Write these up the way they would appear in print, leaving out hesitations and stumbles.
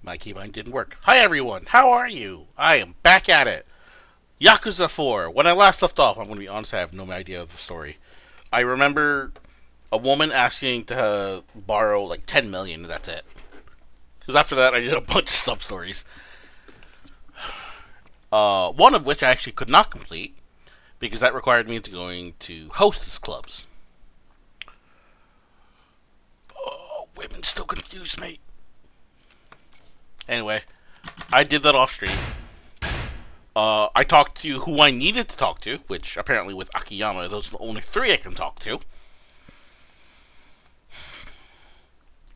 My keybind didn't work. Hi everyone, how are you? I am back at it. Yakuza 4. When I last left off, I'm going to be honest, I have no idea of the story. I remember a woman asking to borrow like 10 million, and that's it. Because after that, I did a bunch of sub-stories. One of which I actually could not complete, because that required me to going to hostess clubs. Oh, women still confuse me. Anyway, I did that off stream. I talked to who I needed to talk to, which apparently with Akiyama, those are the only three I can talk to.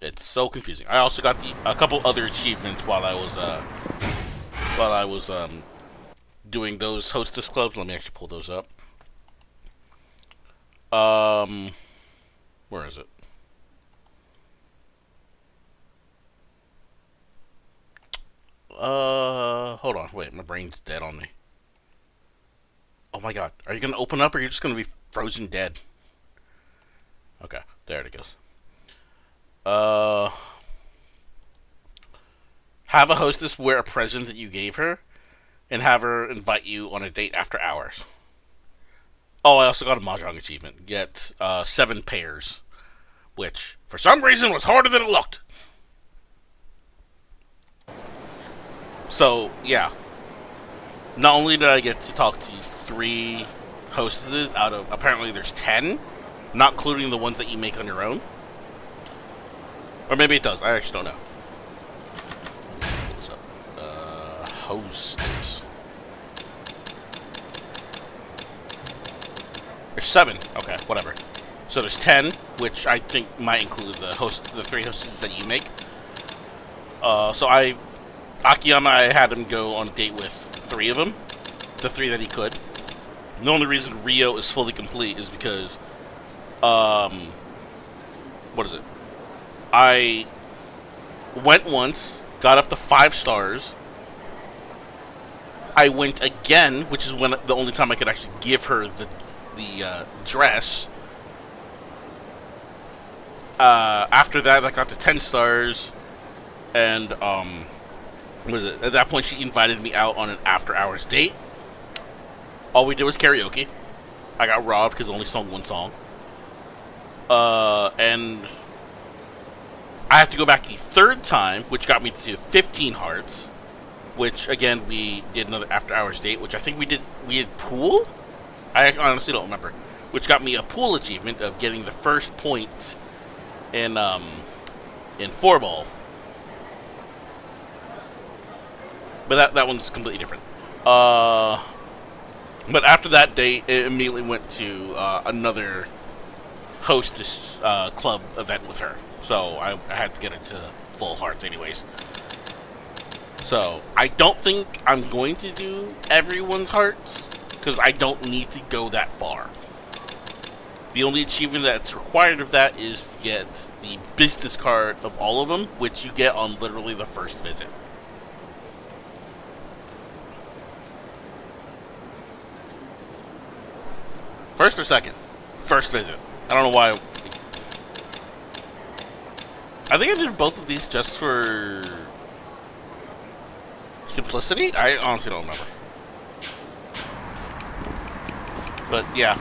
It's so confusing. I also got a couple other achievements while I was doing those hostess clubs. Let me actually pull those up. Where is it? Hold on. Wait, my brain's dead on me. Oh my god. Are you gonna open up or are you just gonna be frozen dead? Okay, there it goes. Have a hostess wear a present that you gave her and have her invite you on a date after hours. Oh, I also got a Mahjong achievement. Get 7 pairs, which for some reason was harder than it looked. So, yeah. Not only did I get to talk to 3 hostesses out of, apparently there's 10, not including the ones that you make on your own. Or maybe it does, I actually don't know. What's up? Hostess. There's 7, okay, whatever. So there's 10, which I think might include the 3 hostesses that you make. Akiyama, I had him go on a date with 3 of them. The 3 that he could. The only reason Rio is fully complete is because, what is it? I went once, got up to 5 stars. I went again, which is when the only time I could actually give her the dress. After that, I got to 10 stars, and what is it? At that point, she invited me out on an after-hours date. All we did was karaoke. I got robbed because I only sung 1 song. And I have to go back a 3rd time, which got me to 15 hearts. Which again, we did another after-hours date, which I think we did pool. I honestly don't remember. Which got me a pool achievement of getting the first point in 4-ball. But that one's completely different. But after that date, it immediately went to another hostess club event with her. So I had to get her to full hearts anyways. So I don't think I'm going to do everyone's hearts, because I don't need to go that far. The only achievement that's required of that is to get the business card of all of them, which you get on literally the first visit. First or second? First visit. I don't know why. I think I did both of these just for simplicity? I honestly don't remember. But yeah.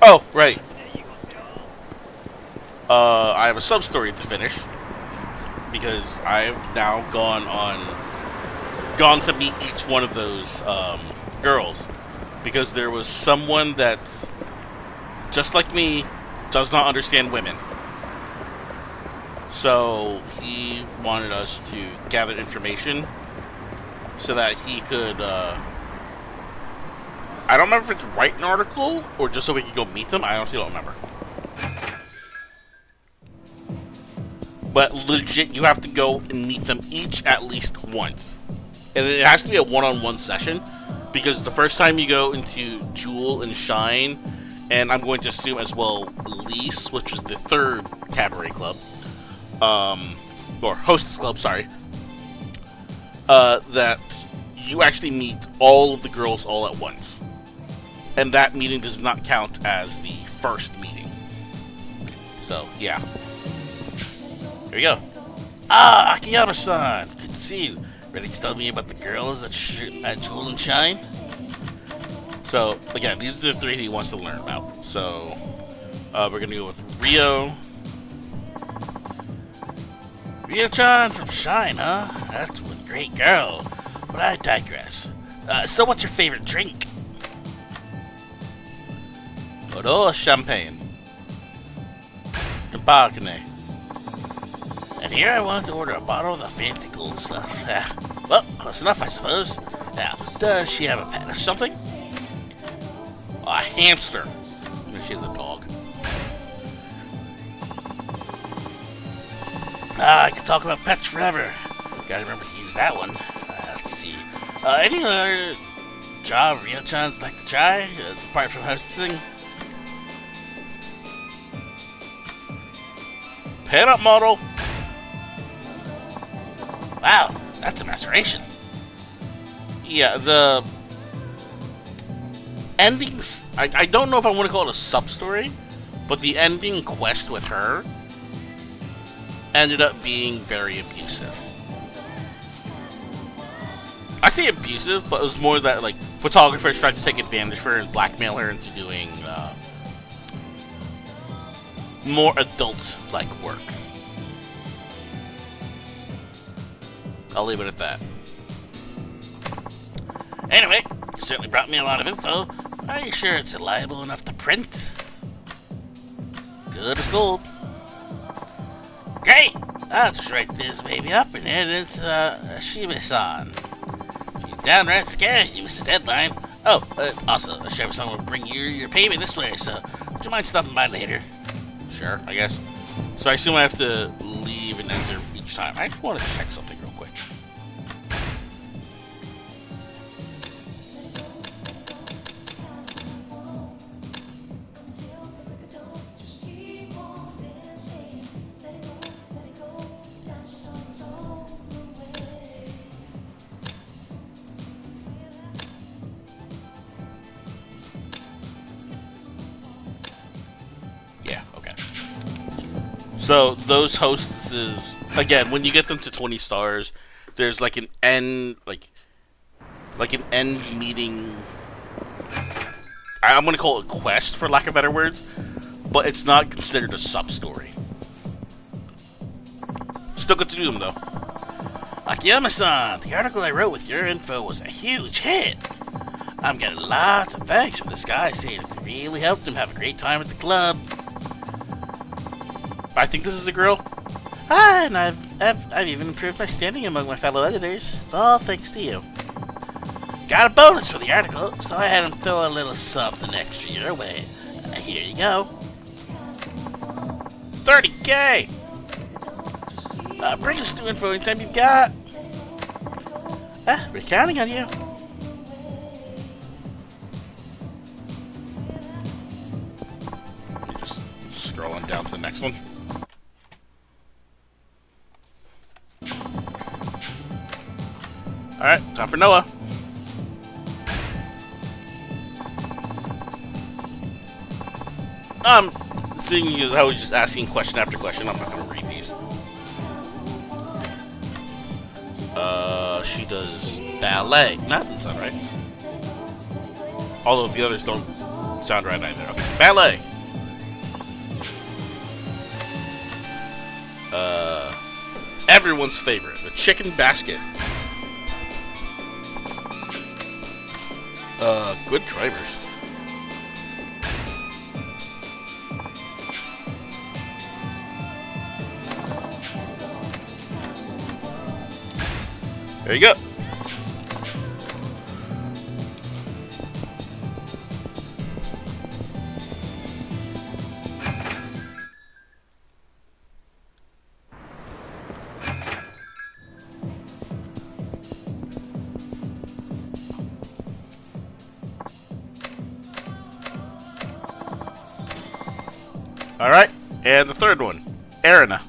Oh, right. I have a sub-story to finish. Because I've now gone to meet each one of those girls. Because there was someone that, just like me, does not understand women. So he wanted us to gather information so that he could, I don't remember if it's write an article or just so we could go meet them. I honestly don't remember. but legit, you have to go and meet them each at least once. And it has to be a one-on-one session, because the first time you go into Jewel and Shine, and I'm going to assume as well Elise, which is the third cabaret club, or hostess club, sorry, that you actually meet all of the girls all at once. And that meeting does not count as the first meeting. So, yeah. Here we go. Ah, Akiyama-san! Good to see you. Ready to tell me about the girls at Jewel and Shine? So, again, these are the three he wants to learn about. So, we're gonna go with Rio. Rio-chan from Shine, huh? That's one great girl. But I digress. So what's your favorite drink? Oro champagne. Champagne. And here I wanted to order a bottle of the fancy gold stuff. Well, close enough, I suppose. Now, does she have a pet or something? A hamster. She has a dog. I could talk about pets forever. Gotta remember to use that one. Let's see. Any other job Rio-chan's like to try, apart from hosting? Pin-up model. Wow, that's a maceration. Yeah, the endings, I don't know if I want to call it a sub-story, but the ending quest with her ended up being very abusive. I say abusive, but it was more that, like, photographers tried to take advantage of her and blackmail her into doing more adult-like work. I'll leave it at that. Anyway, you certainly brought me a lot of info. Are you sure it's reliable enough to print? Good as gold. Great! I'll just write this baby up and hand it to Shime-san. She's downright scared you missed the deadline. Oh, also, Shime-san will bring you your payment this way, so would you mind stopping by later? Sure, I guess. So I assume I have to leave and enter each time. I want to check something real quick. So those hostesses, again, when you get them to 20 stars, there's like an end, like an end meeting. I'm gonna call it a quest, for lack of better words, but it's not considered a sub-story. Still good to do them though. Akiyama-san, the article I wrote with your info was a huge hit. I'm getting lots of thanks from this guy saying it really helped him have a great time at the club. I think this is a girl. And I've even improved my standing among my fellow editors. It's all thanks to you. Got a bonus for the article, so I had him throw a little something extra your way. Here you go. 30K! Bring us new info anytime you've got. We're counting on you. Let me just scroll on down to the next one. Alright, time for Noah. Seeing as I was just asking question after question, I'm not gonna read these. She does ballet. That doesn't sound right. Although the others don't sound right either. Okay, ballet. Everyone's favorite, the chicken basket. Good drivers. There you go. Alright, and the third one, Erena.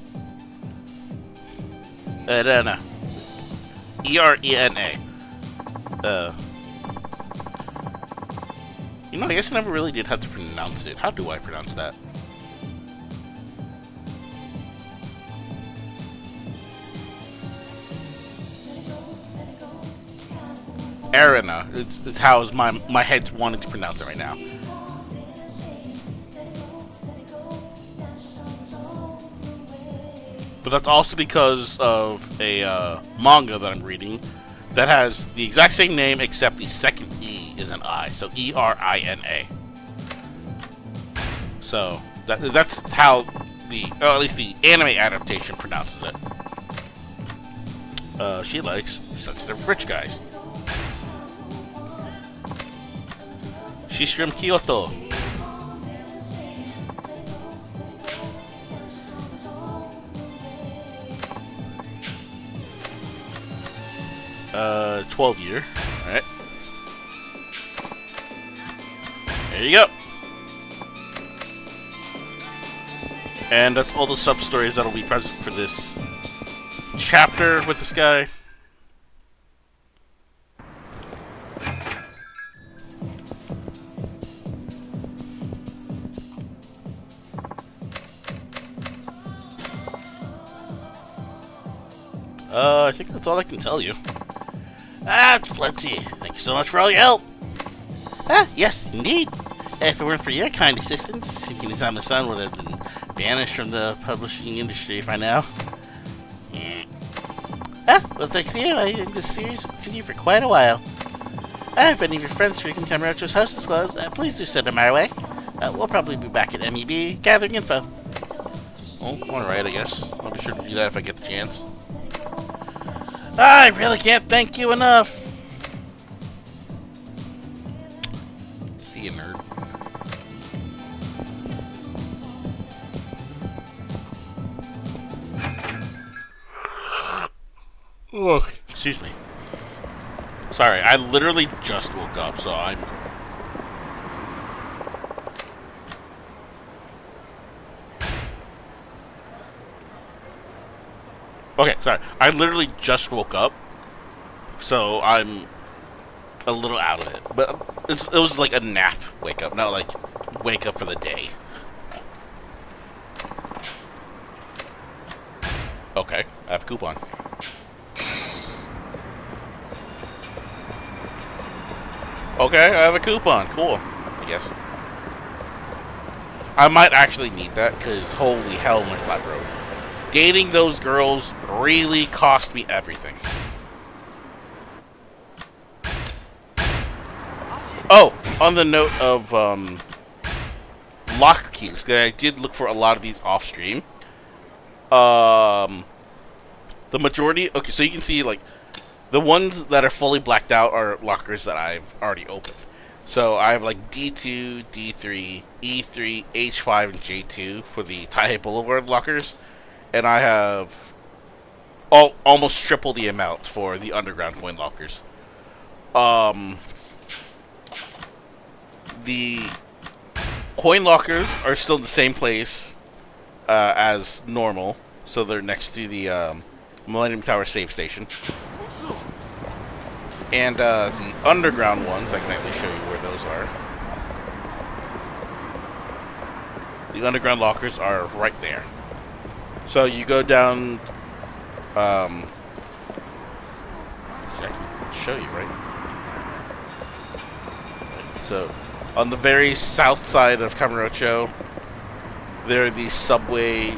Erena. E-R-E-N-A. You know, I guess I never really did have to pronounce it. How do I pronounce that? Erena. It's how my head's wanting to pronounce it right now. But that's also because of a manga that I'm reading that has the exact same name except the second E is an I. So E-R-I-N-A. So that's how at least the anime adaptation pronounces it. She likes sensitive rich guys. She's from Kyoto. 12-year. Alright. There you go. And that's all the sub-stories that'll be present for this chapter with this guy. I think that's all I can tell you. That's plenty. Thank you so much for all your help. Yes, indeed. If it weren't for your kind assistance, Hikini-sama-san would have been banished from the publishing industry by now. Well, thanks to you, I think this series will continue for quite a while. If any of your friends frequent Kamurocho's Hostess Clubs, please do send them our way. We'll probably be back at MEB gathering info. Oh, alright, I guess. I'll be sure to do that if I get the chance. I really can't thank you enough. See you, nerd. Ugh, excuse me. Sorry, I literally just woke up, so I'm... Okay, sorry. I literally just woke up, so I'm a little out of it. But it was like a nap wake up, not like wake up for the day. Okay, I have a coupon. Okay, I have a coupon. Cool, I guess. I might actually need that, because holy hell, my flat broke. Dating those girls really cost me everything. Oh, on the note of locker keys, because I did look for a lot of these off stream. The majority, okay, so you can see like the ones that are fully blacked out are lockers that I've already opened. So I have like D2, D3, E3, H5, and J2 for the Taihei Boulevard lockers. And I have almost triple the amount for the underground coin lockers. The coin lockers are still in the same place as normal. So they're next to the Millennium Tower save station. And the underground ones, I can at least show you where those are. The underground lockers are right there. So you go down, I can show you, right? So, on the very south side of Kamurocho, there are these subway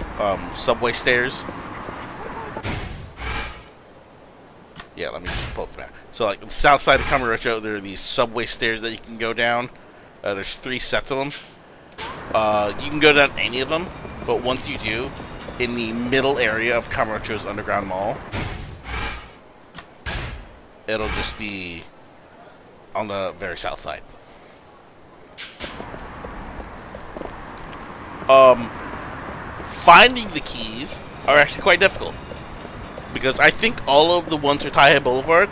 stairs. Yeah, let me just pull up the map. So, like, on the south side of Kamurocho, there are these subway stairs that you can go down. There's 3 sets of them. You can go down any of them, but once you do, in the middle area of Kamurocho's Underground Mall, it'll just be on the very south side. Finding the keys are actually quite difficult, because I think all of the ones for Taihei Boulevard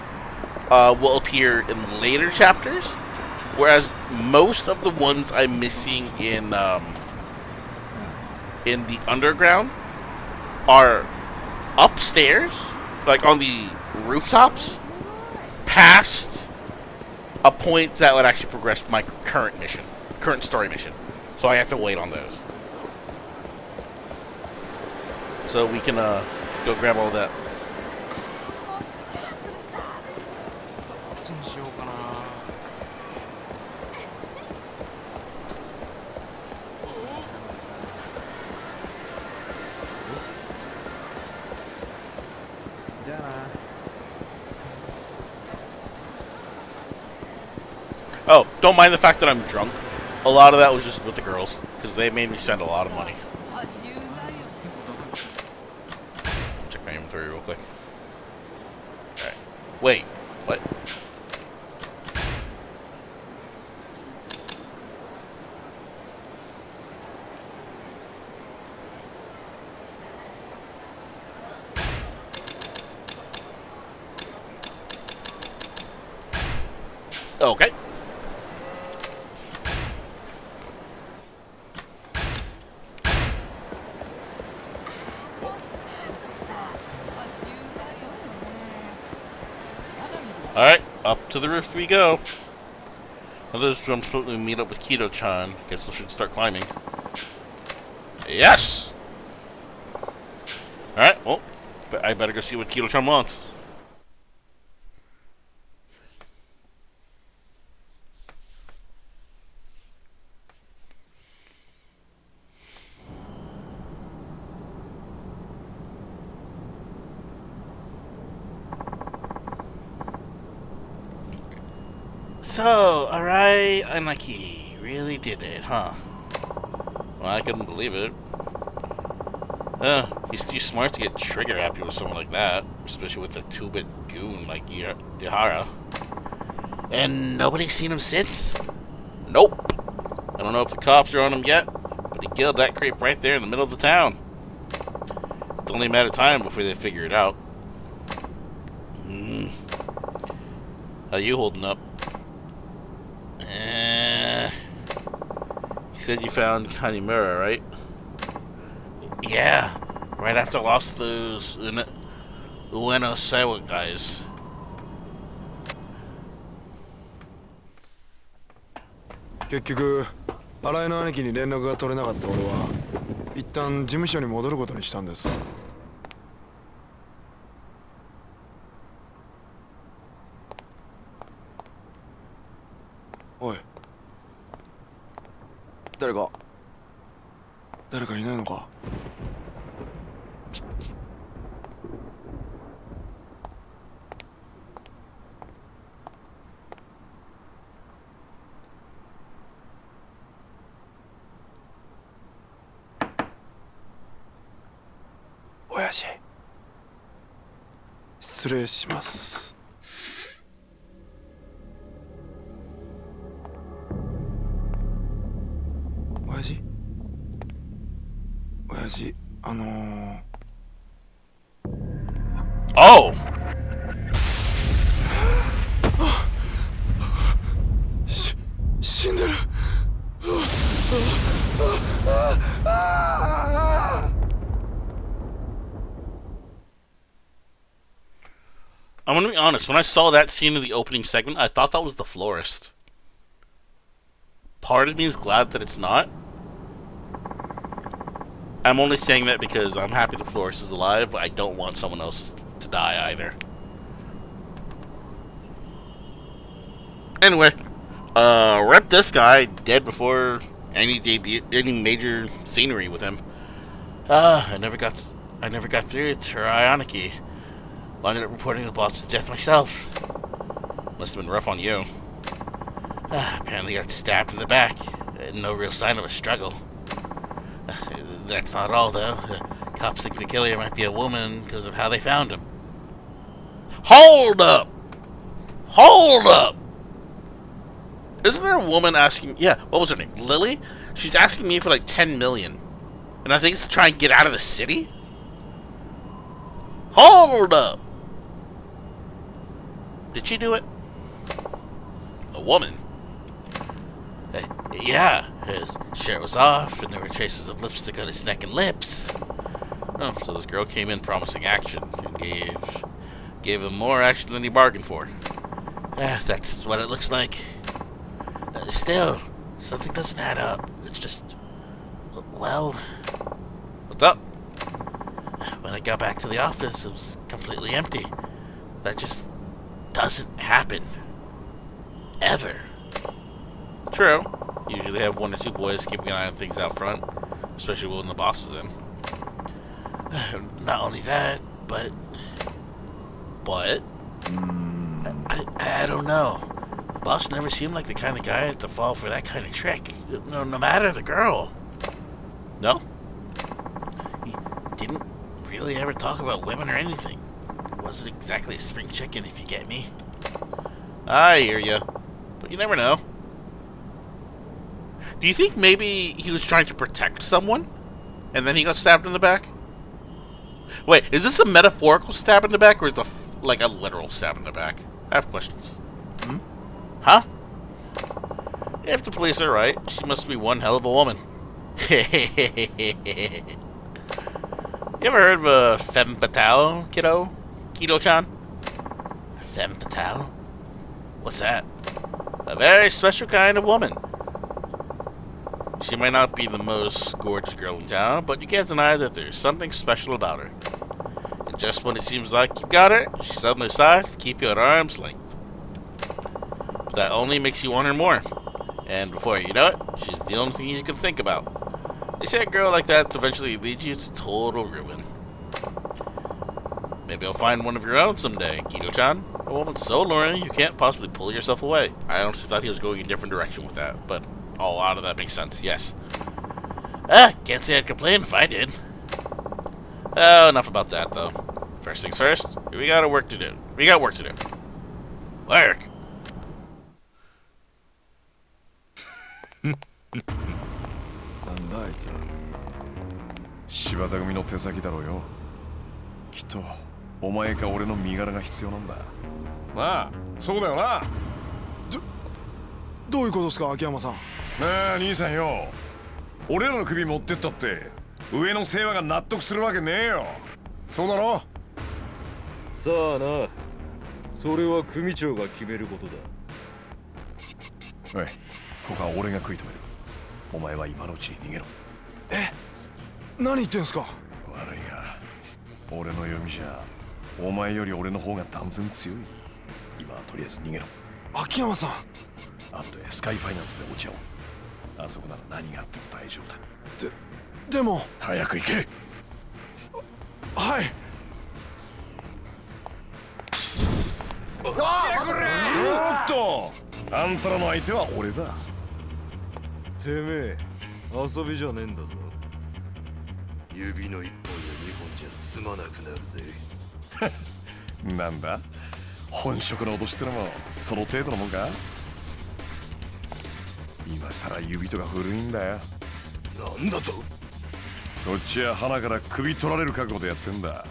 will appear in later chapters, whereas most of the ones I'm missing in in the underground are upstairs, like on the rooftops, past a point that would actually progress my current story mission. So I have to wait on those. So we can go grab all that. Oh, don't mind the fact that I'm drunk. A lot of that was just with the girls, because they made me spend a lot of money. Check my inventory real quick. Alright. Wait, what? Okay. Alright, up to the roof we go. Others, I'm supposed to meet up with Keto-chan. Guess I should start climbing. Yes! Alright, well, I better go see what Keto-chan wants. So, alright, Anaki really did it, huh? Well, I couldn't believe it. He's too smart to get trigger happy with someone like that, especially with a 2-bit goon like Yahara. And nobody's seen him since? Nope. I don't know if the cops are on him yet, but he killed that creep right there in the middle of the town. It's only a matter of time before they figure it out. How you holding up? You said you found Kanimura, right? Yeah, right after I lost those Ueno Saiwa guys. Kekkyoku, Arai no aniki ni renraku ga torre nakatta ore wa ittan jimusho ni modoru koto ni shita n desu. Oi. 誰かいないのか。親父、失礼します。親父、Oh! 死んでる。I'm gonna be honest, when I saw that scene in the opening segment, I thought that was the florist. Part of me is glad that it's not. I'm only saying that because I'm happy the florist is alive, but I don't want someone else to die either. Anyway, rep this guy dead before any major scenery with him. I never got through to Ayanaki. I ended up reporting the boss's death myself. Must have been rough on you. Apparently got stabbed in the back. No real sign of a struggle. That's not all, though. The cops think the killer might be a woman because of how they found him. Hold up! Hold up! Isn't there a woman asking... Yeah, what was her name? Lily? She's asking me for like 10 million. And I think it's to try and get out of the city? Hold up! Did she do it? A woman? Yeah. His shirt was off, and there were traces of lipstick on his neck and lips. Oh, so this girl came in promising action and gave him more action than he bargained for. That's what it looks like. Still, something doesn't add up. It's just, well, what's up? When I got back to the office, it was completely empty. That just doesn't happen. Ever. True. Usually have one or two boys keeping an eye on things out front, especially when the boss is in. Not only that, but I don't know. The boss never seemed like the kind of guy to fall for that kind of trick. No matter the girl. No? He didn't really ever talk about women or anything. Wasn't exactly a spring chicken, if you get me. I hear ya, but you never know. Do you think maybe he was trying to protect someone, and then he got stabbed in the back? Wait, is this a metaphorical stab in the back, or is it like a literal stab in the back? I have questions. Huh? If the police are right, she must be one hell of a woman. You ever heard of a femme fatale, kiddo? Kido-chan? Femme fatale? What's that? A very special kind of woman. She might not be the most gorgeous girl in town, but you can't deny that there's something special about her. And just when it seems like you've got her, she suddenly decides to keep you at arm's length. But that only makes you want her more. And before you know it, she's the only thing you can think about. They say a girl like that eventually leads you to total ruin. Maybe you'll find one of your own someday, Kido-chan. A woman so alluring you can't possibly pull yourself away. I honestly thought he was going a different direction with that, but a lot of that makes sense, yes. Can't say I'd complain if I did. Oh, enough about that, though. First things first, we got work to do. Work! なんだあいつら。柴田組の手先だろうよ。きっとお前か俺の身柄が必要なんだ。なあ、そうだよな。どういうことですか、秋山さん。なあ、兄さんよ。俺らの首持ってったって上の世話が納得するわけねえよ。そうだろ。さあな、それは組長が決めることだ。おい、ここは俺が食い止める。お前は今のうちに逃げろ。何言ってんすか。悪いが、俺の読みじゃお前より俺の方が断然強い。今はとりあえず逃げろ。秋山さん。後でスカイファイナンスで落ち合おう。あそこなら何があっても大丈夫だ。でも早く行け。はい。おっと、あんたらの相手は俺だ。てめえ、遊びじゃねえんだぞ。指の一本や二本じゃ済まなくなるぜ。なんだ、本職の脅しってのもその程度のもんか。今さら指とか古いんだよ。なんだと。こっちは花から首取られる覚悟でやってんだ。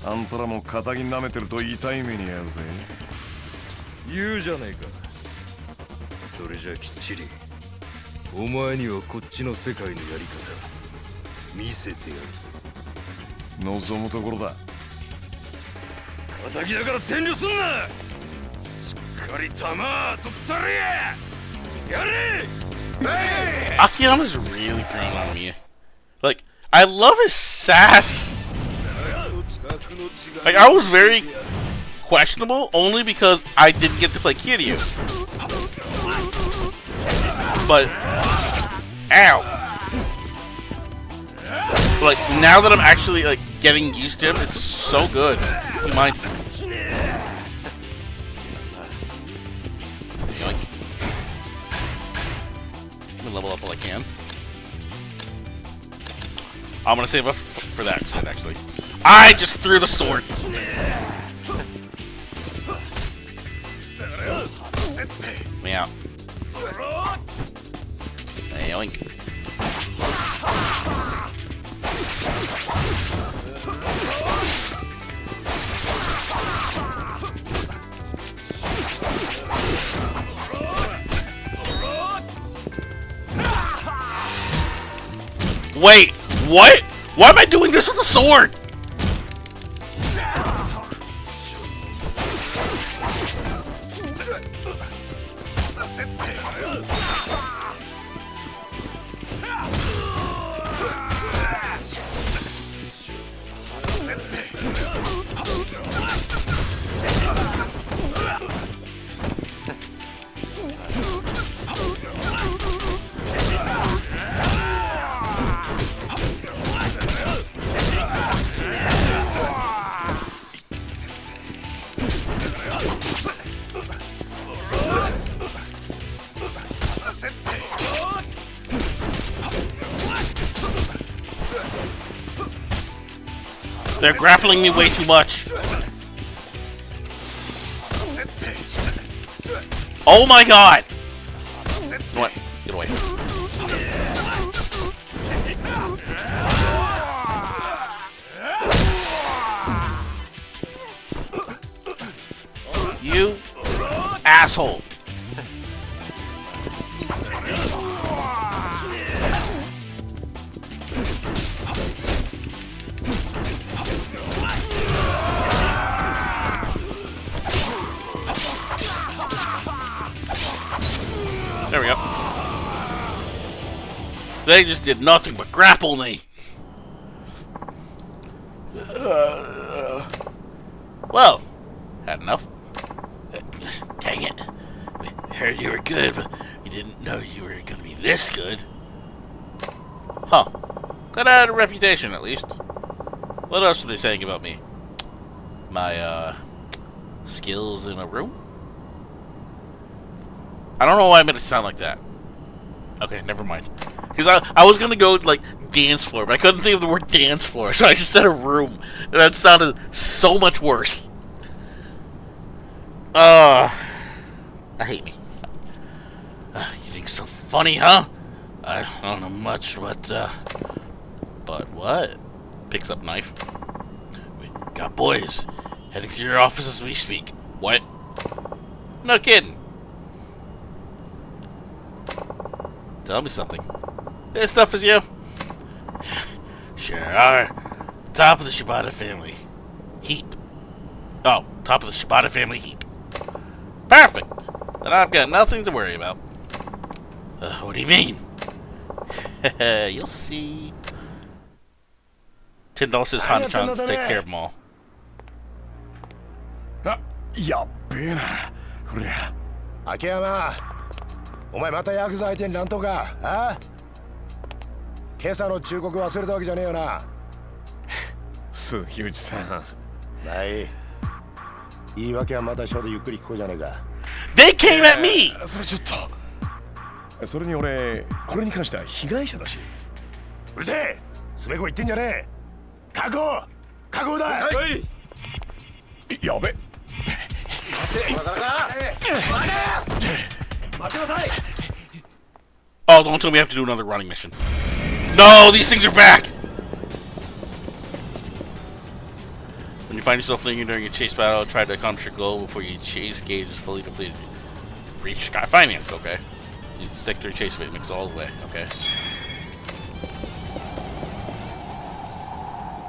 あんたらも仇舐めてると痛い目に遭うぜ。言うじゃねえか。それじゃきっちりお前にはこっちの世界のやり方見せてやるぜ。望むところだ。仇だから遠慮すんな。しっかり弾取ったれやれ。Akiyama's really growing on me. Like, I love his sass. Like, I was very questionable only because I didn't get to play Kiryu. But, ow. Like, now that I'm actually, like, getting used to him, it's so good. He might. Yoink. I'm gonna level up all I can. I'm gonna save up for that instead, actually. I just threw the sword. Me out. Yoink. Wait, what? Why am I doing this with a sword? They're grappling me way too much. Oh my god! What? Get away. You asshole. There we go. They just did nothing but grapple me. Well, had enough. Dang it. We heard you were good, but we didn't know you were going to be this good. Huh. Glad I had a reputation, at least. What else are they saying about me? My, skills in a room? I don't know why I made it sound like that. Okay, never mind. Because I was going to go, like, dance floor, but I couldn't think of the word dance floor, so I just said a room. And that sounded so much worse. I hate me. You think so funny, huh? I don't know much, but what? Picks up knife. We got boys heading to your office as we speak. What? No kidding. Tell me something. This stuff is you? Sure are. Top of the Shibata family heap. Oh, top of the Shibata family heap. Perfect. Then I've got nothing to worry about. What do you mean? You'll see. $10 says Hana-chan to take care of them all. やっべえなこりゃ秋山お前またヤクザ相手に乱闘かあ今朝の忠告忘れたわけじゃねえよな杉内さんない言い訳はまた署でゆっくり聞こうじゃねえか They came at me! それちょっとそれに俺これに関しては被害者だしうるせえすべこ言ってんじゃねえ確保確保だはいやべ Oh, don't tell me I have to do another running mission. No, these things are back! When you find yourself thinking during a chase battle, try to accomplish your goal before your chase gauge is fully depleted. Reach Sky Finance, okay. Use the stick during chase phase, mix all the way, okay.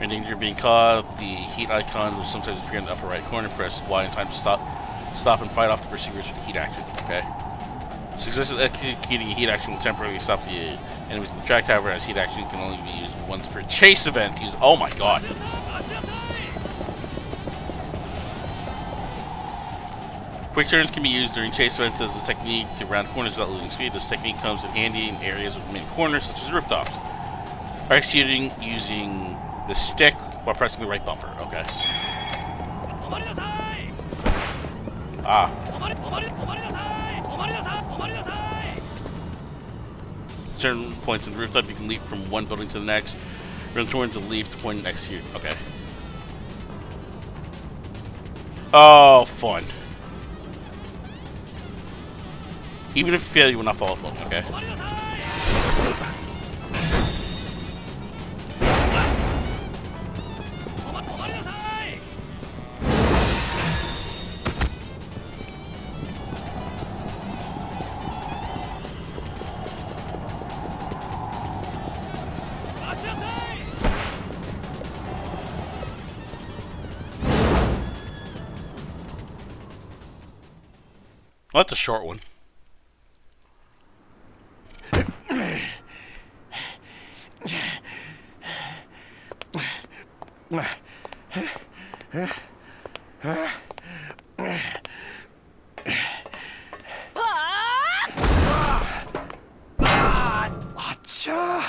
In danger of being caught, the heat icon will sometimes appear in the upper right corner. Press Y in time to stop and fight off the pursuers with the heat action, okay? Successfully executing a heat action will temporarily stop the enemies in the track tower, as heat action can only be used once per chase event. Oh my god. Quick turns can be used during chase events as a technique to round corners without losing speed. This technique comes in handy in areas with many corners, such as rooftops. Or executing using the stick while pressing the right bumper. Okay. Ah. Certain points in the rooftop, you can leap from one building to the next. Run towards the leap to point and execute. Okay. Oh, fun. Even if you fail, you will not fall asleep. Okay. Well, that's a short one. Achcha!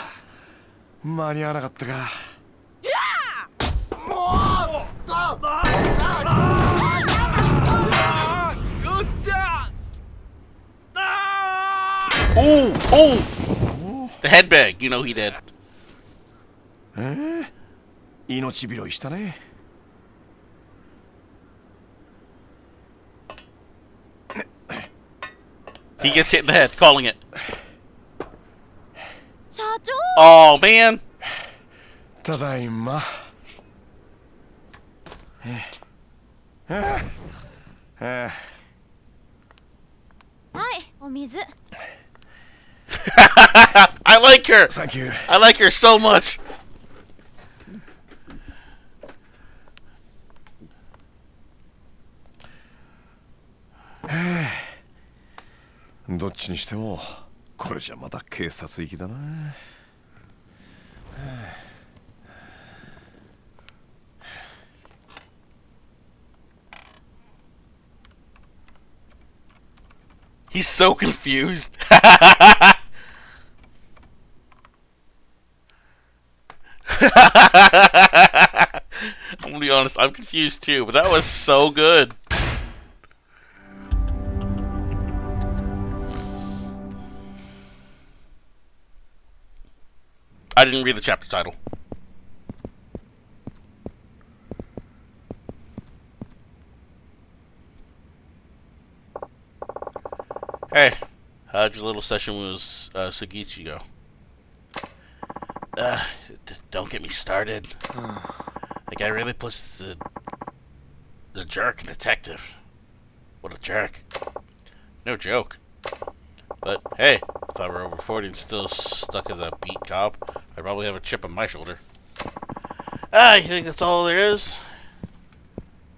間に合わなかったか。Oh! Oh! The head bag. You know he did. 命拾いしたね。He gets hit in the head, calling it. 社長 Oh, man. ただいま。はいお水 I like her. Thank you. I like her so much. どっちにしてもこれじゃまた警察行きだな。He's so confused. I'm gonna be honest, I'm confused too, but that was so good. I didn't read the chapter title. Hey, how'd your little session with Sugichi go? Don't get me started. The guy really puts the jerk in detective. What a jerk. No joke. But hey, if I were over 40 and still stuck as a beat cop, I'd probably have a chip on my shoulder. You think that's all there is?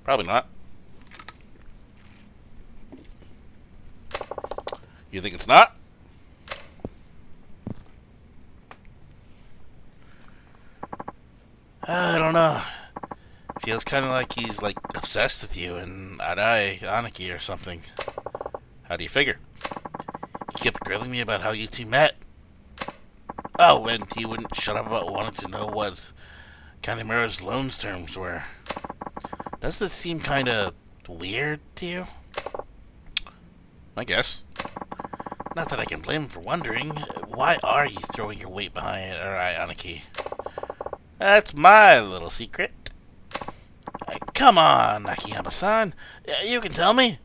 Probably not. You think it's not? I don't know. Feels kind of like he's like obsessed with you and Arai, Aniki or something. How do you figure? He kept grilling me about how you two met. Oh, and he wouldn't shut up about wanting to know what Kanemaru's loans terms were. Does this seem kind of weird to you? I guess. Not that I can blame him for wondering. Why are you throwing your weight behind Arai, Aniki? That's my little secret. Come on, Akiyama-san. You can tell me.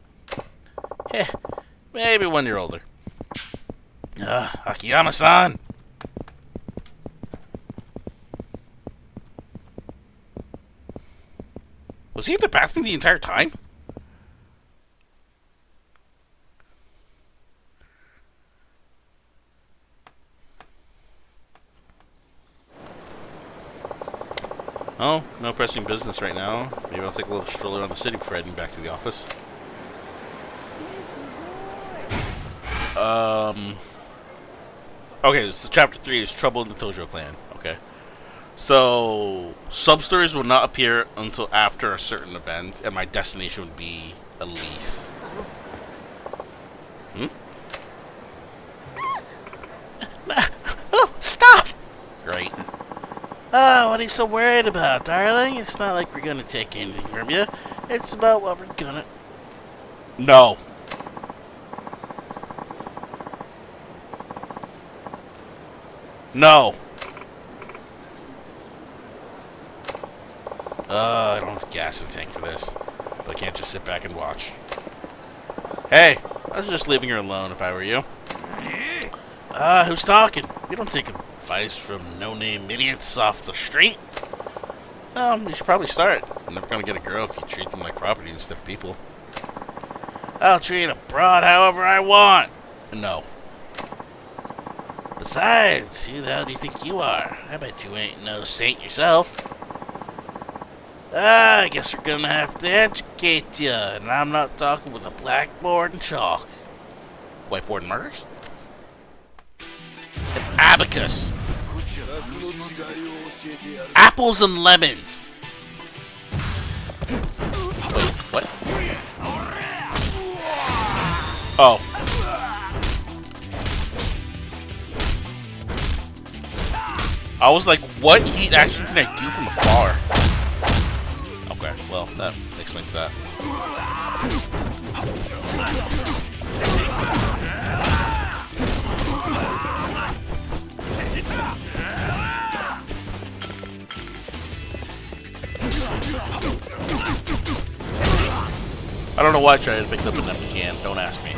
Maybe when you're older. Akiyama-san. Was he in the bathroom the entire time? Oh, no pressing business right now. Maybe I'll take a little stroll around the city before heading back to the office. Okay, so chapter 3 is Trouble in the Tojo Clan. Okay. So, sub-stories will not appear until after a certain event, and my destination would be Elise. Oh, stop! Great. Oh, what are you so worried about, darling? It's not like we're gonna take anything from you. It's about what we're gonna... No. No. I don't have gas in the tank for this. But I can't just sit back and watch. Hey, I was just leaving her alone if I were you. Who's talking? We don't take advice from no-name idiots off the street. You should probably start. You're never gonna get a girl if you treat them like property instead of people. I'll treat a broad however I want. No. Besides, who the hell do you think you are? I bet you ain't no saint yourself. I guess we're gonna have to educate you, and I'm not talking with a blackboard and chalk. Whiteboard and markers? An abacus. Apples and lemons. Wait, what? Oh. I was like, what heat action can I do from afar? Okay, well, that explains that. I don't know why I tried to pick up an empty can. Don't ask me.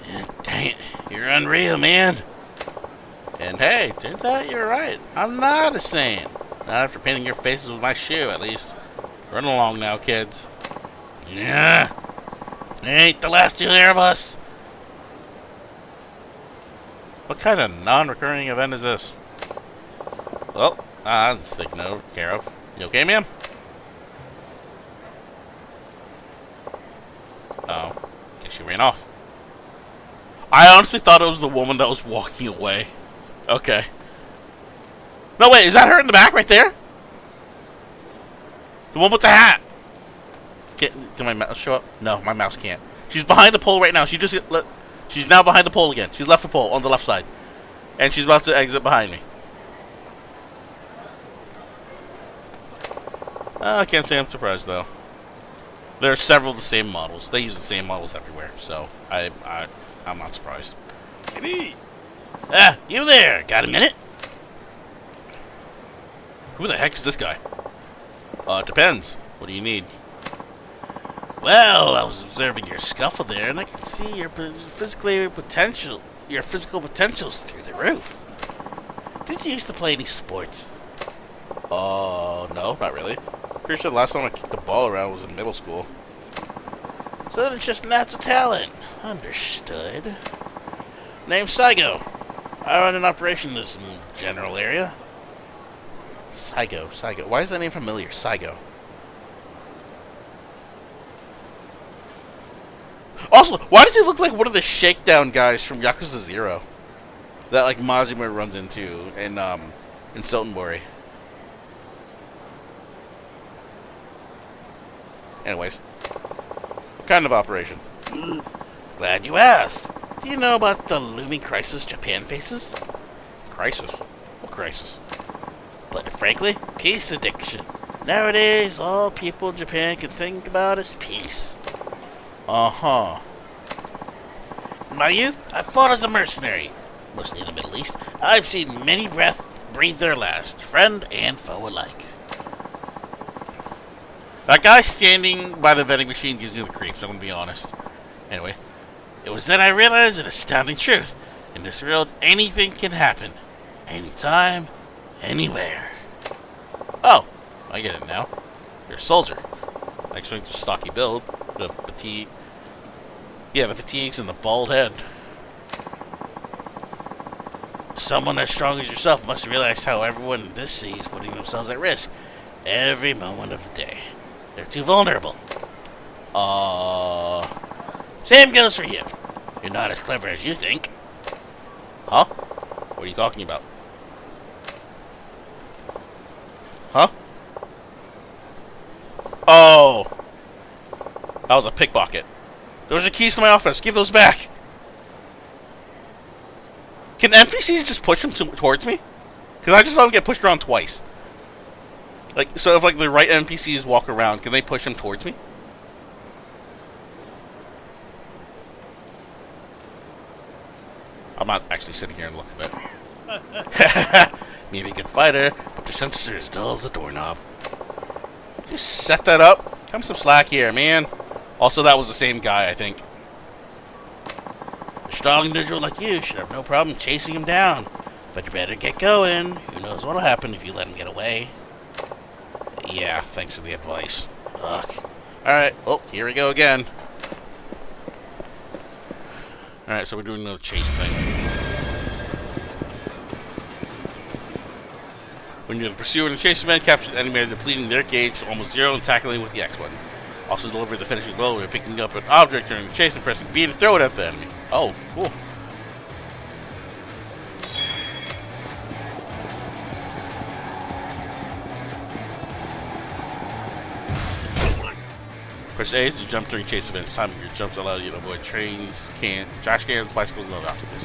Yeah, dang it. You're unreal, man. And hey, turns out you're right. I'm not a Saiyan. Not after painting your faces with my shoe, at least. Run along now, kids. Yeah. Ain't the last you hear of us. What kind of non-recurring event is this? Well, that's taken care of. You okay, ma'am? Oh, guess she ran off. I honestly thought it was the woman that was walking away. Okay. No, wait, is that her in the back right there? The one with the hat. Can my mouse show up? No, my mouse can't. She's behind the pole right now. She's now behind the pole again. She's left the pole on the left side. And she's about to exit behind me. I can't say I'm surprised, though. There are several of the same models. They use the same models everywhere, so I'm not surprised. Kenny! Ah, you there? Got a minute? Who the heck is this guy? Depends. What do you need? Well, I was observing your scuffle there, and I can see your physical potential's through the roof. Did you used to play any sports? No, not really. Pretty sure the last time I kicked the ball around was in middle school. So then it's just natural talent. Understood. Name's Saigo. I run an operation in this general area. Saigo. Why is that name familiar? Saigo. Also, why does he look like one of the shakedown guys from Yakuza 0? That, like, Majima runs into in Sotenbori. Anyways. What kind of operation? Glad you asked. Do you know about the looming crisis Japan faces? Crisis? What crisis? But frankly, peace addiction. Nowadays, all people in Japan can think about is peace. Uh-huh. In my youth, I fought as a mercenary, mostly in the Middle East. I've seen many breathe their last, friend and foe alike. That guy standing by the vending machine gives me the creeps, I'm gonna be honest. Anyway, it was then I realized an astounding truth. In this world, anything can happen. Anytime, anywhere. Oh, I get it now. You're a soldier. Actually, it's a stocky build. The fatigue. Yeah, the fatigues and the bald head. Someone as strong as yourself must realize how everyone in this sea is putting themselves at risk every moment of the day. They're too vulnerable. Same goes for you. You're not as clever as you think. Huh? What are you talking about? Huh? Oh. That was a pickpocket. Those are keys to my office. Give those back. Can NPCs just push them towards me? Because I just saw them get pushed around twice. Like, so if, like, the right NPCs walk around, can they push them towards me? I'm not actually sitting here and looking at it. Maybe a good fighter, but the sensors are as dull as a doorknob. Just set that up. Come some slack here, man. Also, that was the same guy, I think. A strong individual like you should have no problem chasing him down. But you better get going. Who knows what'll happen if you let him get away. Yeah, thanks for the advice. Ugh. Alright, well, here we go again. Alright, so we're doing another chase thing. When you're the pursuer in a chase event, capture the enemy depleting their gauge to almost zero and tackling with the X button. Also deliver the finishing blow by picking up an object during the chase and pressing B to throw it at the enemy. Oh, cool. Press A to jump during chase events. Timing your jumps allow you to avoid trains, trash cans, bicycles, and other obstacles.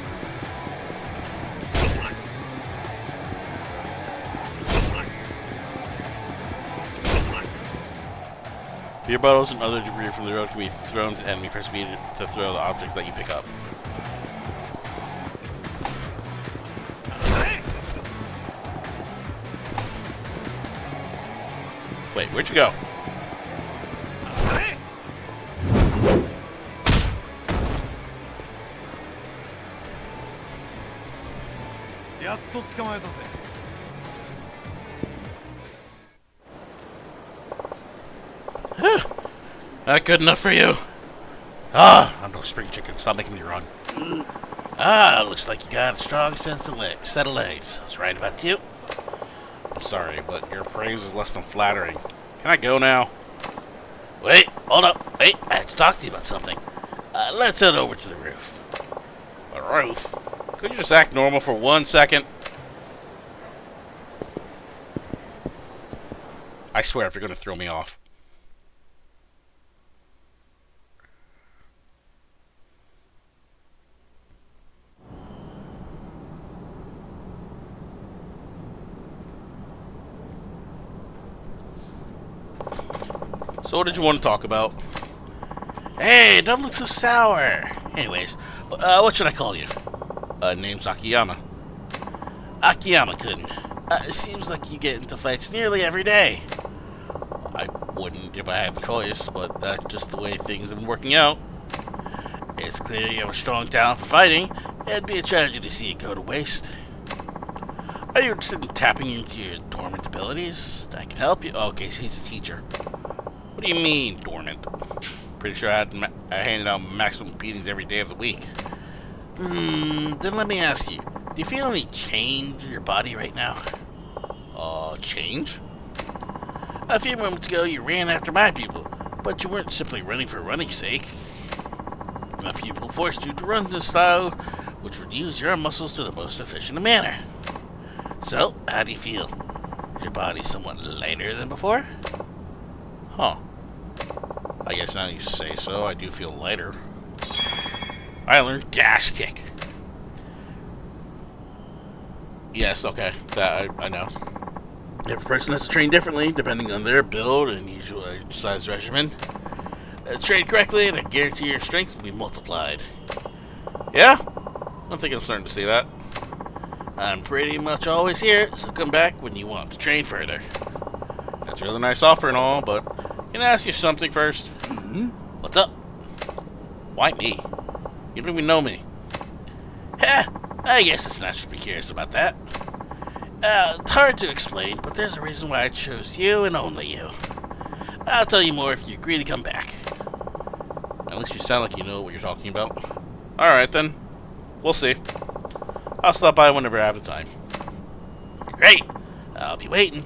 Beer bottles and other debris from the road can be thrown to enemy. Press B to throw the object that you pick up. Wait, where'd you go? Not good enough for you? Ah, I'm no spring chicken. Stop making me run. Ah, looks like you got a strong set of legs. I was right about you. I'm sorry, but your praise is less than flattering. Can I go now? Wait, hold up. Wait, I have to talk to you about something. Let's head over to the roof. The roof? Could you just act normal for 1 second? I swear if you're going to throw me off. So what did you want to talk about? Hey, don't look so sour. Anyways, what should I call you? Name's Akiyama. Akiyama-kun. It seems like you get into fights nearly every day. I wouldn't if I had the choice, but that's just the way things have been working out. It's clear you have a strong talent for fighting. It'd be a tragedy to see it go to waste. Are you interested in tapping into your dormant abilities? I can help you. Okay, so he's a teacher. What do you mean, dormant? Pretty sure I handed out maximum beatings every day of the week. Then let me ask you, do you feel any change in your body right now? Change? A few moments ago, you ran after my pupil, but you weren't simply running for running's sake. My pupil forced you to run in a style which would use your muscles to the most efficient manner. So, how do you feel? Is your body somewhat lighter than before? Huh. I guess now you say so, I do feel lighter. I learned dash kick. Yes, okay. That I know. Every person has to train differently, depending on their build and usual exercise regimen. Train correctly, and I guarantee your strength will be multiplied. Yeah? I think I'm starting to see that. I'm pretty much always here, so come back when you want to train further. That's a really nice offer and all, but can I ask you something first? Mm-hmm. What's up? Why me? You don't even know me. Heh, I guess it's natural to be curious about that. It's hard to explain, but there's a reason why I chose you and only you. I'll tell you more if you agree to come back. At least you sound like you know what you're talking about. Alright then. We'll see. I'll stop by whenever I have the time. Great! I'll be waiting.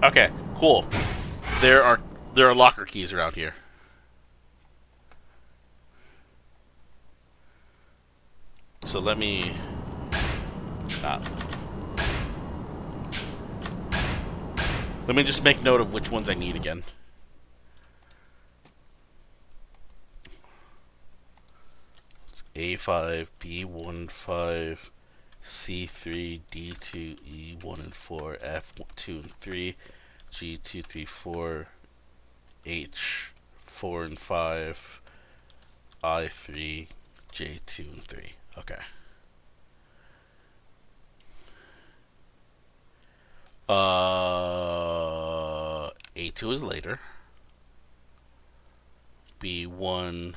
Okay, cool. There are locker keys around here. So let me just make note of which ones I need again. It's A5, B15, C3, D2, E1 and 4, F2 and 3, G2, 3, 4, H4 and 5, I3, J2 and 3. Okay. A2 is later. B1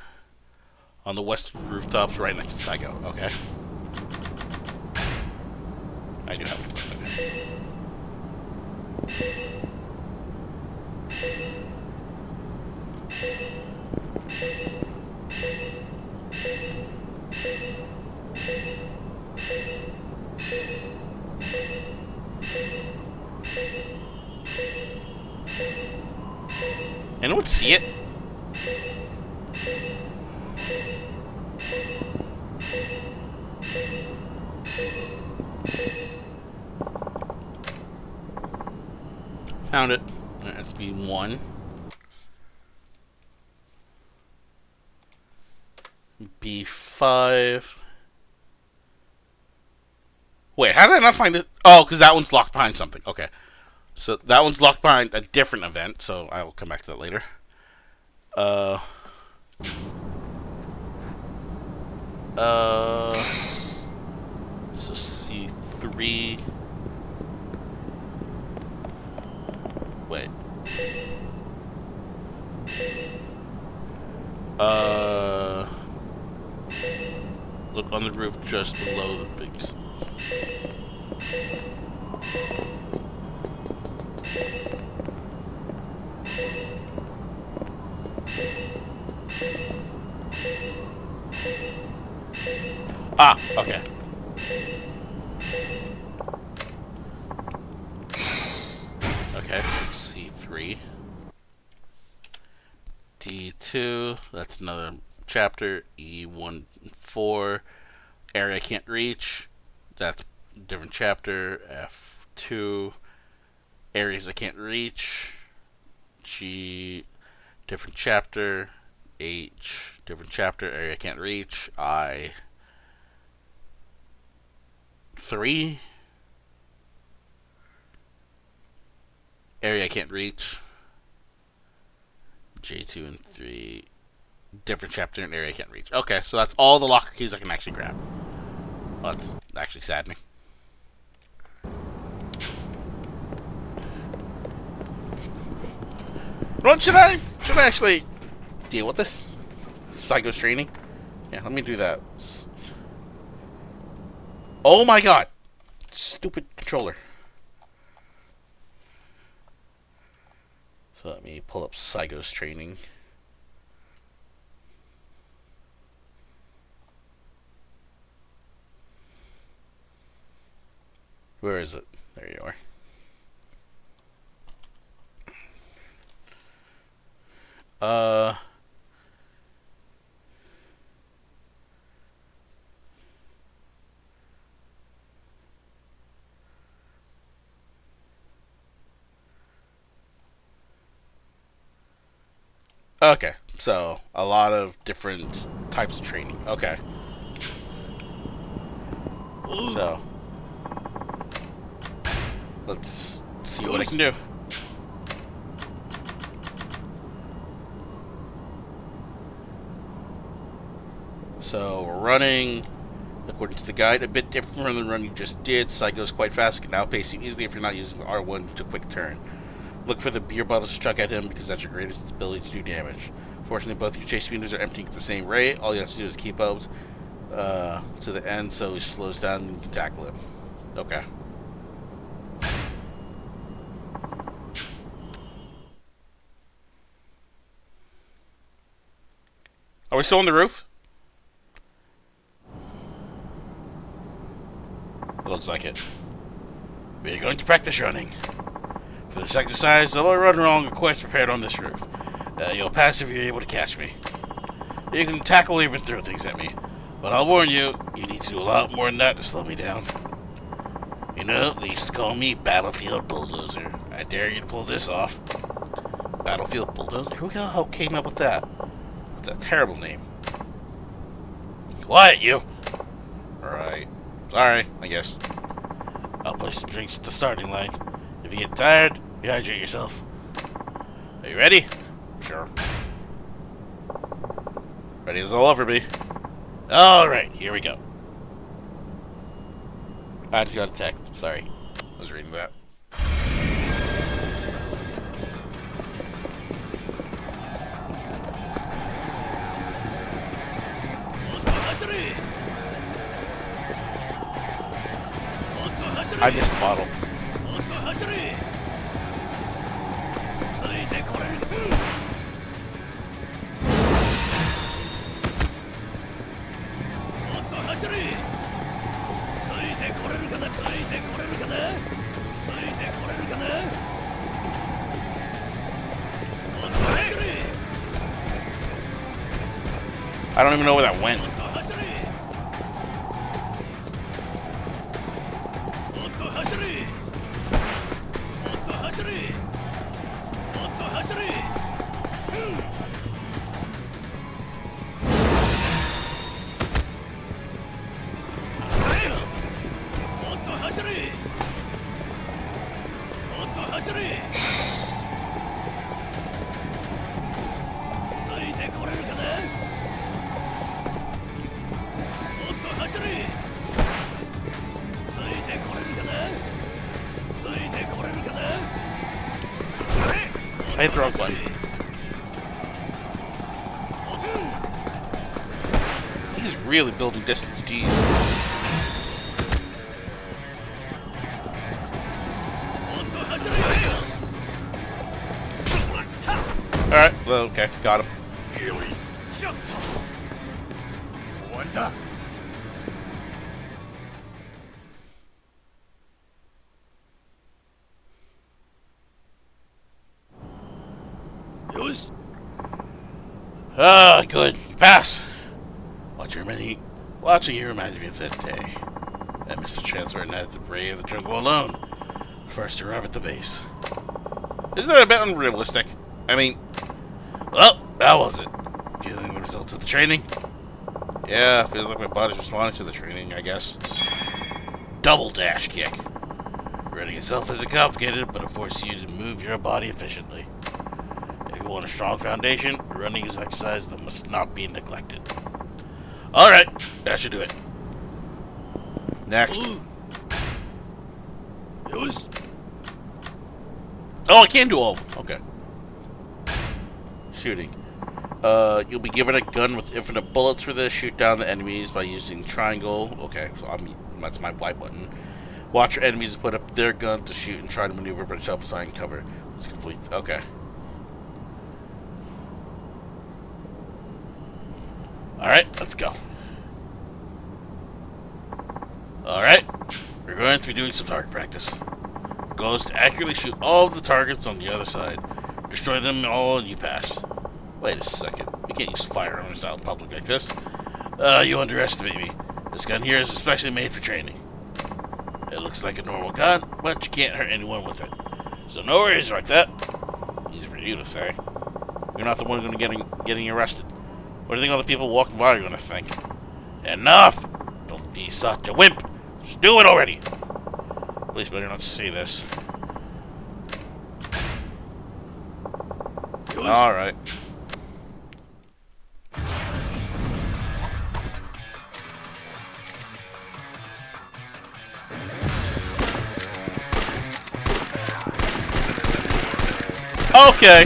on the western rooftops right next to Saigo. Okay. I do have to put that in. anyone see it? Found it. That's B1. B5. Wait, how did I not find it? Oh, because that one's locked behind something. Okay. So that one's locked behind a different event, so I will come back to that later. So C3. Wait. Look on the roof just below the big. Ah, okay. Okay, let's see, C3. D2, that's another chapter. E14, area I can't reach. That's a different chapter. F2, areas I can't reach. G, different chapter. H, different chapter, area I can't reach. I, 3, area I can't reach. J2 and 3, different chapter and area I can't reach. Okay, so that's all the locker keys I can actually grab. Well, that's actually saddening. What should I actually deal with this? Psycho training? Yeah, let me do that. Oh my god! Stupid controller. So let me pull up Psycho's training. Where is it? There you are. Okay, so a lot of different types of training. Okay. So let's see what I can do. So we're running, according to the guide, a bit different from the run you just did. Psycho's quite fast, can outpace you easily if you're not using the R1 to quick turn. Look for the beer bottles to chuck at him because that's your greatest ability to do damage. Fortunately, both your chase speeders are emptying at the same rate. All you have to do is keep up to the end so he slows down and you can tackle him. Okay. Are we still on the roof? Looks like it. We're going to practice running. For this exercise, I'll run along a quest prepared on this roof. You'll pass if you're able to catch me. You can tackle or even throw things at me. But I'll warn you, you need to do a lot more than that to slow me down. You know, they used to call me Battlefield Bulldozer. I dare you to pull this off. Battlefield Bulldozer? Who the hell came up with that? That's a terrible name. Quiet, you! Alright. Sorry, I guess. I'll place some drinks at the starting line. If you get tired, rehydrate yourself. Are you ready? Sure. Ready as all over me. Alright, here we go. I just got a text. Sorry. I was reading that. I missed the bottle. I don't even know where that went. I hit the wrong button. He's really building distance, jeez. Alright, well, okay, got him. Ah, good. You pass. Watching you reminds me of that day. I missed the transfer and had to brave the jungle alone. First to arrive at the base. Isn't that a bit unrealistic? I mean, well, how was it? Feeling the results of the training? Yeah, feels like my body's responding to the training, I guess. Double dash kick. Running itself isn't complicated, but it forces you to move your body efficiently. If you want a strong foundation, running is an exercise that must not be neglected. Alright, that should do it. Next. Oh, I can do all. Okay. Shooting. You'll be given a gun with infinite bullets for this. Shoot down the enemies by using triangle. Okay, so that's my Y button. Watch your enemies put up their gun to shoot and try to maneuver, but help assign cover. It's complete. Okay. Alright, let's go. Alright, we're going to be doing some target practice. The goal is to accurately shoot all of the targets on the other side. Destroy them all and you pass. Wait a second, we can't use firearms out in public like this. You underestimate me. This gun here is especially made for training. It looks like a normal gun, but you can't hurt anyone with it. So no worries like that. Easy for you to say. You're not the one going to getting arrested. What do you think all the people walking by are going to think? Enough! Don't be such a wimp! Just do it already! Police better not see this. Alright. Okay.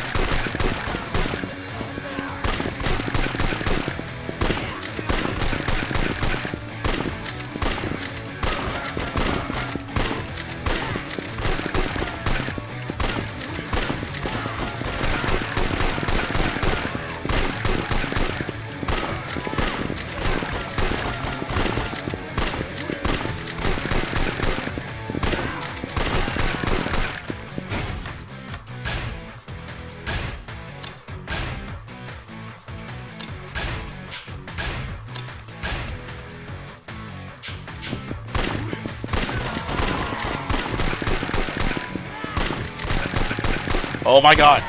Oh my god.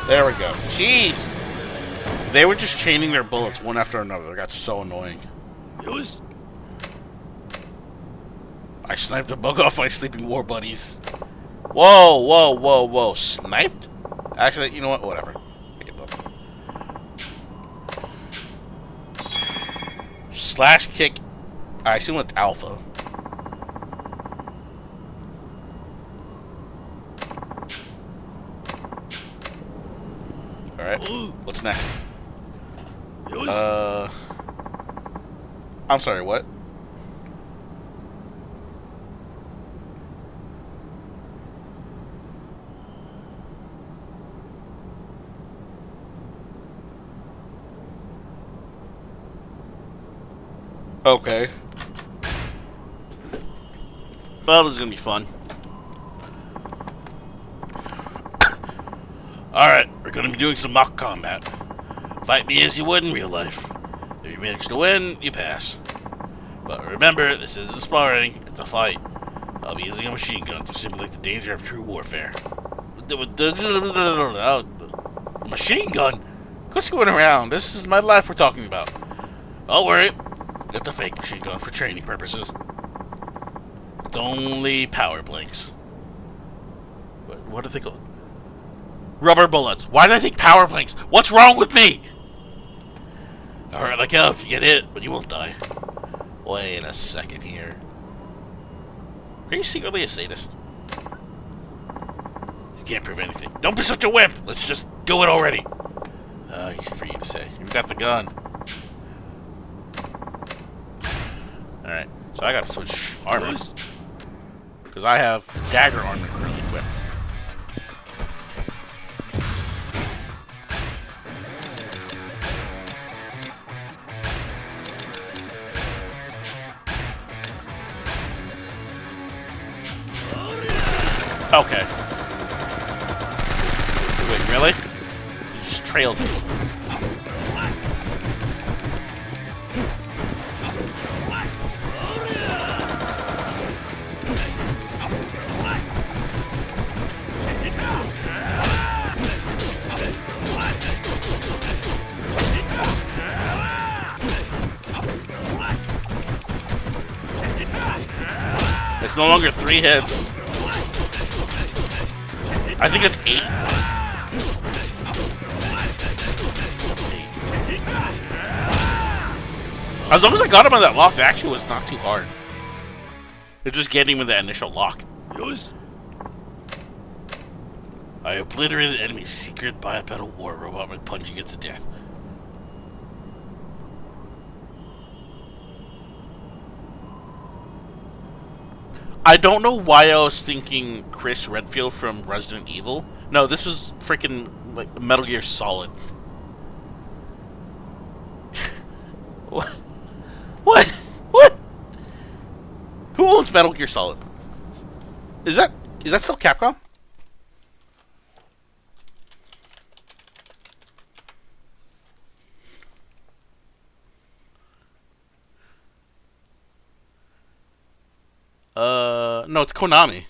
There we go. Jeez! They were just chaining their bullets one after another. That got so annoying. I sniped the bug off my sleeping war buddies. Whoa, whoa, whoa, whoa. Sniped? Actually, you know what? Whatever. Slash kick. I assume it's alpha. Alright, what's next? I'm sorry, what? Okay. Well, this is gonna be fun. Alright, we're gonna be doing some mock combat. Fight me as you would in real life. If you manage to win, you pass. But remember, this isn't sparring, it's a fight. I'll be using a machine gun to simulate the danger of true warfare. Machine gun? What's going around? This is my life we're talking about. Don't worry, it's a fake machine gun for training purposes. It's only power blanks. What do they call? Rubber bullets. Why did I think power blanks? What's wrong with me? Alright, like hell if you get hit, but you won't die. Wait a second here. Are you secretly a sadist? You can't prove anything. Don't be such a wimp! Let's just do it already. Easy for you to say. You've got the gun. Alright, so I gotta switch armors. Because I have dagger armor currently equipped. Okay. Wait, really? You just trailed me. It's no longer 3 hits. I think it's 8. As long as I got him on that lock, the action was not too hard. It's just getting him with that initial lock. I obliterated the enemy's secret bipedal war robot by punching it to death. I don't know why I was thinking Chris Redfield from Resident Evil. No, this is freaking like Metal Gear Solid. What? What? What? Who owns Metal Gear Solid? Is that still Capcom? No, it's Konami.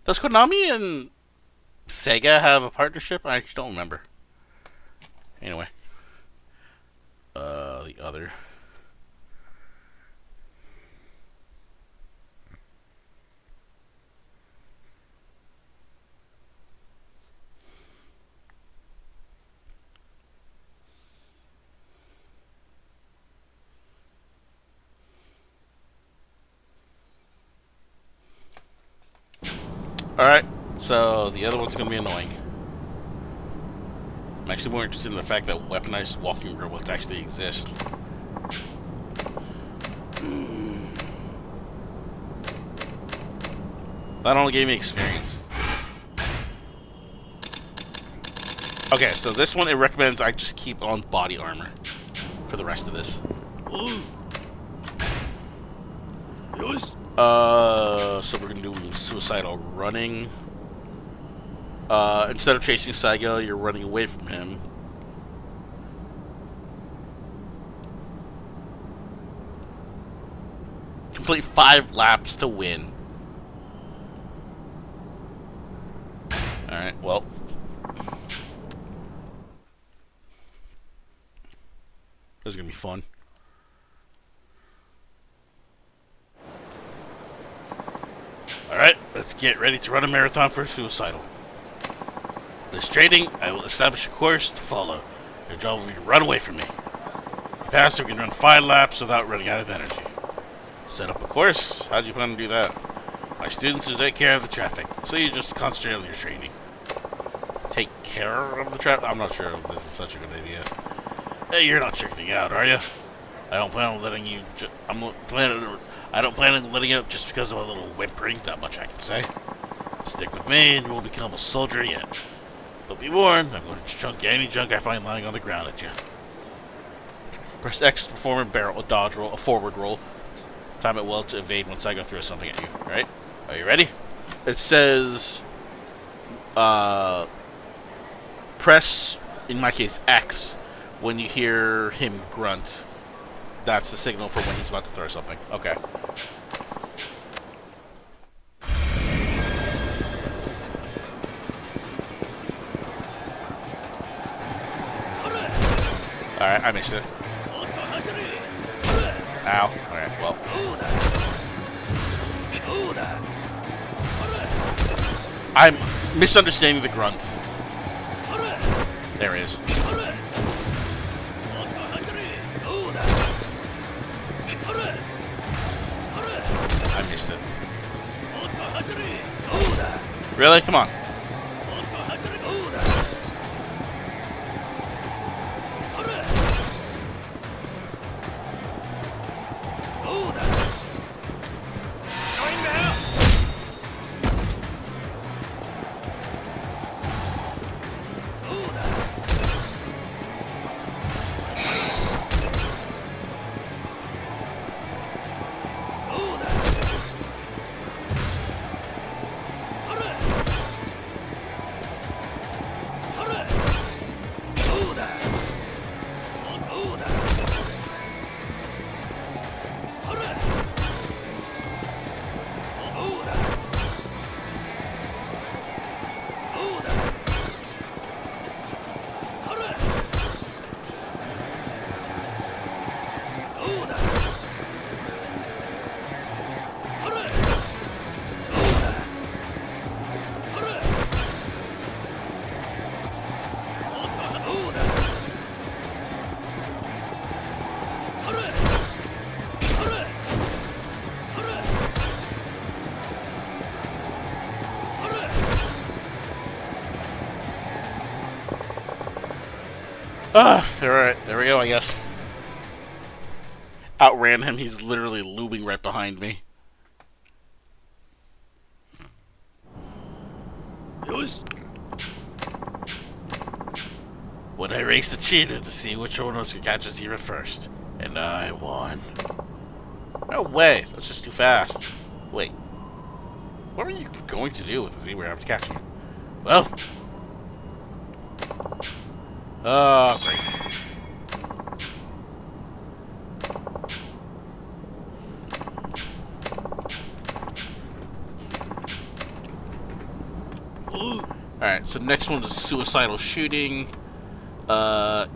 Does Konami and Sega have a partnership? I actually don't remember. Anyway. The other. Alright, so the other one's going to be annoying. I'm actually more interested in the fact that weaponized walking robots actually exist. That only gave me experience. Okay, so this one, it recommends I just keep on body armor for the rest of this. So we're gonna do suicidal running. Instead of chasing Saigo, you're running away from him. Complete 5 laps to win. Alright, well. This is gonna be fun. Alright, let's get ready to run a marathon for suicidal. This training, I will establish a course to follow. Your job will be to run away from me. Passive can run 5 laps without running out of energy. Set up a course. How'd you plan to do that? My students will take care of the traffic, so you just concentrate on your training. Take care of the traffic? I'm not sure if this is such a good idea. Hey, you're not chickening out, are you? I don't plan on letting you. I don't plan on letting you up just because of a little whimpering. Not much I can say. Stick with me, and you will become a soldier yet. But be warned, I'm going to chunk any junk I find lying on the ground at you. Press X to perform a barrel, a dodge roll, a forward roll. Time it well to evade once I go throw something at you. Alright? Are you ready? It says, press, in my case, X, when you hear him grunt. That's the signal for when he's about to throw something. Okay. Alright, I missed it. Ow. Alright, well. I'm misunderstanding the grunt. There it is. I missed it. Really? Come on. Alright, there we go, I guess. Outran him, he's literally looming right behind me. When I raced the cheetah to see which one of us could catch a zebra first. And I won. No way, that's just too fast. Wait. What are you going to do with the zebra after catching it? Well. Oh, great. Alright, so next one is suicidal shooting.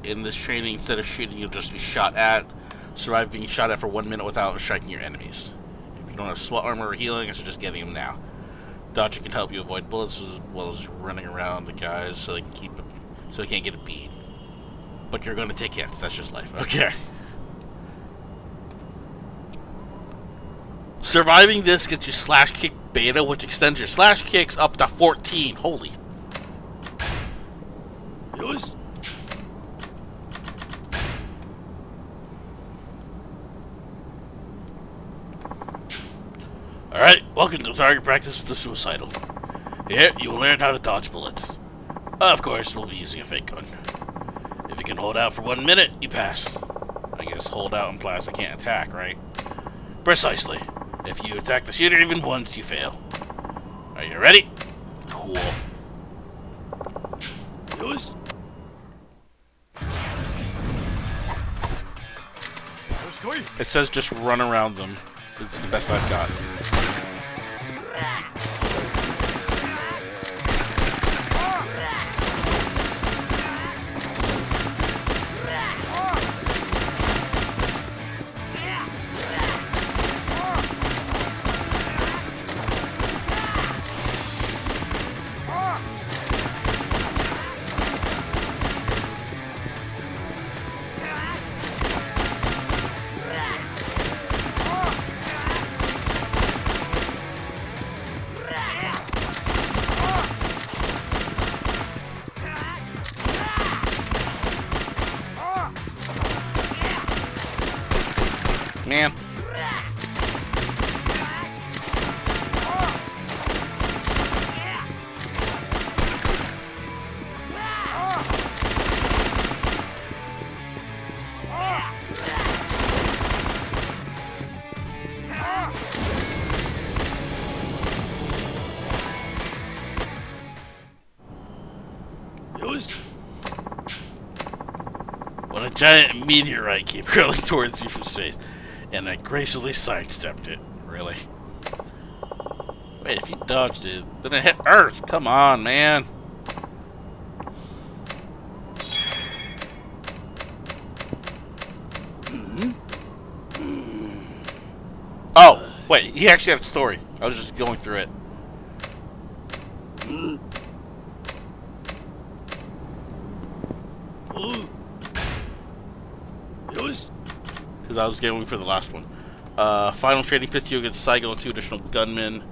In this training, instead of shooting, you'll just be shot at. Survive being shot at for 1 minute without striking your enemies. If you don't have SWAT armor or healing, I suggest getting them now. Dodging can help you avoid bullets as well as running around the guys so they can't get a bead. But you're gonna take hits, that's just life. Okay. Surviving this gets you slash kick beta, which extends your slash kicks up to 14. Holy. Alright, welcome to target practice with the suicidal. Here, you will learn how to dodge bullets. Of course, we'll be using a fake gun. If you can hold out for 1 minute, you pass. I guess hold out implies I can't attack, right? Precisely. If you attack the shooter even once, you fail. Are you ready? Cool. It says just run around them. It's the best I've got. man. When a giant meteorite came hurling towards me from space, and I gracefully sidestepped it. Really? Wait, if you dodged it, then it hit Earth. Come on, man. Oh, wait, he actually had a story. I was just going through it. Because I was going for the last one. Final trading pits you against Saigo and 2 additional gunmen.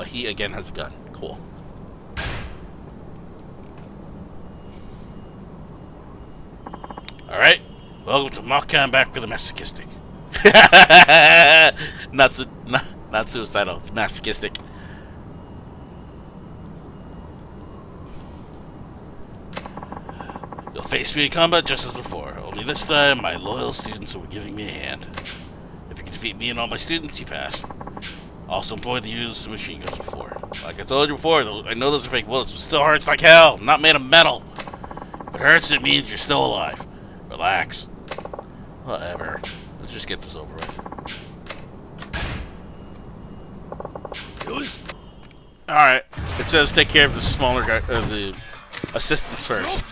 He again has a gun. Cool. Alright. Welcome to Makan, back for the masochistic. not suicidal, it's masochistic. You'll face me in combat just as before. Only this time, my loyal students will be giving me a hand. If you can defeat me and all my students, you pass. Also employ the use of machine guns before. Like I told you before, I know those are fake bullets, but still hurts like hell. I'm not made of metal. If it hurts, it means you're still alive. Relax. Whatever. Let's just get this over with. Alright. It says take care of the smaller guy, the assistants first.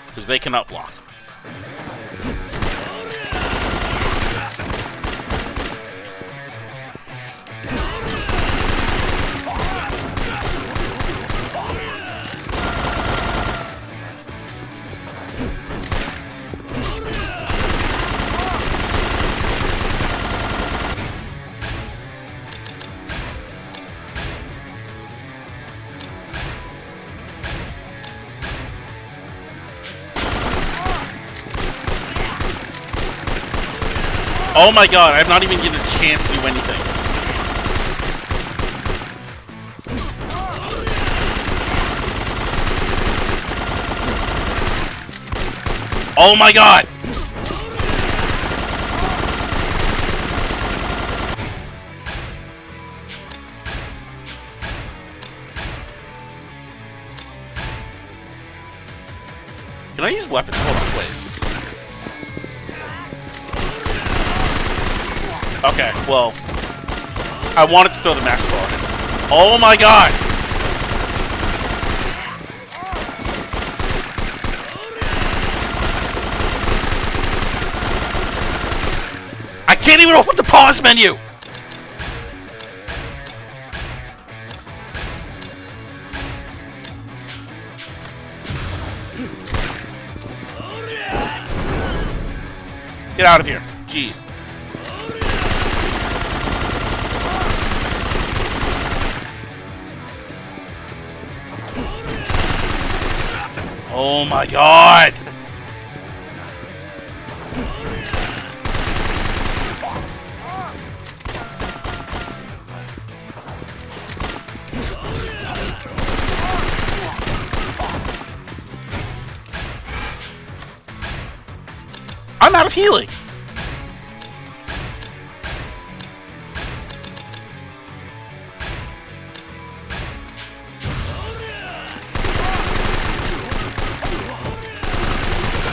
Because they cannot block. Oh my god, I've not even given a chance to do anything. Oh my god! Can I use weapons? Hold on, wait. Okay, well, I wanted to throw the max ball at him. Oh my god! I can't even open the pause menu! Get out of here. Jeez. Oh my god! I'm out of healing!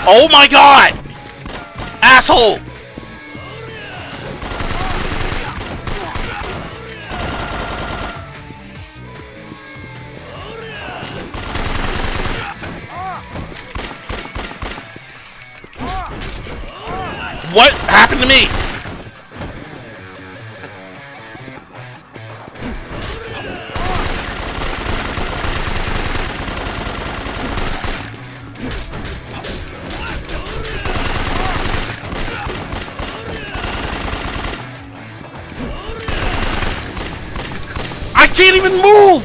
Oh my god! Asshole! What happened to me? I can't even move!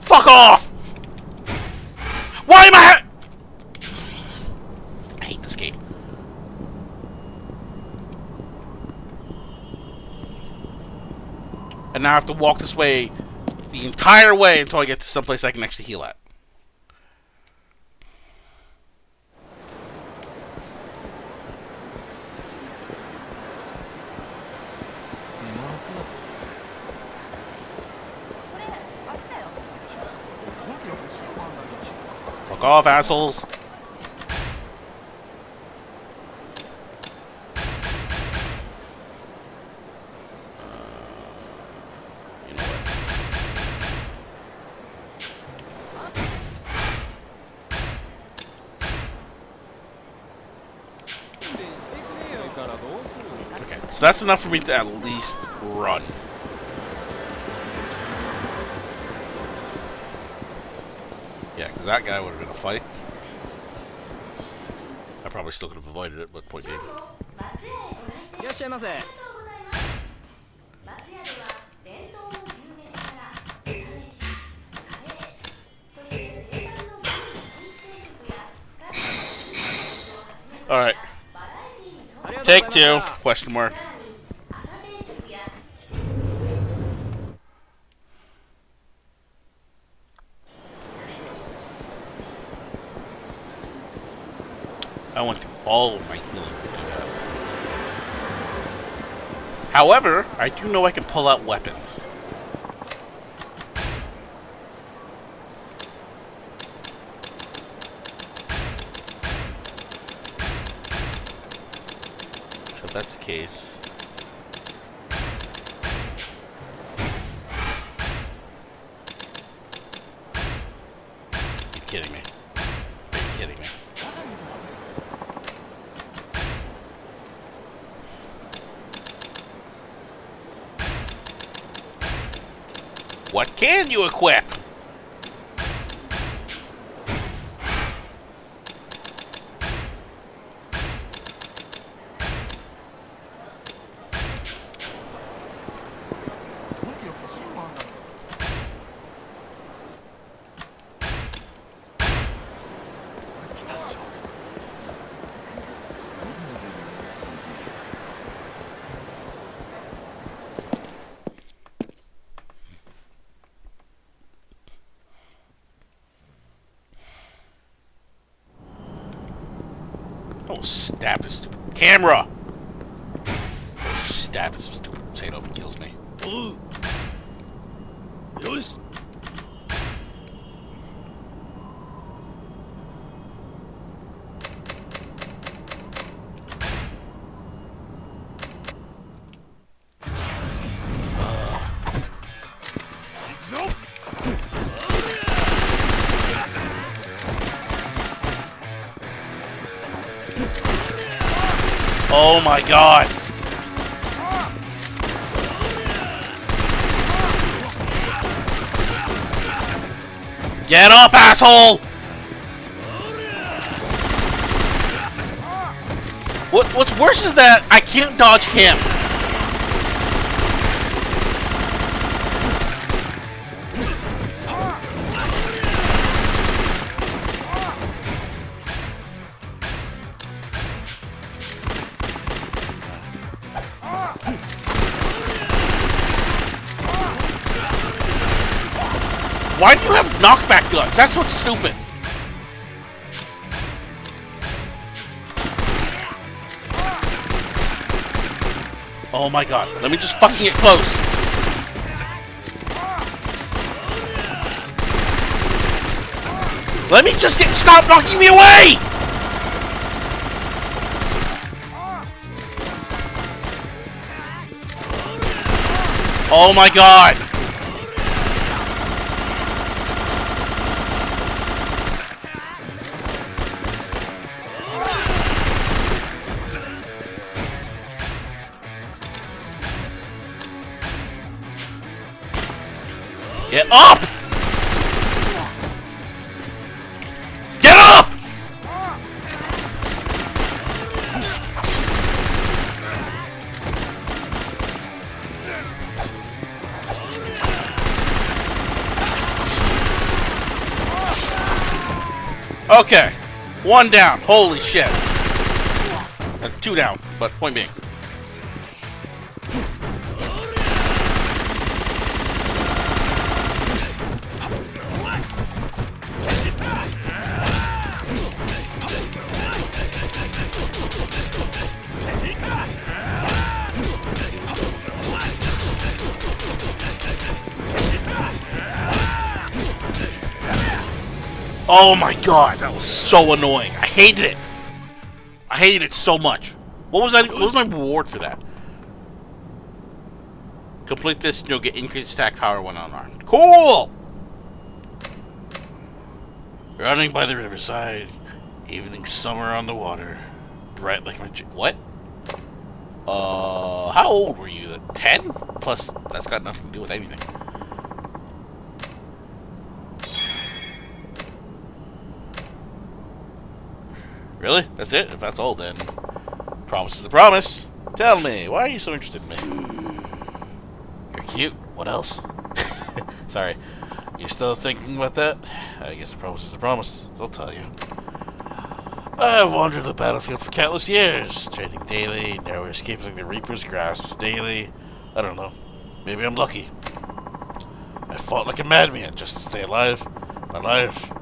Fuck off! Why am I escape. And now I have to walk this way the entire way until I get to someplace I can actually heal at. Fuck off, assholes. You know what? Okay, so that's enough for me to at least run. Yeah, because that guy would have been a fight. I probably still could have avoided it, but point being. Alright. Take two, question mark. I went through all of my healing to do that. However, I do know I can pull out weapons. So if that's the case... You're kidding me. Are you kidding me? What can you equip? I will stab this stupid camera! I will stab this stupid potato if it kills me. Oh my god! Get up, asshole! What's worse is that I can't dodge him. Why do you have knockback guns? That's what's stupid. Oh my god. Let me just fucking get close. Let me just get... Stop knocking me away! Oh my god. Get up! Get up! Okay. One down. Holy shit. 2 down, but point being. Oh my god, that was so annoying. I hated it. I hated it so much. What was that? What was my reward for that? Complete this and you'll get increased attack power when unarmed. Cool! Running by the riverside, evening summer on the water, bright like my... What? How old were you? 10? Plus, that's got nothing to do with anything. Really? That's it? If that's all, then promise is a promise. Tell me, why are you so interested in me? You're cute. What else? Sorry. You're still thinking about that? I guess a promise is a promise. I'll tell you. I've wandered the battlefield for countless years, trading daily, never escaping the Reaper's grasp daily. I don't know. Maybe I'm lucky. I fought like a madman just to stay alive. My life.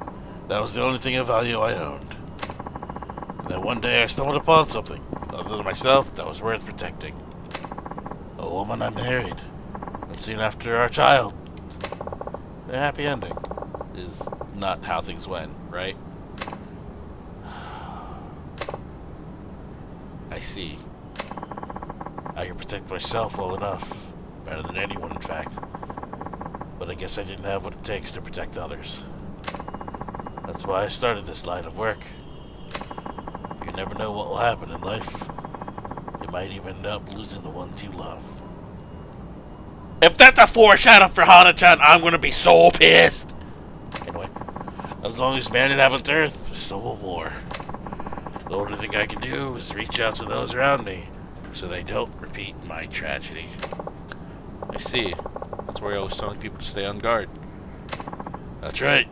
That was the only thing of value I owned. Then one day I stumbled upon something, other than myself, that was worth protecting. A woman I married, and soon after our child. A happy ending is not how things went, right? I see. I can protect myself well enough, better than anyone in fact. But I guess I didn't have what it takes to protect others. That's why I started this line of work. You never know what will happen in life. You might even end up losing the ones you love. If that's a foreshadow for Hana-chan, I'm gonna be so pissed! Anyway, as long as man inhabits Earth, so will war. The only thing I can do is reach out to those around me, so they don't repeat my tragedy. I see. That's why I was telling people to stay on guard. That's right.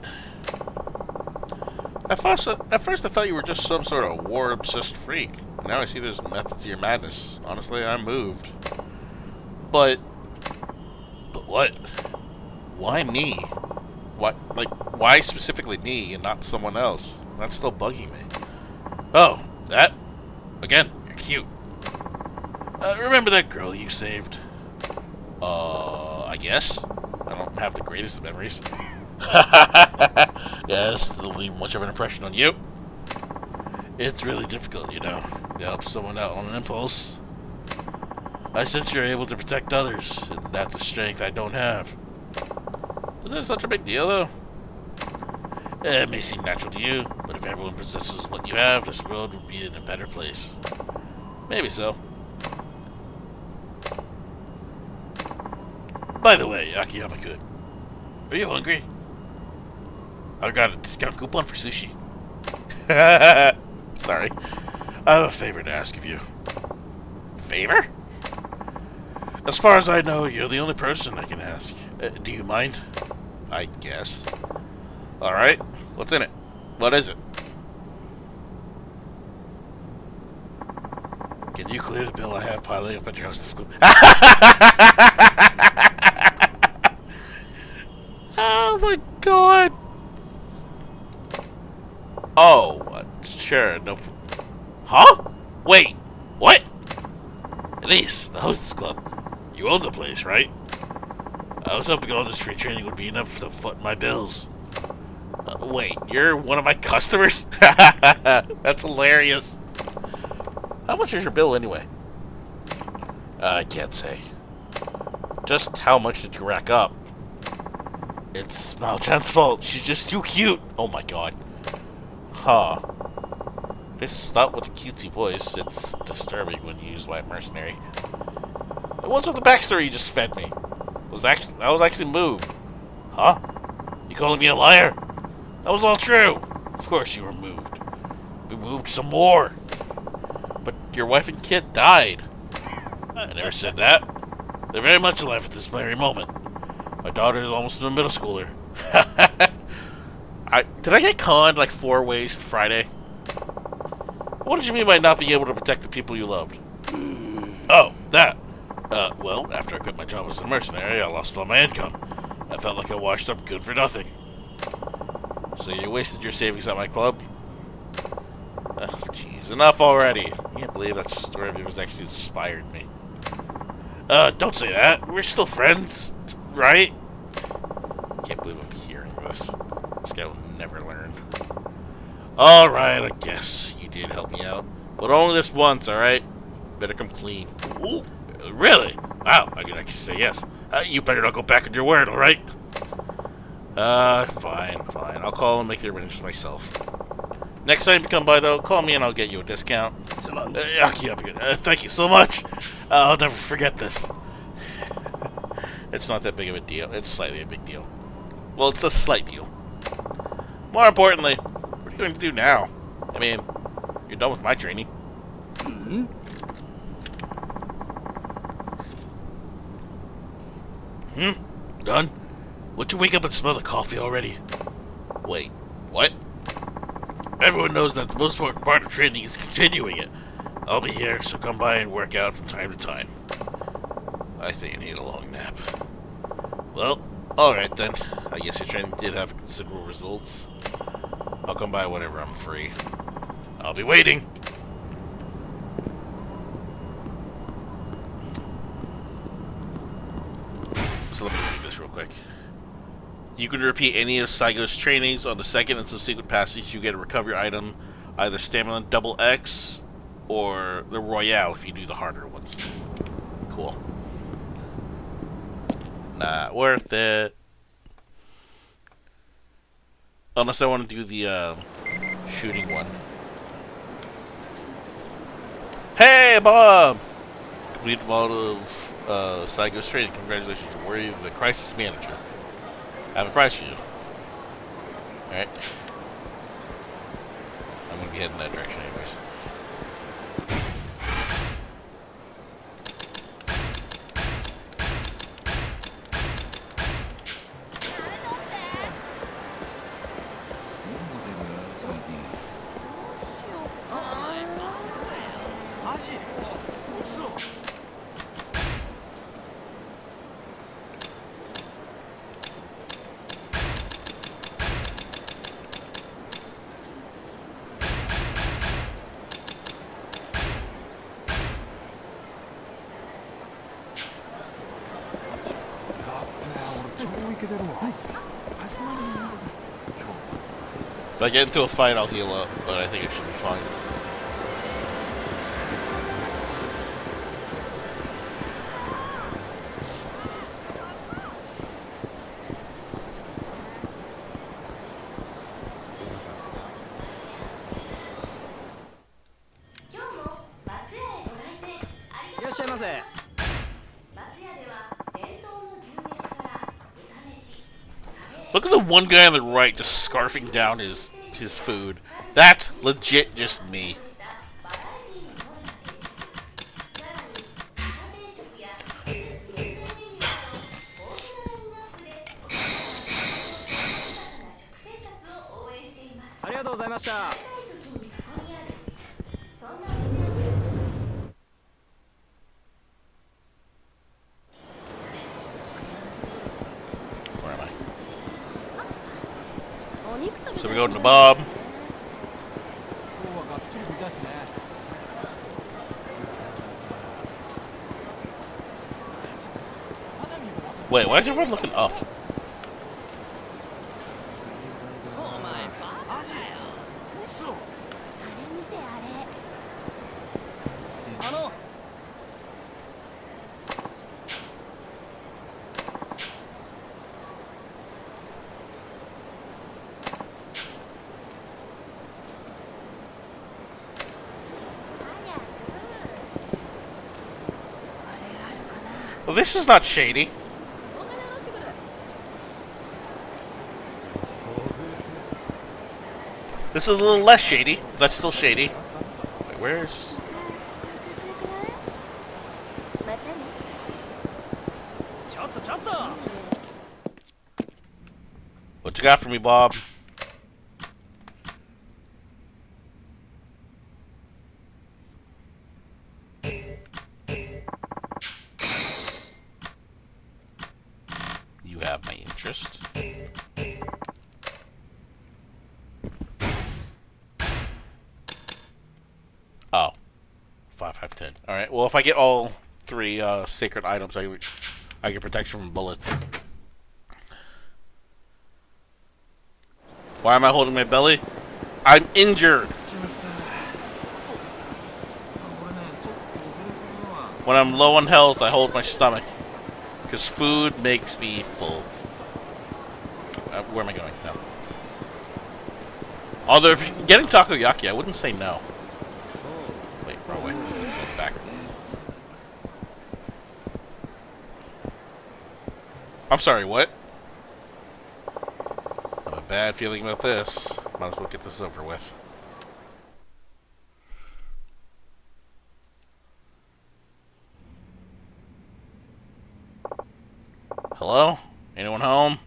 At first I thought you were just some sort of war-obsessed freak. Now I see there's methods to your madness. Honestly, I'm moved. But what? Why me? Why specifically me and not someone else? That's still bugging me. Oh, that? Again, you're cute. Remember that girl you saved? I guess. I don't have the greatest of memories. Yes, it'll leave much of an impression on you. It's really difficult, you know, to help someone out on an impulse. I sense you're able to protect others, and that's a strength I don't have. Was that such a big deal, though? It may seem natural to you, but if everyone possesses what you have, this world would be in a better place. Maybe so. By the way, Akiyama-kun, are you hungry? I got a discount coupon for sushi. Sorry. I have a favor to ask of you. Favor? As far as I know, you're the only person I can ask. Do you mind? I guess. Alright. What's in it? What is it? Can you clear the bill I have piling up at your house? Oh my god! Oh, sure, no. Huh? Wait, what? Elise, the hostess club. You own the place, right? I was hoping all this free training would be enough to foot my bills. Wait, you're one of my customers? That's hilarious. How much is your bill anyway? I can't say. Just how much did you rack up? It's Mao-chan's fault. She's just too cute. Oh my god. Huh. Just stop with the cutesy voice. It's disturbing when you use white mercenary. What's with the backstory you just fed me? I was actually moved. Huh? You calling me a liar? That was all true. Of course you were moved. We moved some more. But your wife and kid died. I never said that. They're very much alive at this very moment. My daughter is almost a middle schooler. Did I get conned like 4 ways Friday? What did you mean by not being able to protect the people you loved? Oh, that. Well, after I quit my job as a mercenary, I lost all my income. I felt like I washed up good for nothing. So you wasted your savings at my club? Jeez, enough already. I can't believe that story of yours actually inspired me. Don't say that. We're still friends, right? Can't believe I'm hearing this. This guy will never learn. Alright, I guess you did help me out. But only this once, alright? Better come clean. Ooh, really? Wow, I can actually say yes. You better not go back on your word, alright? Fine. I'll call and make the arrangements myself. Next time you come by, though, call me and I'll get you a discount. Thank you so much. I'll never forget this. It's not that big of a deal. It's slightly a big deal. Well, it's a slight deal. More importantly, what are you going to do now? I mean, you're done with my training. Done? Would you wake up and smell the coffee already? Wait, what? Everyone knows that the most important part of training is continuing it. I'll be here, so come by and work out from time to time. I think I need a long nap. Well, alright then. I guess your training did have considerable results. I'll come by whenever I'm free. I'll be waiting. So let me read this real quick. You can repeat any of Saigo's trainings on the second and subsequent passage. You get a recovery item, either Stamina Double X or the Royale if you do the harder ones. Cool. Not worth it. Unless I want to do the shooting one. Hey, Bob! Complete a lot of Saigo's training. Congratulations, you're worthy of the crisis manager. I have a prize for you. Alright. I'm gonna be heading that direction anyways. If I get into a fight, I'll heal up, but I think it should be fine. Look at the one guy on the right just scarfing down his food. That's legit just me. Where am I? So we go to Bob. Wait, why is everyone looking up? Well, this is not shady. This is a little less shady. That's still shady. Wait, where's... What you got for me, Bob? interest. Oh. 5, 5, 10. Alright, well, if I get all 3 sacred items, I get protection from bullets. Why am I holding my belly? I'm injured! When I'm low on health, I hold my stomach. Because food makes me full. Where am I going? No. Although, if you're getting takoyaki, I wouldn't say no. Wait, wrong way. Go back. I'm sorry, what? I have a bad feeling about this. Might as well get this over with. Hello? Anyone home?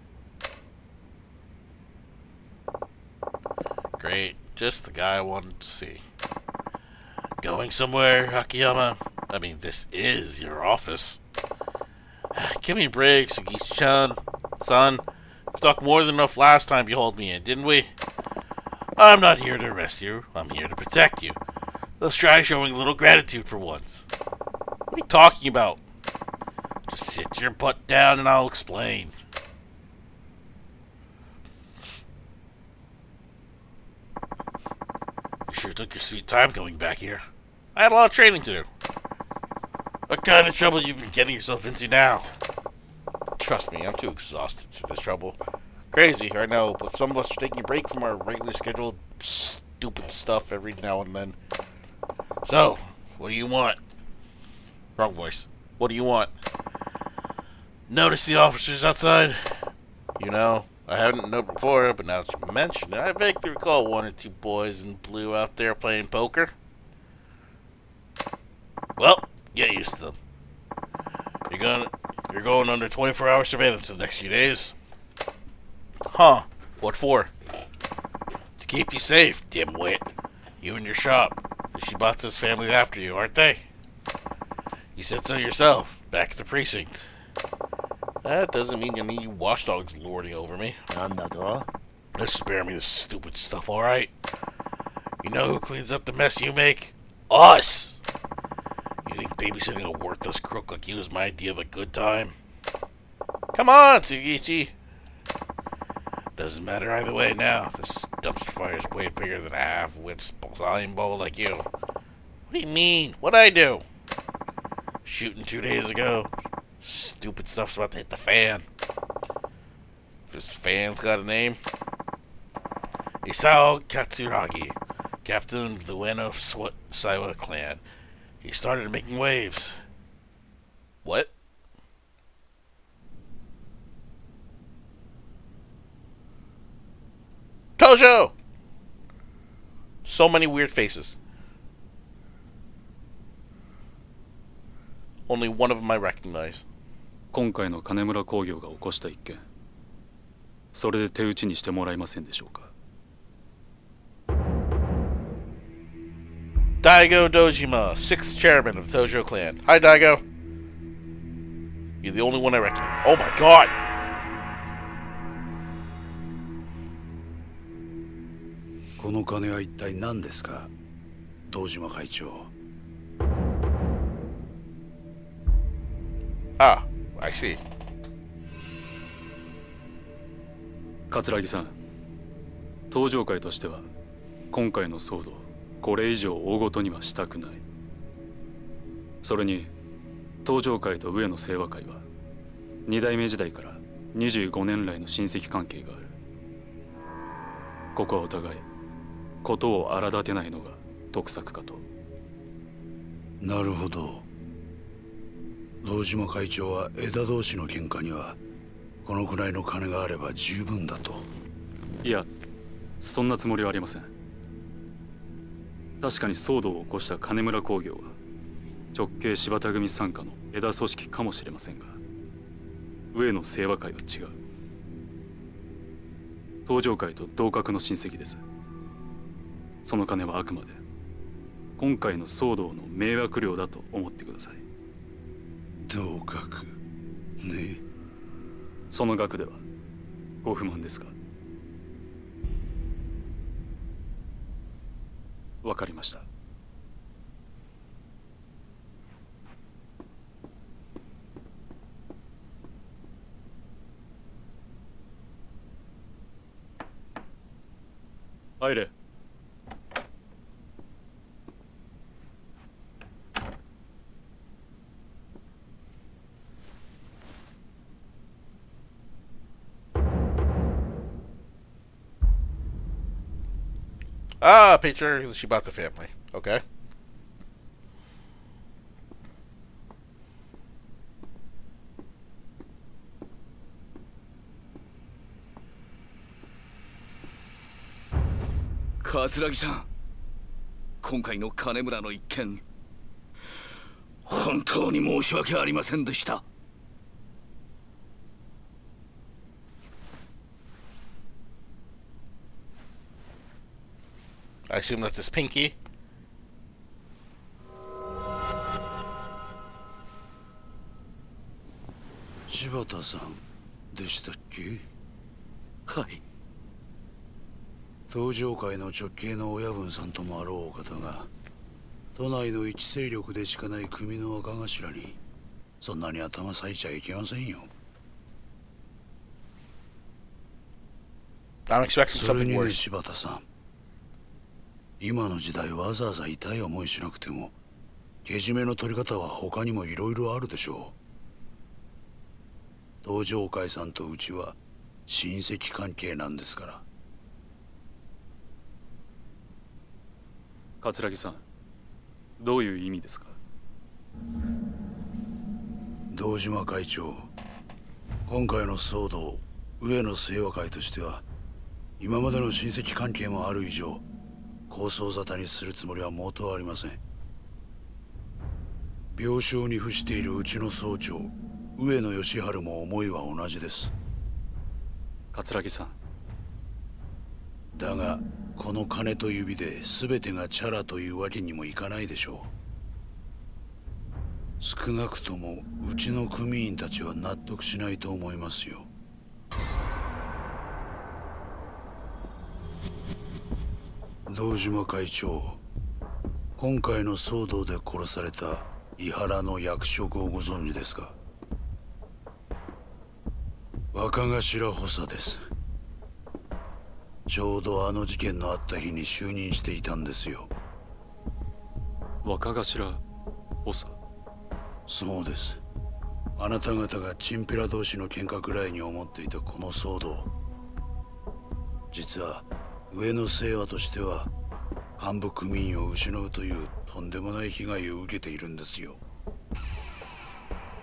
Great. Just the guy I wanted to see. Going somewhere, Akiyama? I mean, this is your office. Give me a break, Sugichi-chan. Son, we talked more than enough last time you hauled me in, didn't we? I'm not here to arrest you. I'm here to protect you. Let's try showing a little gratitude for once. What are you talking about? Just sit your butt down and I'll explain. You sure took your sweet time coming back here. I had a lot of training to do. What kind of trouble you've been getting yourself into now? Trust me, I'm too exhausted for this trouble. Crazy, I know, but some of us are taking a break from our regular scheduled stupid stuff every now and then. So, what do you want? Wrong voice. What do you want? Notice the officers outside? You know, I hadn't known before, but now that you mention it, I vaguely recall 1 or 2 boys in blue out there playing poker. Well, get used to them. You're going under 24-hour surveillance for the next few days. Huh? What for? To keep you safe, dimwit. You and your shop. The Shibatsu's family's after you, aren't they? You said so yourself, back at the precinct. That doesn't mean you watchdogs lording over me. Just spare me this stupid stuff, alright? You know who cleans up the mess you make? Us! You think babysitting a worthless crook like you is my idea of a good time? Come on, Sugichi! Doesn't matter either way now. This dumpster fire is way bigger than a half-wit slime bowl like you. What do you mean? What'd I do? Shooting 2 days ago. Stupid stuff's about to hit the fan. If this fan's got a name. Isao Katsuragi, captain of the Ueno Saiwa clan. He started making waves. What? Tojo! So many weird faces. Only one of them I recognize. 今回の金村工業が起こした一件、それで手打ちにしてもらえませんでしょうか。Daigo Dojima, 6th chairman of the Tojo clan. Hi, Daigo. You're the only one I recognize. Oh my god! この金は一体何ですか、堂島会長。Ah, I see. 桂木さん、東上会としては今回の騒動、これ以上大ごとにはしたくない。それに東上会と上野清和会は2代目時代から25年来の親戚関係がある。ここはお互い事を荒立てないのが得策かと。なるほど。堂島会長は枝同士の喧嘩にはこのくらいの金があれば十分だと。いや、そんなつもりはありません。確かに騒動を起こした金村工業は直系柴田組傘下の枝組織かもしれませんが、上野清和会は違う。東上会と同格の親戚です。その金はあくまで今回の騒動の迷惑料だと思ってください。同格ね。その額ではご不満ですか？わかりました。入れ。Ah, picture. She bought the family. Okay. 桂木さん、今回の金村の一件、本当に申し訳ありませんでした。I assume that's his pinky. 柴田さんでしたっけ？はい。東上会の直系の親分さんともあろうお方が、都内の一勢力でしかない組の若頭にそんなに頭割いちゃいけませんよ。I'm expecting それ something にね、 worse. 柴田さん、今の時代わざわざ痛い思いしなくてもけじめの取り方は他にもいろいろあるでしょう。東上会さんとうちは親戚関係なんですから。桂木さん、どういう意味ですか？堂島会長、今回の騒動、上野清和会としては今までの親戚関係もある以上、抗争沙汰にするつもりは毛頭ありません。病床に伏しているうちの総長、上野義治も思いは同じです。桂木さん。だが、この金と指で全てがチャラというわけにもいかないでしょう。少なくともうちの組員たちは納得しないと思いますよ。堂島会長、今回の騒動で殺された井原の役職をご存知ですか？若頭補佐です。ちょうどあの事件のあった日に就任していたんですよ。若頭補佐？そうです。あなた方がチンピラ同士の喧嘩くらいに思っていたこの騒動、実は上野清和としては幹部組員を失うというとんでもない被害を受けているんですよ。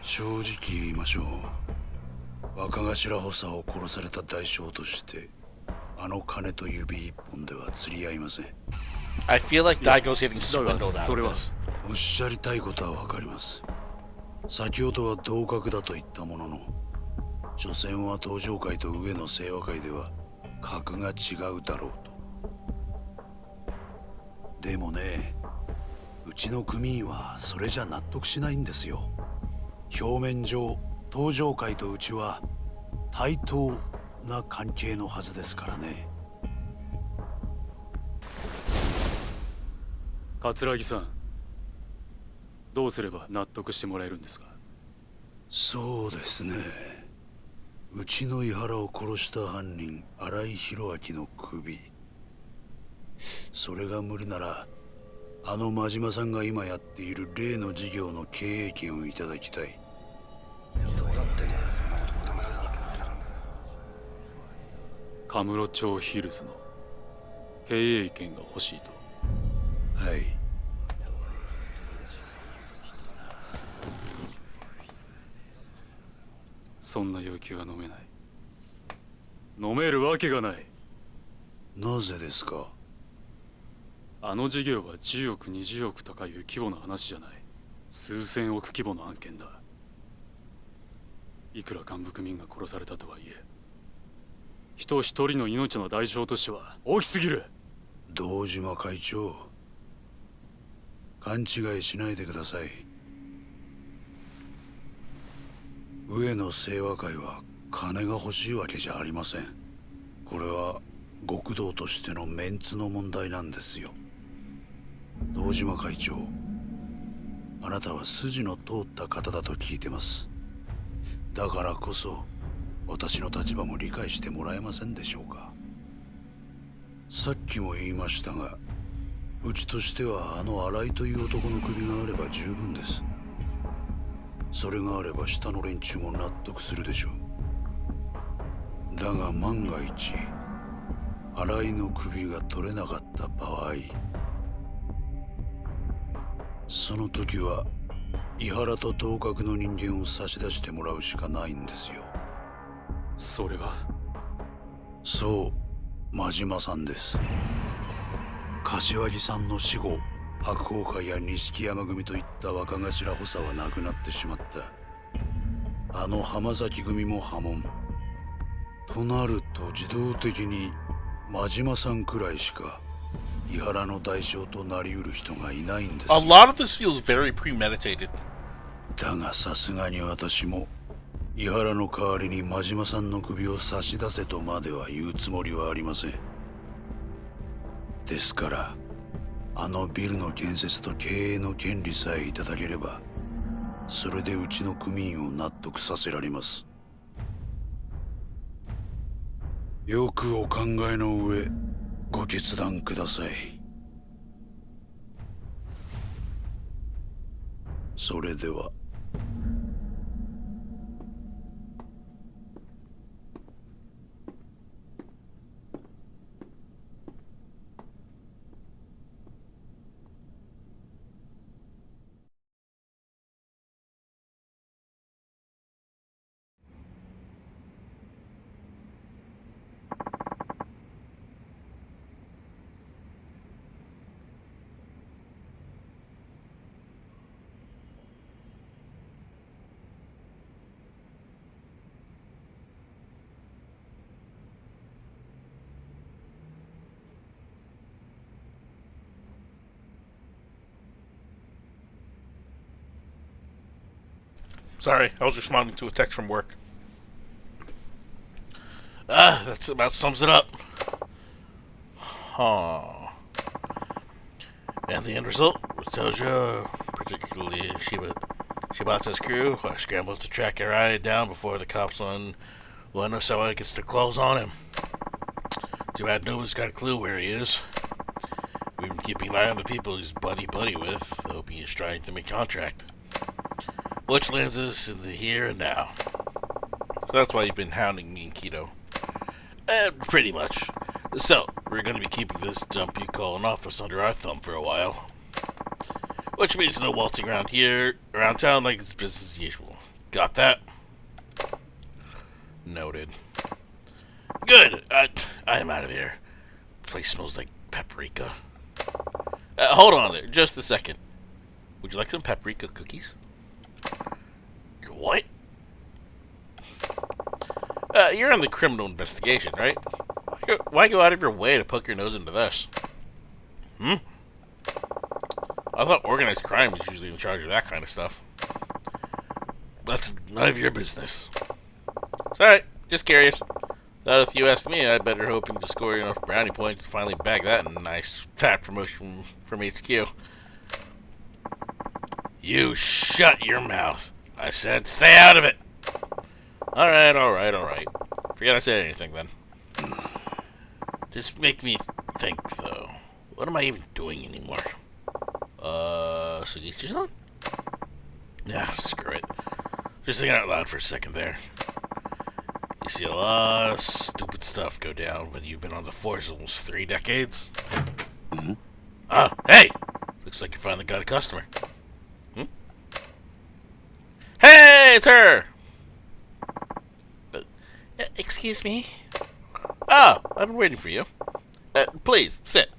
正直言いましょう。若頭補佐を殺された代償としてあの金と指一本では釣り合いません。I feel like Daigo's getting だが swindled そ out れ of は this. おっしゃりたいことはわかります。先ほどは同格だと言ったものの、所詮は東上会と上野清和会では格が違うだろうと。でもね、うちの組員はそれじゃ納得しないんですよ。表面上東上会とうちは対等な関係のはずですからね。桂木さん、どうすれば納得してもらえるんですか？そうですね。うちの井原を殺した犯人新井宏明の首、それが無理ならあの真島さんが今やっている例の事業の経営権をいただきたい。カムロ町ヒルズの経営権が欲しいと。はい。そんな要求は飲めない。飲めるわけがない。なぜですか？あの事業は10億20億とかいう規模の話じゃない。数千億規模の案件だ。いくら幹部組員が殺されたとはいえ、人一人の命の代償としては大きすぎる。堂島会長、勘違いしないでください。上野清和会は金が欲しいわけじゃありません。これは極道としてのメンツの問題なんですよ。堂島会長、あなたは筋の通った方だと聞いてます。だからこそ私の立場も理解してもらえませんでしょうか。さっきも言いましたが、うちとしてはあの新井という男の首があれば十分です。それがあれば下の連中も納得するでしょう。だが万が一新井の首が取れなかった場合、その時は井原と同格の人間を差し出してもらうしかないんですよ。それは。そう、真島さんです。柏木さんの死後、白鵬会や錦山組といった若頭補佐はなくなってしまった。あの浜崎組も破門となると、自動的に真島さんくらいしか井原の代償となりうる人がいないんです。 A lot of this feels very premeditated. だがさすがに私も井原の代わりに真島さんの首を差し出せとまでは言うつもりはありません。ですからあのビルの建設と経営の権利さえいただければ、それでうちの組員を納得させられます。よくお考えの上ご決断ください。それでは。Sorry, I was responding to a text from work. That's about sums it up. Huh. And the end result, Tojo, particularly Shibasa's crew, scrambles to track Arai down before the cops on Uenosawa gets their claws on him. Too bad nobody's got a clue where he is. We've been keeping an eye on the people he's buddy-buddy with, hoping he's trying to make contract. Which lands us in the here and now. So that's why you've been hounding me and Keto. Pretty much. So, we're going to be keeping this dump you call an office under our thumb for a while. Which means no waltzing around town like it's business as usual. Got that? Noted. Good. I am out of here. The place smells like paprika. Hold on there, just a second. Would you like some paprika cookies? What? You're on the criminal investigation, right? Why go out of your way to poke your nose into this? I thought organized crime was usually in charge of that kind of stuff. That's none of your business. It's alright, just curious. Thought if you asked me, I'd better hoping to score enough brownie points to finally bag that nice fat promotion from HQ. You shut your mouth. I said stay out of it. Alright. Forget I said anything then. Just make me think, though. What am I even doing anymore? Sugichi-san? Nah, screw it. Just thinking out loud for a second there. You see a lot of stupid stuff go down when you've been on the force almost 3 decades. Oh, hey! Looks like you finally got a customer. Hey, it's her! Excuse me? Oh, I've been waiting for you. Please, sit.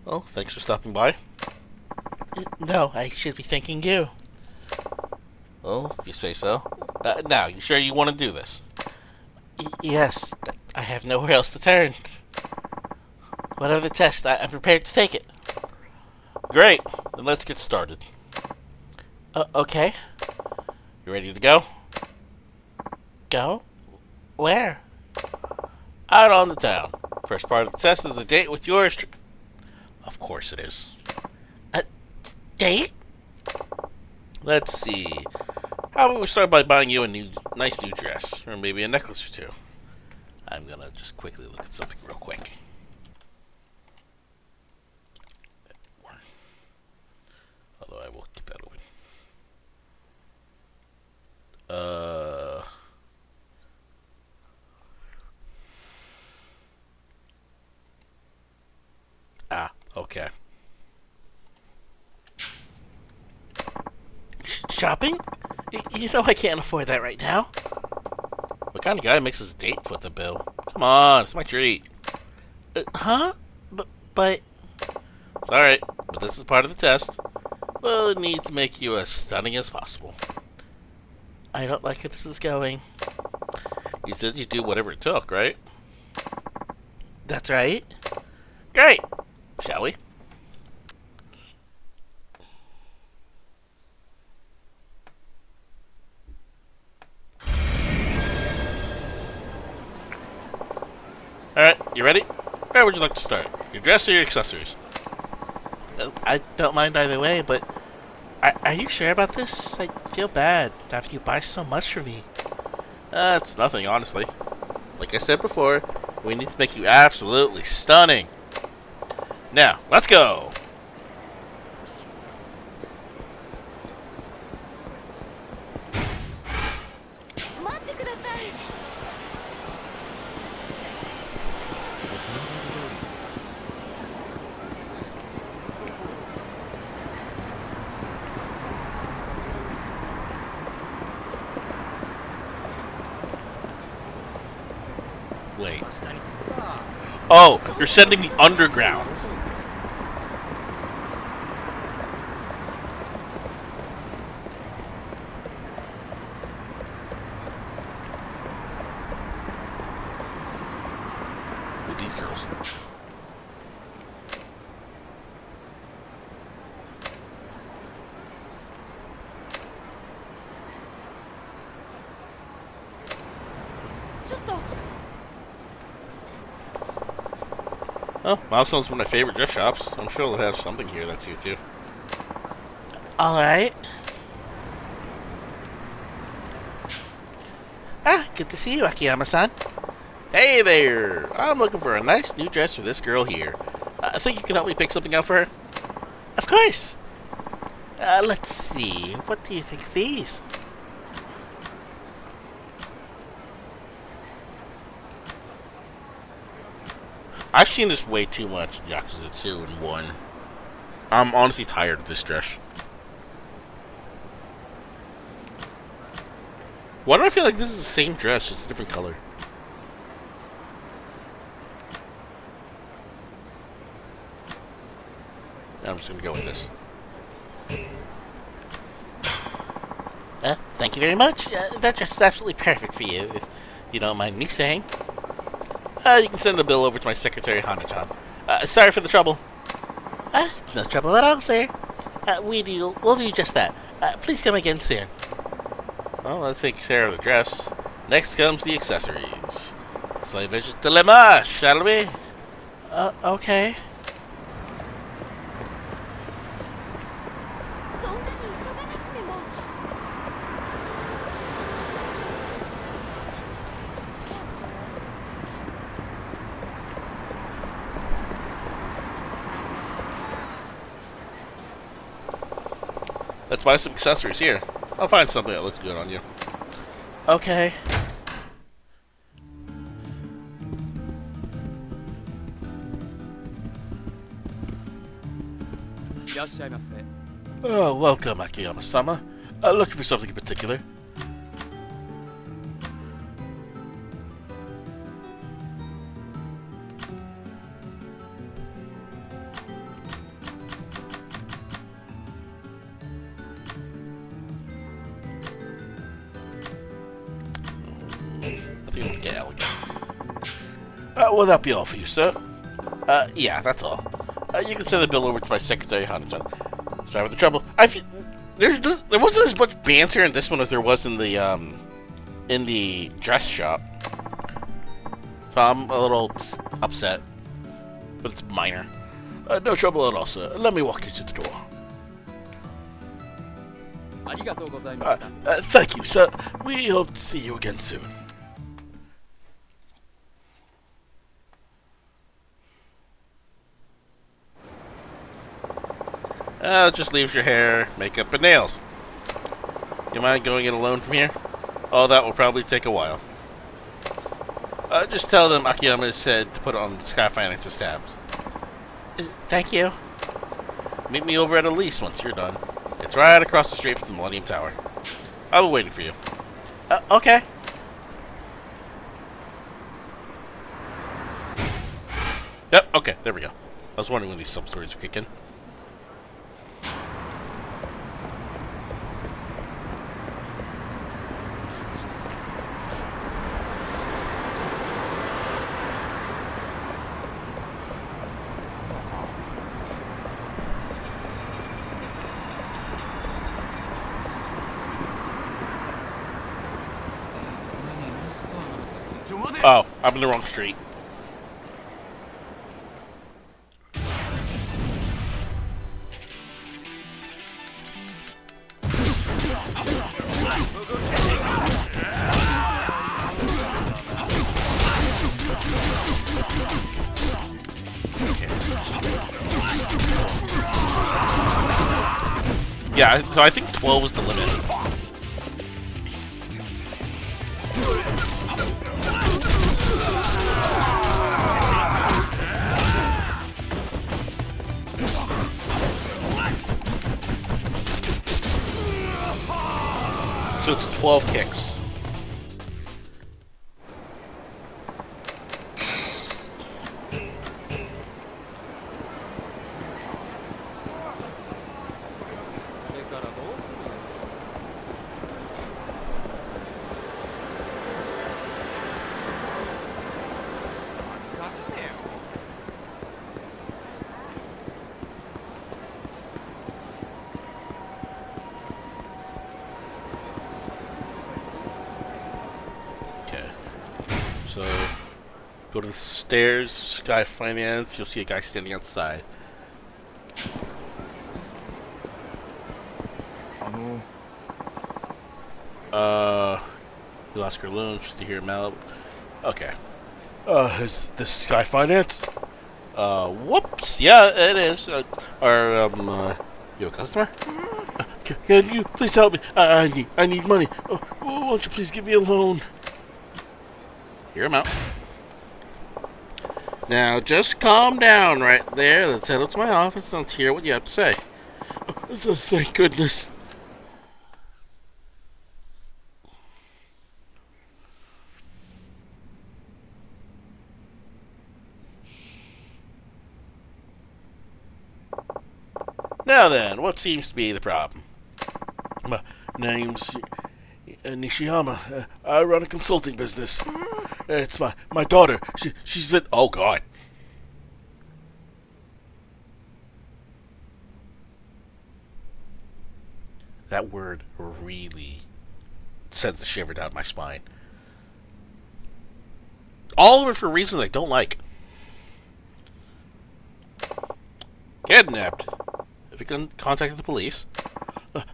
Well, thanks for stopping by. No, I should be thanking you. Well, if you say so. Now, you sure you want to do this? Yes, I have nowhere else to turn. Whatever the test, I'm prepared to take it. Great. Then let's get started. Okay. You ready to go? Go? Where? Out on the town. First part of the test is a date with yours. Of course it is. A date? Let's see. How about we start by buying you a nice new dress, or maybe a necklace or two. I'm gonna just quickly look at something real quick. Although I will keep that open. Okay. Shopping? You know I can't afford that right now. What kind of guy makes his date foot the bill? Come on, it's my treat. Huh? But... It's alright, but this is part of the test. Well, it needs to make you as stunning as possible. I don't like how this is going. You said you'd do whatever it took, right? That's right. Great! Shall we? Alright, you ready? Where would you like to start? Your dress or your accessories? I don't mind either way, but... Are you sure about this? I feel bad having you buy so much for me. It's nothing, honestly. Like I said before, we need to make you absolutely stunning. Now, let's go! Wait. Oh, you're sending me underground. Who are these girls? Oh, Milestone's one of my favorite gift shops. I'm sure they'll have something here that's you too. Alright. Good to see you, Akiyama-san. Hey there! I'm looking for a nice new dress for this girl here. I think you can help me pick something out for her? Of course! Let's see. What do you think of these? I've seen this way too much in Yakuza 2 and 1. I'm honestly tired of this dress. Why do I feel like this is the same dress, just a different color? I'm just gonna go with this. Thank you very much. That dress is absolutely perfect for you, if you don't mind me saying. You can send the bill over to my secretary, Hana-chan. Sorry for the trouble. No trouble at all, sir. We'll do just that. Please come again soon. Well, let's take care of the dress. Next comes the accessories. Let's play Vision Dilemma, shall we? Okay. Let's buy some accessories here. I'll find something that looks good on you. Okay. Oh, welcome, Akiyama-sama. Looking for something in particular? Will that be all for you, sir? Yeah, that's all. You can send the bill over to my secretary, Hana. Sorry for the trouble. There wasn't as much banter in this one as there was in the dress shop. So I'm a little upset, but it's minor. No trouble at all, sir. Let me walk you to the door. Thank you, sir. We hope to see you again soon. Just leaves your hair, makeup, and nails. You mind going it alone from here? Oh, that will probably take a while. Just tell them Akiyama said to put it on Sky Finance's tabs. Thank you. Meet me over at Elise once you're done. It's right across the street from the Millennium Tower. I'll be waiting for you. Okay. Yep, okay, there we go. I was wondering when these sub-stories would kick in. Oh, I'm in the wrong street. Yeah, so I think 12 is the limit. So it's 12 kicks. So, go to the stairs, Sky Finance, you'll see a guy standing outside. You lost your loan just to hear Malibu. Okay. Is this Sky Finance? Whoops, yeah, it is. You a customer? Can you please help me? I need money. Won't you please give me a loan? Hear him out. Now, just calm down right there. Let's head up to my office and let's hear what you have to say. Thank goodness. Now then, what seems to be the problem? My name's Nishiyama. I run a consulting business. It's my daughter. She's been... Oh, God. That word really sends a shiver down my spine. All of it for reasons I don't like. Kidnapped. Have you contacted the police?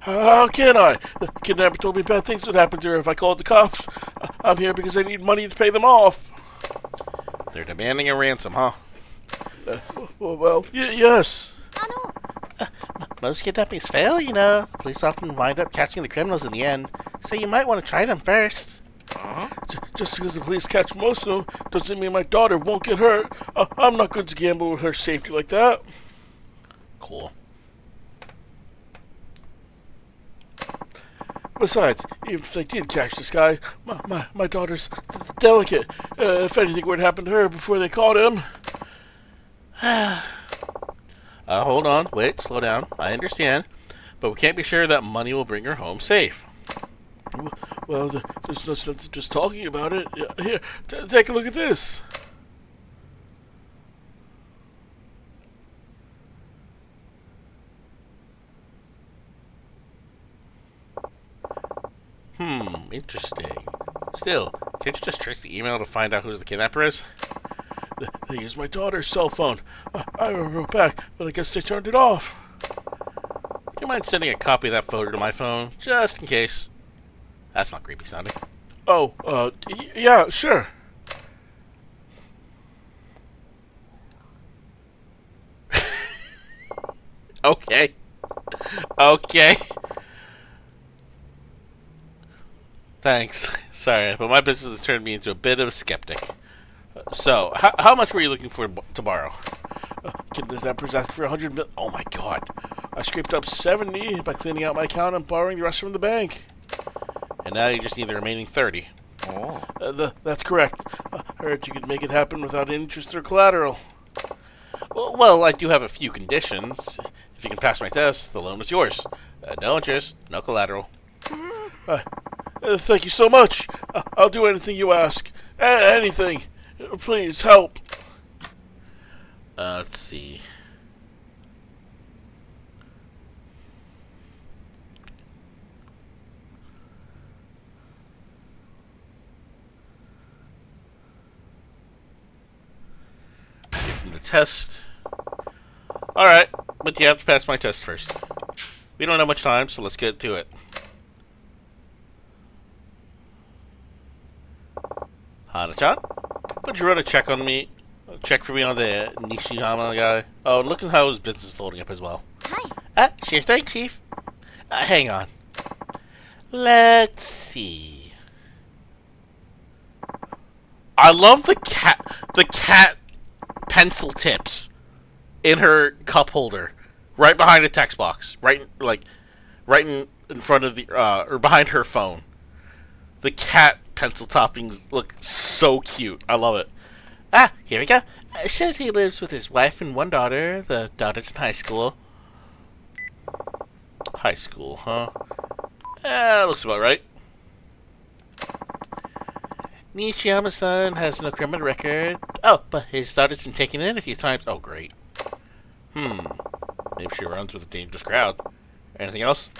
How can I? The kidnapper told me bad things would happen to her if I called the cops. I'm here because I need money to pay them off. They're demanding a ransom, huh? Yes. Most kidnappings fail, you know. Police often wind up catching the criminals in the end, so you might want to try them first. Just because the police catch most of them doesn't mean my daughter won't get hurt. I'm not going to gamble with her safety like that. Cool. Besides, even if they did catch this guy, my daughter's delicate. If anything were to happen to her before they caught him... hold on. Wait, slow down. I understand. But we can't be sure that money will bring her home safe. Well, there's no sense in just talking about it. Here, take a look at this. interesting. Still, can't you just trace the email to find out who the kidnapper is? They used my daughter's cell phone. I wrote back, but I guess they turned it off. Do you mind sending a copy of that photo to my phone, just in case? That's not creepy sounding. Oh, yeah, sure. Okay. Okay. Thanks. Sorry, but my business has turned me into a bit of a skeptic. So, how much were you looking for to borrow? Kidnappers asking for 100 mil. Oh my god. I scraped up 70 by cleaning out my account and borrowing the rest from the bank. And now you just need the remaining 30. Oh. That's correct. I heard you could make it happen without interest or collateral. Well, I do have a few conditions. If you can pass my test, the loan is yours. No interest, no collateral. Thank you so much. I'll do anything you ask. Anything. Please, help. Let's see. Give him the test. Alright, but you have to pass my test first. We don't have much time, so let's get to it. Hana-chan, would you run a check on me? Check for me on the Nishiyama guy. Oh, look at how his business is holding up as well. Hi. Sure thing, Chief. Hang on. Let's see. I love the cat pencil tips in her cup holder, right behind the text box, right in front of the or behind her phone. The cat pencil toppings look so cute. I love it. Here we go. It says he lives with his wife and one daughter. The daughter's in high school. High school, huh? Looks about right. Nishiyama's son has no criminal record. Oh, but his daughter's been taken in a few times. Oh, great. Maybe she runs with a dangerous crowd. Anything else?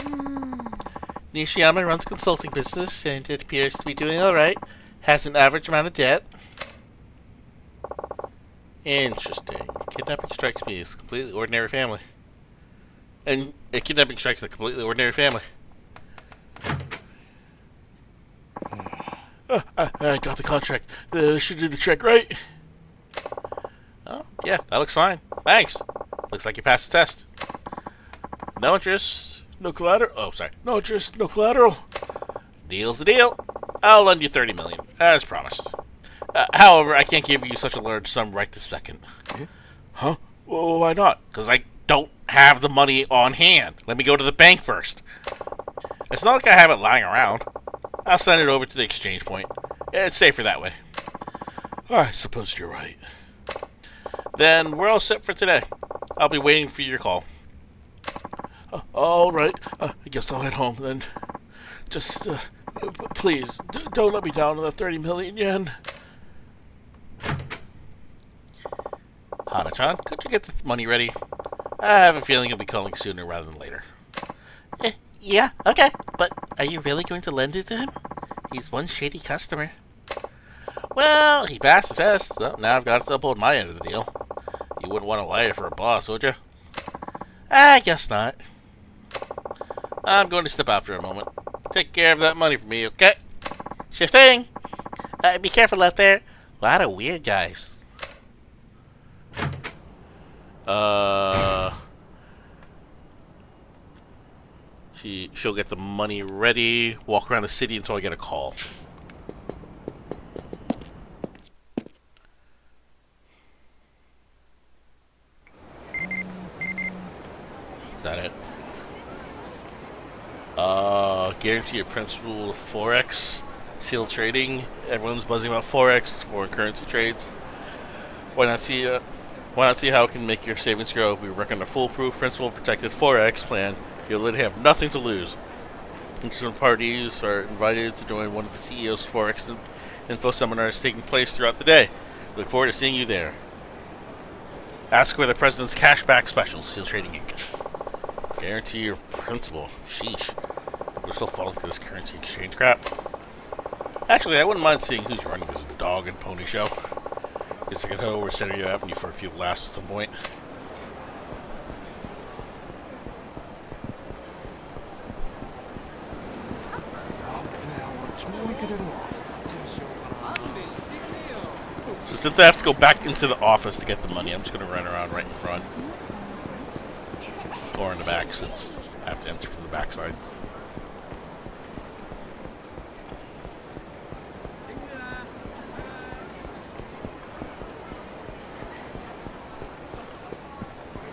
Nishiyama runs a consulting business, and it appears to be doing alright. Has an average amount of debt. Interesting. Kidnapping strikes me as a completely ordinary family. And a kidnapping strikes a completely ordinary family. I got the contract. Should do the check, right? Oh, yeah, that looks fine. Thanks. Looks like you passed the test. No interest, no collateral. Oh, sorry. No interest, no collateral. Deal's the deal. I'll lend you 30 million, as promised. However, I can't give you such a large sum right this second. Huh? Well, why not? Because I don't have the money on hand. Let me go to the bank first. It's not like I have it lying around. I'll send it over to the exchange point. It's safer that way. I suppose you're right. Then we're all set for today. I'll be waiting for your call. All right. I guess I'll head home then. Just, please, don't let me down on the 30 million yen. Hana-chan, could you get the money ready? I have a feeling you'll be calling sooner rather than later. Yeah, okay. But are you really going to lend it to him? He's one shady customer. Well, he passed the test, so now I've got to uphold my end of the deal. You wouldn't want to lie for a boss, would you? I guess not. I'm going to step out for a moment. Take care of that money for me, okay? Sure thing. Be careful out there. A lot of weird guys. She'll get the money ready, walk around the city until I get a call. Is that it? Guarantee your principal of Forex. Seal trading. Everyone's buzzing about Forex, foreign currency trades. Why not see how it can make your savings grow? We work on a foolproof, principal protected Forex plan. You'll literally have nothing to lose. Interested parties are invited to join one of the CEO's Forex info seminars taking place throughout the day. Look forward to seeing you there. Ask for the president's cashback specials. Seal Trading Inc. Guarantee your principal. Sheesh. We're still falling to this currency exchange crap. Actually, I wouldn't mind seeing who's running this dog and pony show. Guess I could head over to Center Avenue for a few laughs at some point. So since I have to go back into the office to get the money, I'm just going to run around right in front. Or in the back, since I have to enter from the back side.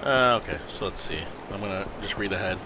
Okay, so let's see. I'm going to just read ahead.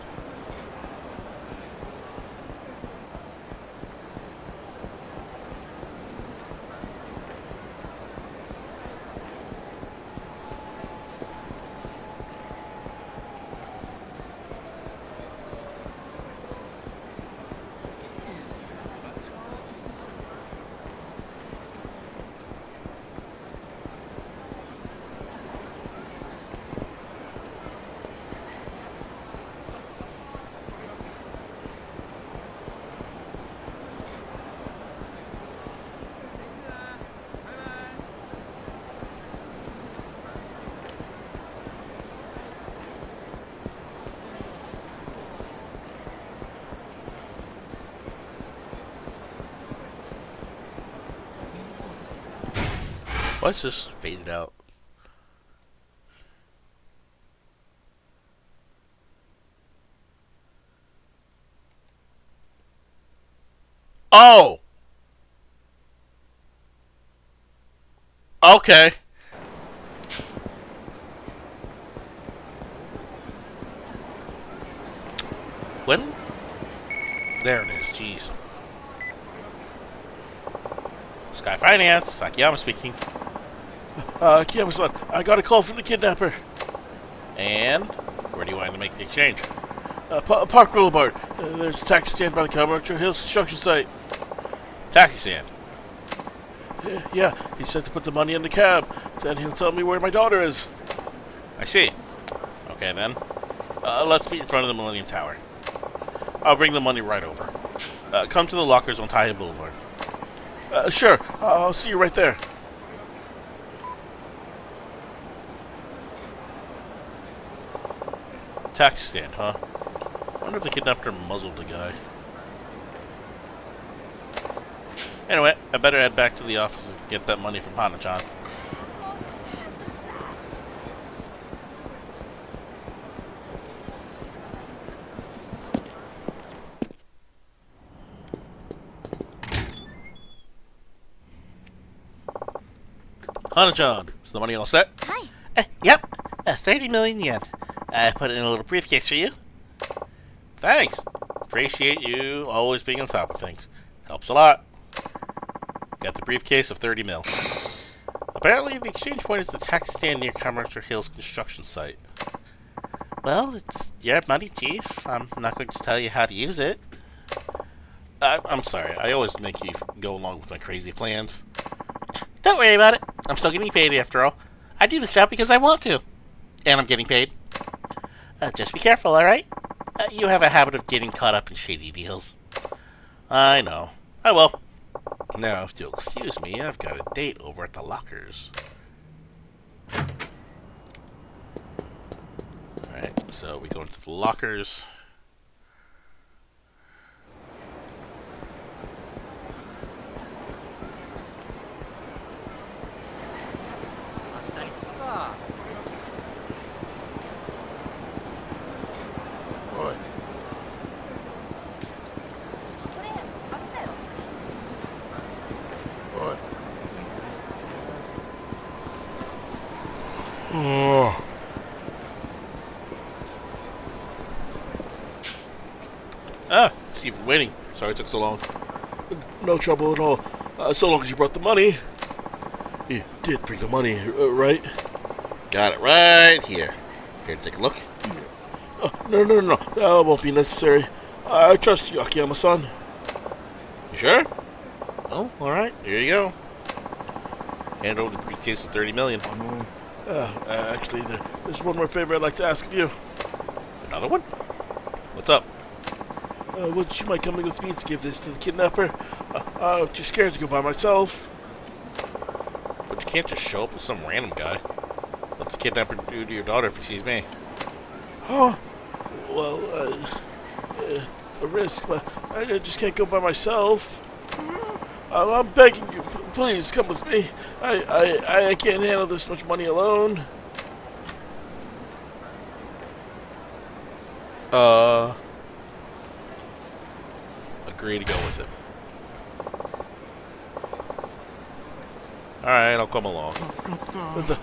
Why is this faded out? Oh! Okay. When? There it is, jeez. Sky Finance, Akiyama speaking. Akiyama-san, I got a call from the kidnapper. And? Where do you want to make the exchange? Park Boulevard. There's a taxi stand by the Commercial Hills construction site. Taxi stand? Yeah, he said to put the money in the cab. Then he'll tell me where my daughter is. I see. Okay then. Let's meet in front of the Millennium Tower. I'll bring the money right over. Come to the lockers on Tahia Boulevard. Sure. I'll see you right there. Taxi stand, huh? I wonder if the kidnapper muzzled the guy. Anyway, I better head back to the office and get that money from Hana-chan. Hana-chan, is the money all set? Hi. Yep, 30 million yen. I put it in a little briefcase for you. Thanks. Appreciate you always being on top of things. Helps a lot. Got the briefcase of 30 mil. Apparently, the exchange point is the taxi stand near Commercial Hills construction site. Well, it's your money, Chief. I'm not going to tell you how to use it. I'm sorry. I always make you go along with my crazy plans. Don't worry about it. I'm still getting paid after all. I do this job because I want to. And I'm getting paid. Just be careful, alright? You have a habit of getting caught up in shady deals. I know. I will. Now, if you'll excuse me, I've got a date over at the lockers. Alright, so we go into the lockers. See you've been waiting. Sorry it took so long. No trouble at all. So long as you brought the money. You did bring the money, right? Got it right here. Here, take a look. No. That won't be necessary. I trust you, Akiyama-san. You sure? Oh, alright. Here you go. Hand over the briefcase of 30 million. Actually, there's one more favor I'd like to ask of you. Another one? What's up? Would you mind coming with me to give this to the kidnapper? Too scared to go by myself. But you can't just show up with some random guy. What's the kidnapper do to your daughter if he sees me? Huh? Well, it's a risk, but I just can't go by myself. I'm begging you, please come with me. I can't handle this much money alone. Agree to go with him. Alright, I'll come along.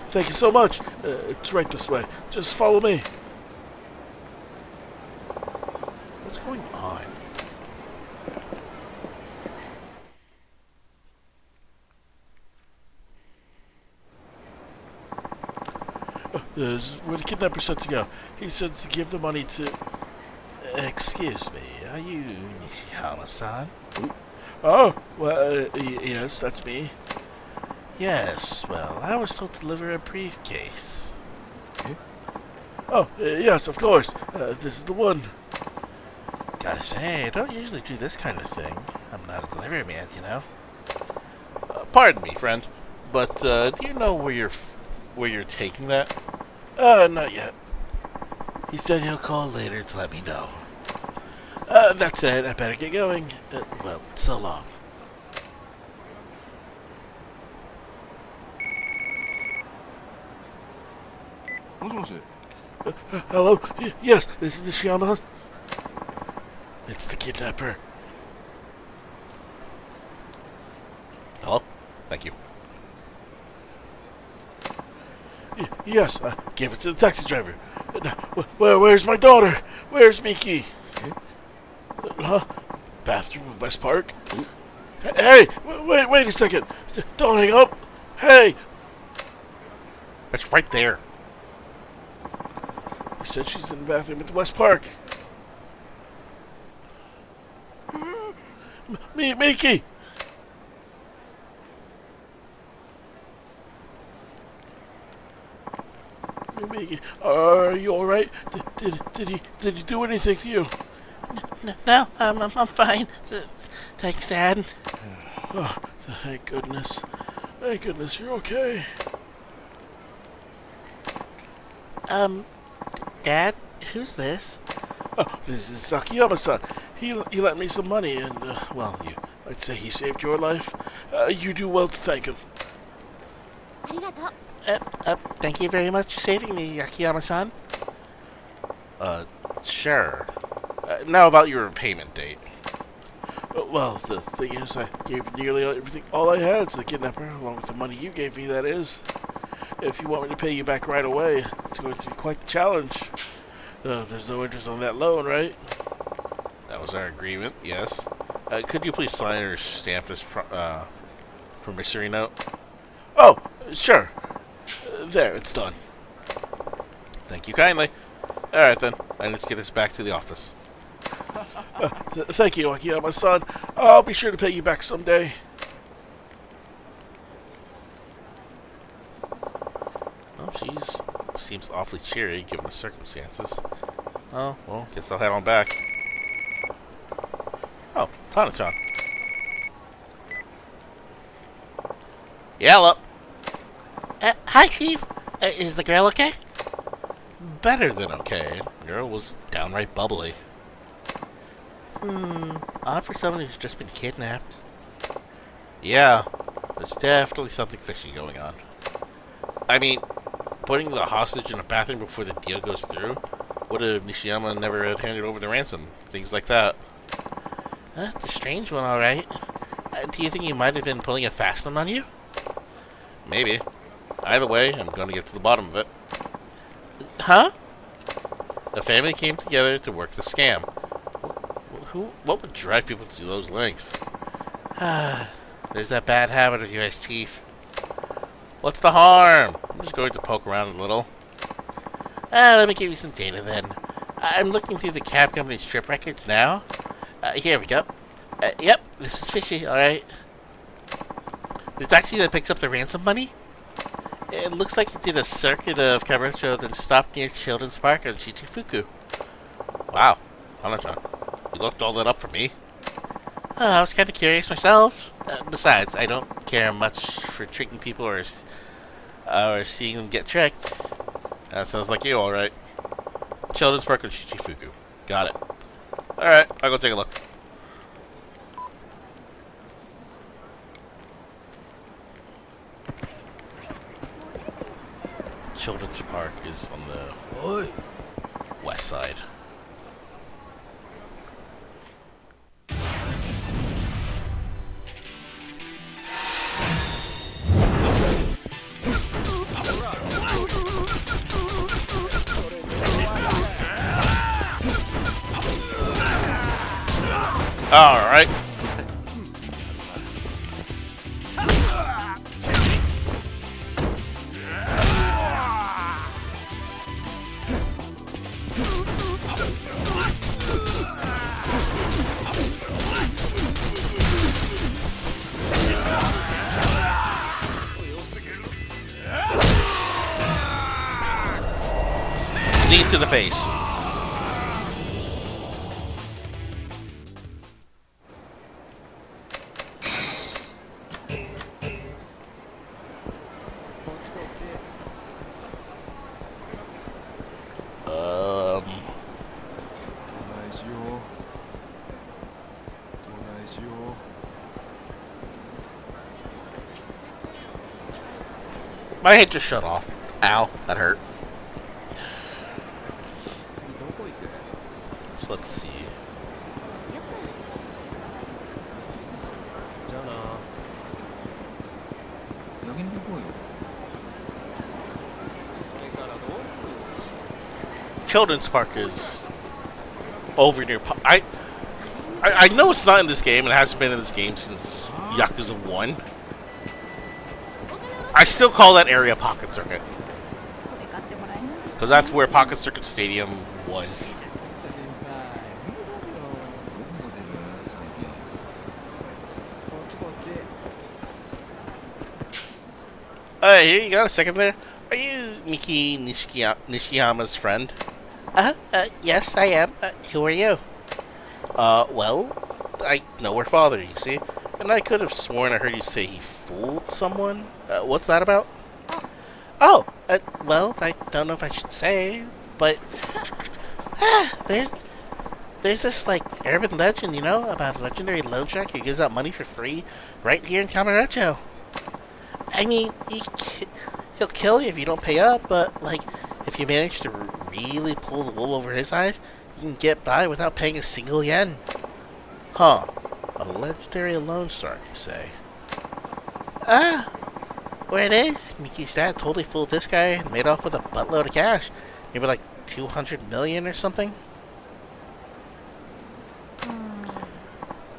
Thank you so much. It's right this way. Just follow me. What's going on? This is where the kidnapper said to go. He said to give the money to... Excuse me, are you Nishihama-san? Oh, well, yes, that's me. Yes, well, I was told to deliver a briefcase. Oh, yes, of course. This is the one. Gotta say, I don't usually do this kind of thing. I'm not a delivery man, you know. Pardon me, friend, but do you know where you're taking that? Not yet. He said he'll call later to let me know. That said, I better get going. Well, so long. Hello? Yes, this is Nishiyama. It's the kidnapper. Hello? Thank you. Yes, I gave it to the taxi driver. Where's my daughter? Where's Miki? Huh? Bathroom in West Park? Hey, wait a second. Don't hang up. Hey! That's right there. He said she's in the bathroom at the West Park. Miki! Miki, are you alright? Did he do anything to you? No, I'm fine. Thanks, Dad. Oh, thank goodness. Thank goodness you're okay. Dad, who's this? Oh, this is Sakiyama-san. He lent me some money and, well, you might say he saved your life. You do well to thank him. Thank you very much for saving me, Akiyama-san. Sure. Now about your repayment date. Well, the thing is, I gave nearly everything, all I had to the kidnapper, along with the money you gave me, that is. If you want me to pay you back right away, it's going to be quite the challenge. There's no interest on that loan, right? That was our agreement, yes. Could you please sign or stamp this promissory note? Oh, sure. There, it's done. Thank you kindly. Alright then, let's get this back to the office. Thank you, Akiyama-san. I'll be sure to pay you back someday. Oh, seems awfully cheery given the circumstances. Oh, well, guess I'll head on back. Oh, Tana-chan. Yeah, hello. Hi, Chief. Is the girl okay? Better than okay. The girl was downright bubbly. Odd for someone who's just been kidnapped. Yeah, there's definitely something fishy going on. I mean, putting the hostage in a bathroom before the deal goes through? What if Nishiyama never had handed over the ransom? Things like that. That's a strange one, alright. Do you think he might have been pulling a fast one on you? Maybe. Either way, I'm going to get to the bottom of it. Huh? The family came together to work the scam. What would drive people to those lengths? There's that bad habit of yours, Chief. What's the harm? I'm just going to poke around a little. Let me give you some data then. I'm looking through the cab company's trip records now. Here we go. Yep, this is fishy, alright. The taxi that picks up the ransom money? It looks like it did a circuit of Kamurocho, then stopped near Children's Park on Shichifuku. Wow, Hana-chan, you looked all that up for me? I was kind of curious myself. Besides, I don't care much for tricking people or seeing them get tricked. That sounds like you, alright. Children's Park of Shichifuku. Got it. Alright, I'll go take a look. Children's Park is on the west side. Alright. Knee to the face. My head just shut off. Ow, that hurt. So let's see. Children's Park is over near. I know it's not in this game. It hasn't been in this game since Yakuza 1. I still call that area Pocket Circuit. Because that's where Pocket Circuit Stadium was. Hey, you got a second there? Are you Miki Nishiyama's friend? Yes, I am. Who are you? Well, I know her father, you see. And I could have sworn I heard you say he fooled someone. What's that about? Oh, well, I don't know if I should say, but there's this like urban legend, you know, about a legendary loan shark who gives out money for free right here in Kamurocho. I mean, he'll kill you if you don't pay up, but like if you manage to really pull the wool over his eyes, you can get by without paying a single yen. Huh? A legendary loan shark, you say? Where it is, Miki's dad totally fooled this guy and made off with a buttload of cash. Maybe like 200 million or something.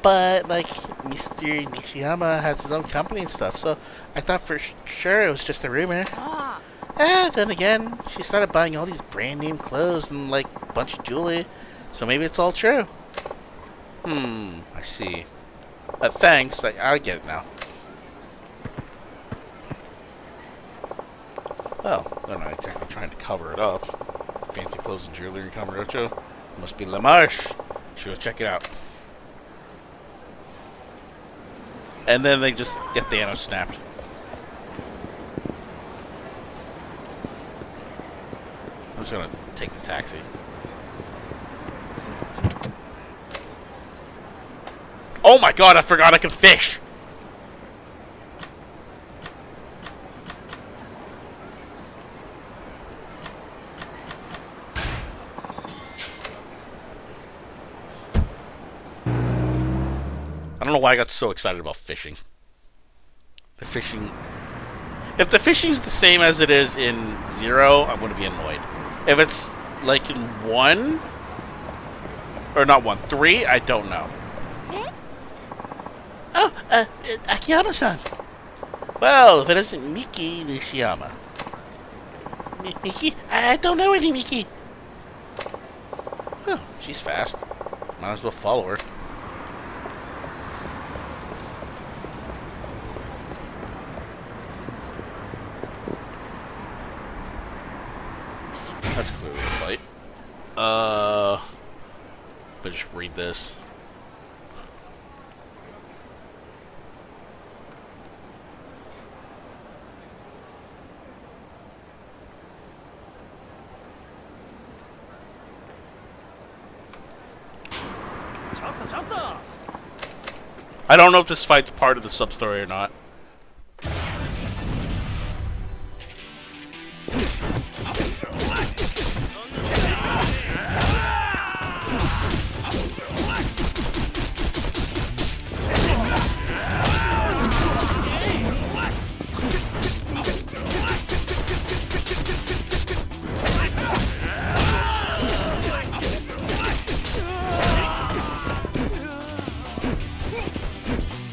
But, like, Mr. Nishiyama has his own company and stuff, so I thought for sure it was just a rumor. Then again, she started buying all these brand name clothes and, like, a bunch of jewelry, so maybe it's all true. I see. Thanks, I get it now. Well, they're not exactly trying to cover it up. Fancy clothes and jewelry in Kamurocho. Must be La Marche. Should go check it out. And then they just get Thanos snapped. I'm just gonna take the taxi. Oh my god, I forgot I can fish! I don't know why I got so excited about fishing. The fishing... If the fishing's the same as it is in 0, I'm going to be annoyed. If it's like in 1... Or not 1, 3, I don't know. Oh, Akiyama-san. Well, if it isn't Miki Nishiyama. Miki? I don't know any Miki. Oh, she's fast. Might as well follow her. That's clearly a fight. But just read this. I don't know if this fight's part of the sub-story or not.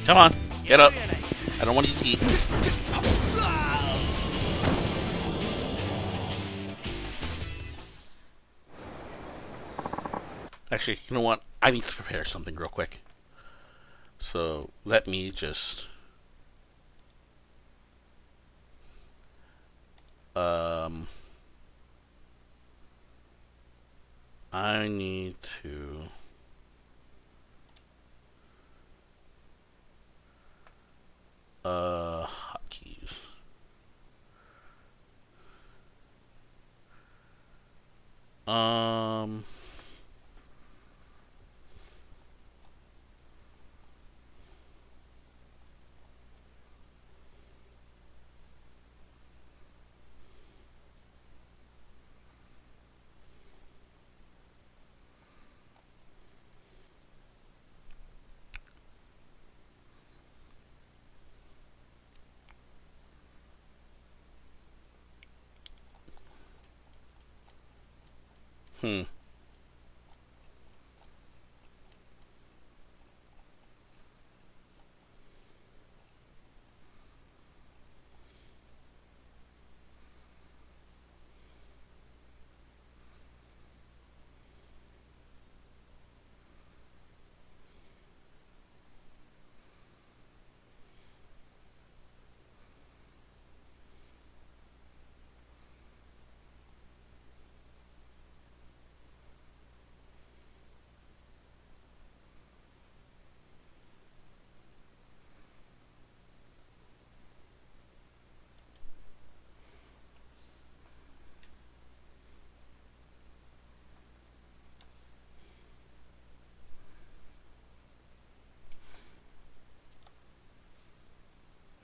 Come on, get up. I don't want you to eat. Actually, you know what? I need to prepare something real quick. So let me just... I need to... hotkeys. Hmm.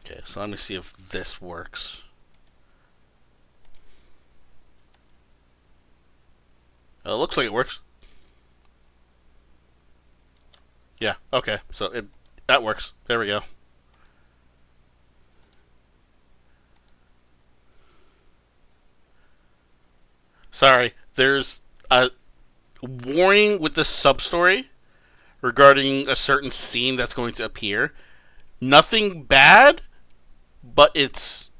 Okay, so let me see if this works. It looks like it works. Yeah, okay, so that works. There we go. Sorry, there's a warning with the sub-story regarding a certain scene that's going to appear. Nothing bad, but it's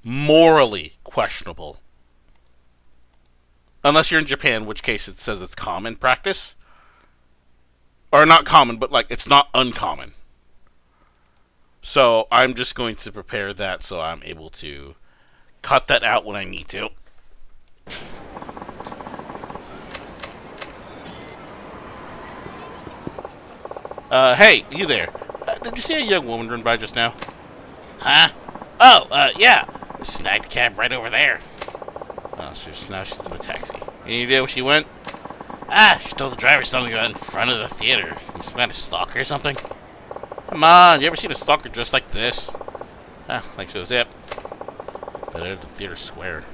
morally questionable. Unless you're in Japan, in which case it says it's common practice. Or not common, but like it's not uncommon. So I'm just going to prepare that so I'm able to cut that out when I need to. Hey, you there. Did you see a young woman run by just now? Huh? Oh, yeah. Snagged a cab right over there. Oh, now she's in the taxi. Any idea where she went? She told the driver something about in front of the theater. Some kind of stalker or something. Come on, you ever seen a stalker dressed like this? Like so zip. But at the theater square.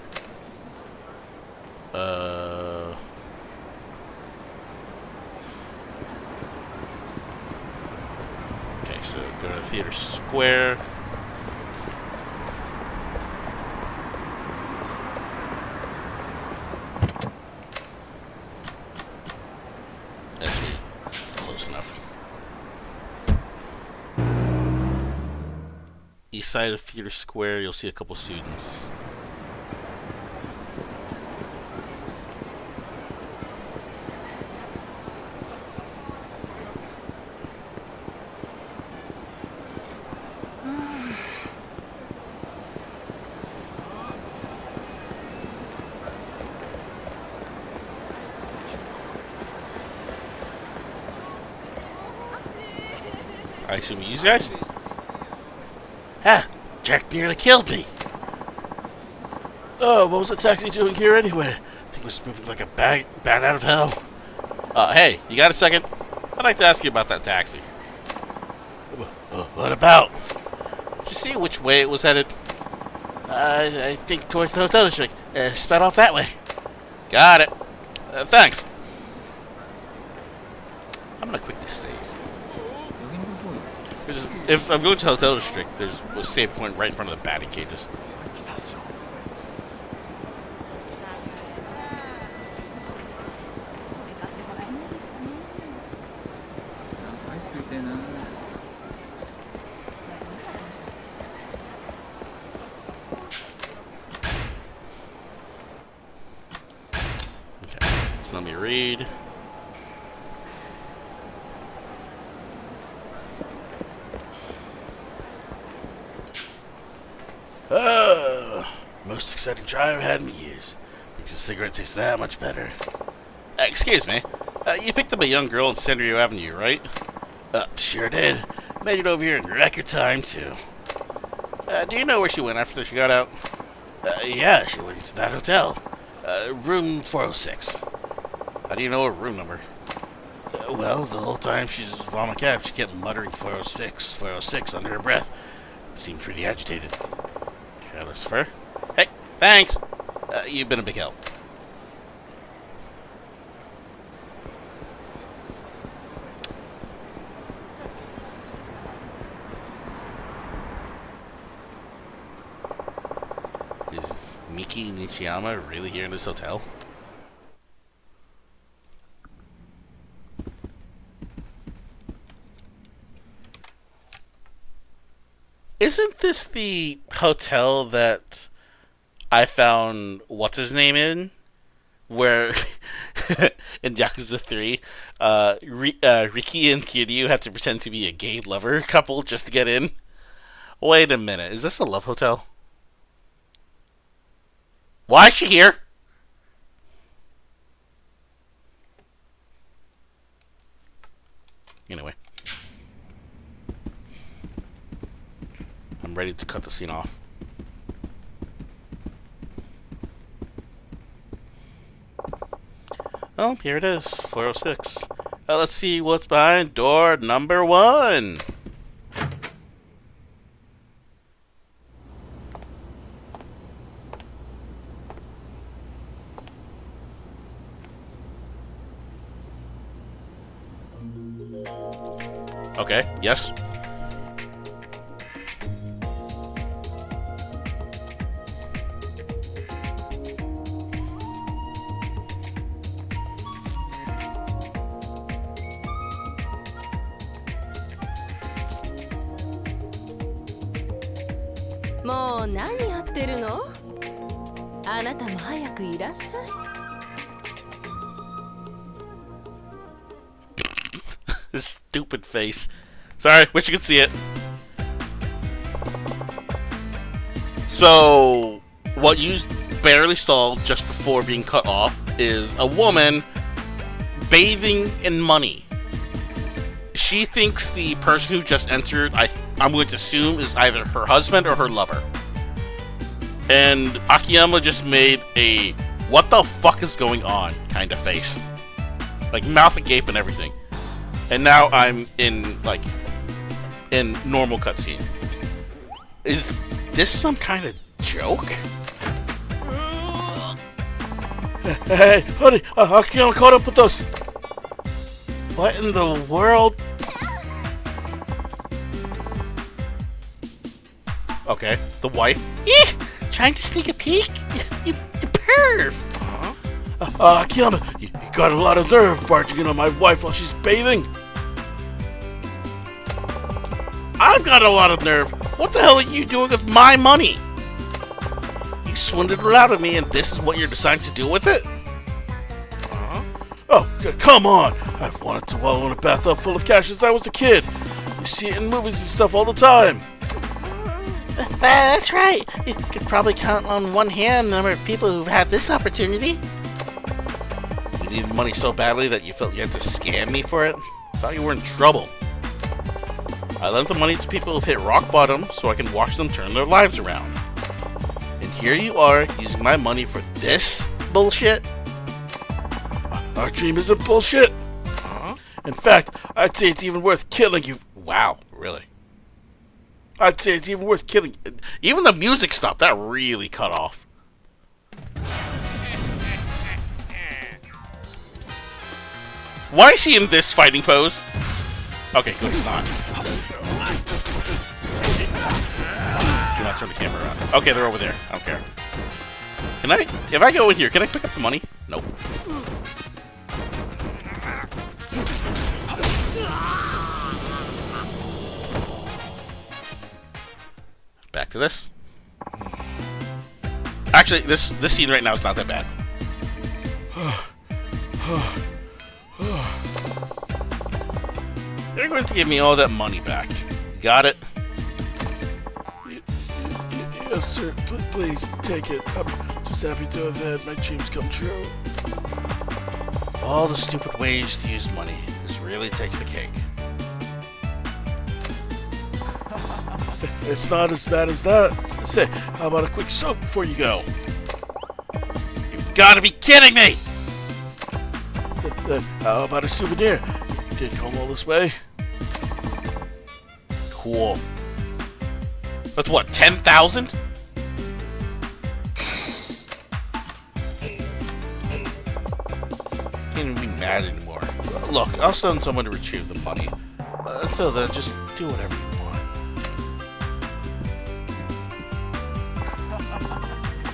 Okay, so go to the theater square. That's me. Close enough. East side of theater square, you'll see a couple students. I assume you guys? Jerk nearly killed me. Oh, what was the taxi doing here anyway? I think it was moving like a bat out of hell. Hey, you got a second? I'd like to ask you about that taxi. What about? Did you see which way it was headed? I think towards the hotel district. Sped off that way. Got it. Thanks. I'm gonna quickly save. If I'm going to the hotel district, there's a save point right in front of the batting cages. Okay, so let me read. Most exciting drive I've had in years. Makes a cigarette taste that much better. Excuse me. You picked up a young girl on Sandrio Avenue, right? Sure did. Made it over here in record time, too. Do you know where she went after she got out? Yeah, she went to that hotel. Room 406. How do you know her room number? Well, the whole time she's on my cab, she kept muttering 406, 406 under her breath. Seemed pretty agitated. Careless of her. Hey, thanks. You've been a big help. Is Miki Nishiyama really here in this hotel? Isn't this the hotel that I found what's his name in? Where in Yakuza 3, Riki and Kiryu had to pretend to be a gay lover couple just to get in? Wait a minute, is this a love hotel? Why is she here? Anyway. I'm ready to cut the scene off. Oh, here it is, 406. Let's see what's behind door number 1. Okay, yes.もう何やってるの？あなたも早くいらっしゃい。This stupid face. Sorry, wish you could see it. So, what you barely saw just before being cut off is a woman bathing in money. She thinks the person who just entered, I'm going to assume, is either her husband or her lover. And Akiyama just made a what the fuck is going on kind of face. Like mouth agape and everything. And now I'm in normal cutscene. Is this some kind of joke? Hey, honey, Akiyama caught up with us. What in the world? Okay, the wife. Trying to sneak a peek? You perv! Akiyama, you got a lot of nerve barging in on my wife while she's bathing. I've got a lot of nerve. What the hell are you doing with my money? You swindled it out of me, and this is what you're deciding to do with it? Oh, come on! I've wanted to wallow in a bathtub full of cash since I was a kid. You see it in movies and stuff all the time. That's right. You could probably count on one hand the number of people who've had this opportunity. You needed money so badly that you felt you had to scam me for it? Thought you were in trouble. I lent the money to people who've hit rock bottom so I can watch them turn their lives around. And here you are using my money for this bullshit? Our dream isn't bullshit. In fact, I'd say it's even worth killing you. Wow, really? I'd say it's even worth killing. Even the music stopped. That really cut off. Why is he in this fighting pose? Okay, good, it's not. Do not turn the camera around. Okay, they're over there. I don't care. Can I, if I go in here, can I pick up the money? Nope. Back to this. Actually, this scene right now is not that bad. They're going to give me all that money back. Got it? Yes, sir. Please take it. I'm just happy to have had my dreams come true. All the stupid ways to use money. This really takes the cake. It's not as bad as that. Say, how about a quick soak before you go? You've got to be kidding me! How about a souvenir? Did come all this way? Cool. That's what, 10,000? Can't even be mad anymore. Look, I'll send someone to retrieve the money. Until then, just do whatever you want.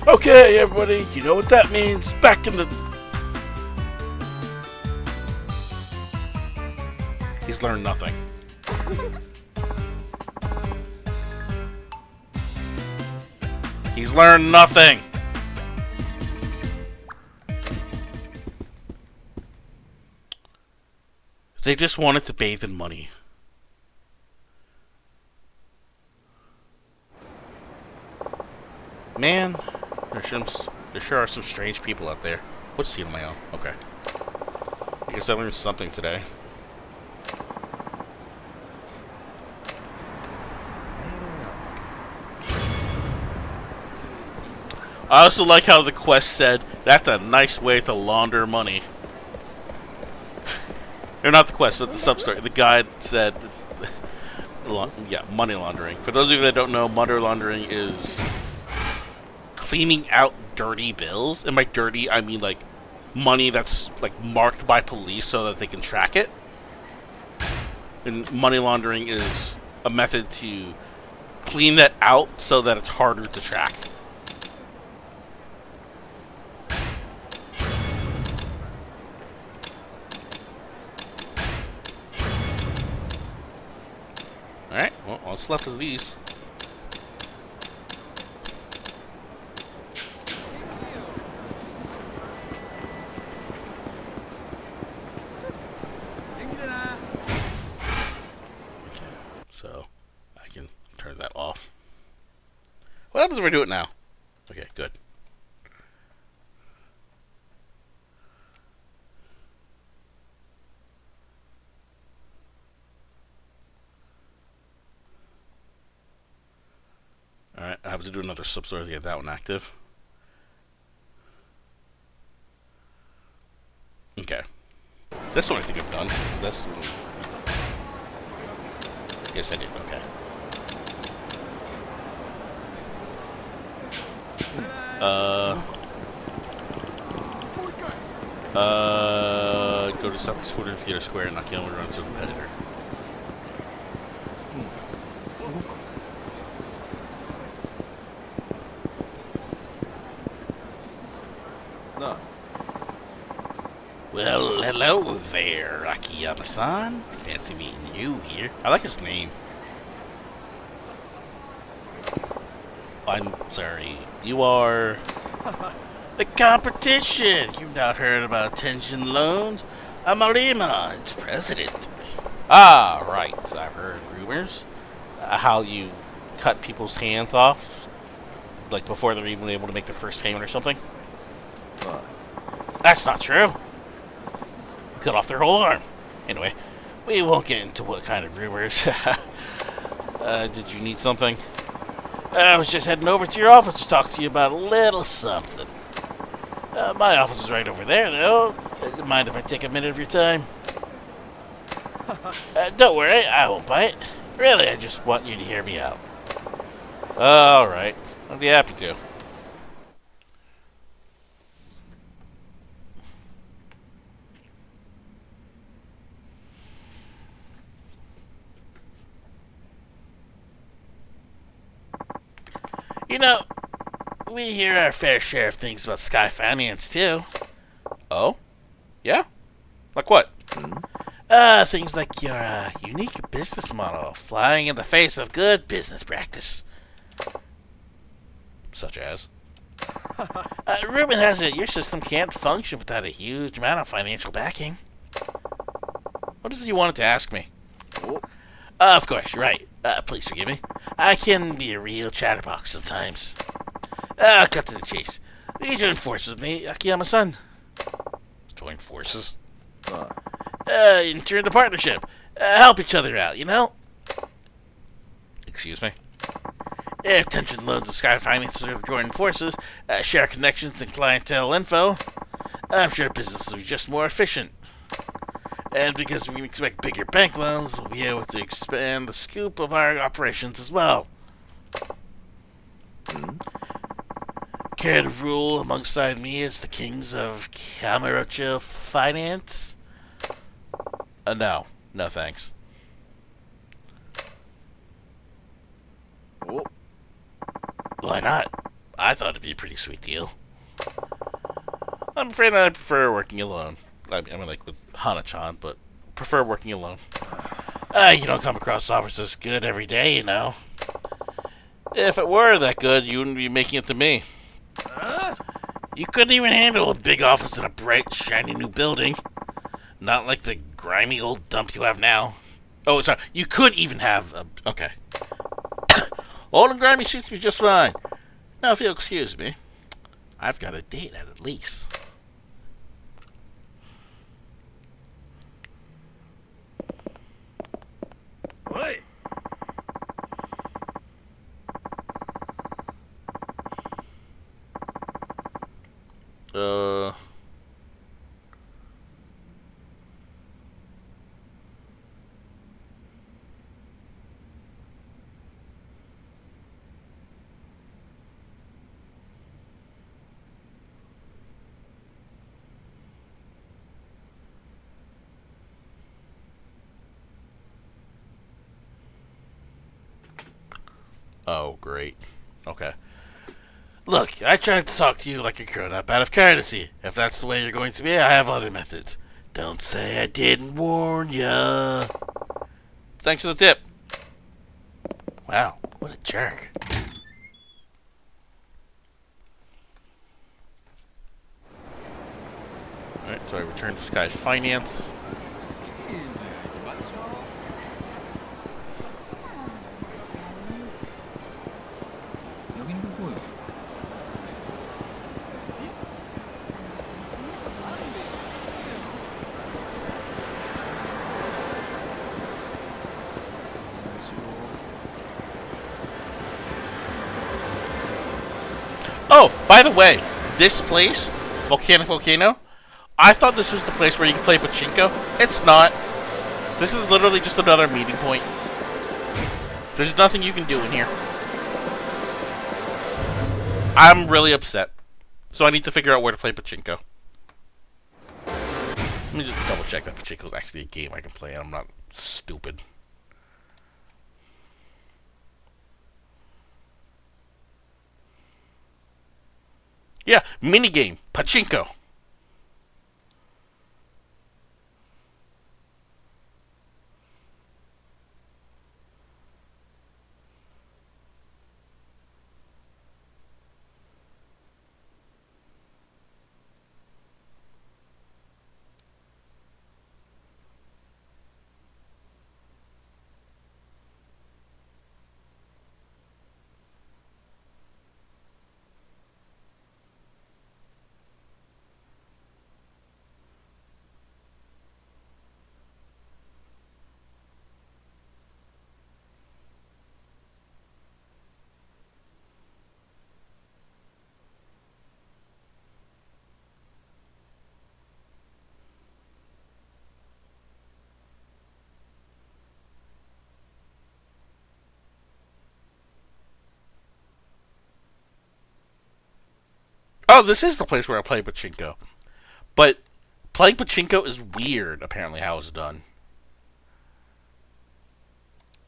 Okay, everybody, you know what that means. Back in the... He's learned nothing. He's learned nothing. They just wanted to bathe in money. Man, there sure are some strange people out there. What's scene on my own? Okay. I guess I learned something today. I also like how the quest said, that's a nice way to launder money. Or not the quest, but the sub-story. The guide said, yeah, money laundering. For those of you that don't know, money laundering is cleaning out dirty bills. And by dirty, I mean like money that's like marked by police so that they can track it. And money laundering is a method to clean that out so that it's harder to track. Alright, well, all that's left is these. So, I can turn that off. What happens if I do it now? Okay, good. Alright, I have to do another sub-story to get that one active. Okay. This one I think I've done. This one... Yes, I did. Okay. Go to South Dakota Theater Square and knock you over onto a competitor. No. Well, hello there, Akiyama-san. Fancy meeting you here. I like his name. I'm sorry. You are... the competition! You've not heard about Attention Loans? I'm Arima, its president. Ah, right. I've heard rumors. How you cut people's hands off, like before they're even able to make their first payment or something. That's not true. Cut off their whole arm. Anyway, we won't get into what kind of rumors. Did you need something? I was just heading over to your office to talk to you about a little something. My office is right over there, though. Mind if I take a minute of your time? Don't worry, I won't bite. Really, I just want you to hear me out. Alright, I'll be happy to. You know, we hear our fair share of things about Sky Finance, too. Oh? Yeah? Like what? Things like your unique business model, flying in the face of good business practice. Such as? Ruben has it, your system can't function without a huge amount of financial backing. What is it you wanted to ask me? Of course, you're right. Please forgive me. I can be a real chatterbox sometimes. Cut to the chase. You join forces with me, Akiyama-san. Join forces? Enter into partnership. Help each other out, you know? Excuse me? If tension loads of Sky Finances are joining forces, share connections and clientele info, I'm sure business will be just more efficient. And because we expect bigger bank loans, we'll be able to expand the scope of our operations as well. Care to rule alongside me as the kings of Kamurocho Finance? No. No thanks. Why not? I thought it'd be a pretty sweet deal. I'm afraid I prefer working alone. I mean, like with Hana-chan, but prefer working alone. You don't come across offers this good every day, you know. If it were that good, you wouldn't be making it to me. You couldn't even handle a big office in a bright, shiny new building. Not like the grimy old dump you have now. Oh, sorry. You could even have a... Okay. Old and grimy suits me just fine. Now, if you'll excuse me, I've got a date at least. What? Oh, great. Okay. Look, I tried to talk to you like a grown-up out of courtesy. If that's the way you're going to be, I have other methods. Don't say I didn't warn ya. Thanks for the tip. Wow, what a jerk. Alright, so I return to Sky Finance. Oh, by the way, this place, Volcano, I thought this was the place where you can play pachinko. It's not. This is literally just another meeting point. There's nothing you can do in here. I'm really upset. So I need to figure out where to play pachinko. Let me just double check that pachinko is actually a game I can play and I'm not stupid. Yeah, minigame, pachinko. Oh, this is the place where I play pachinko. But playing pachinko is weird, apparently, how it's done.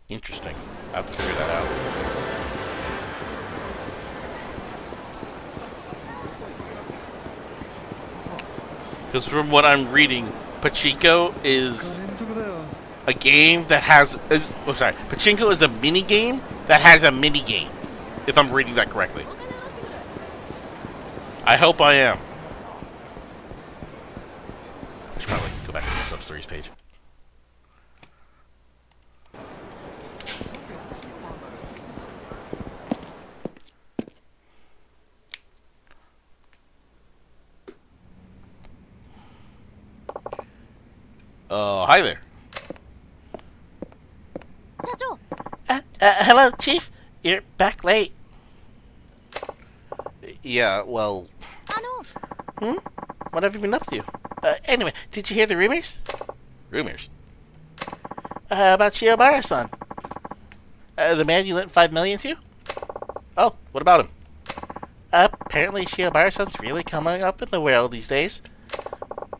Interesting. I have to figure that out. Because from what I'm reading, pachinko is a game that has... Pachinko is a mini game that has a mini game. If I'm reading that correctly. I hope I am. I should probably go back to the sub-stories page. Hi there. Hello, Chief. You're back late. Yeah, well... What have you been up to? Anyway, did you hear the rumors? Rumors? About Shiobara-san. The man you lent $5 million to? Oh, what about him? Apparently Shiobara-san's really coming up in the world these days.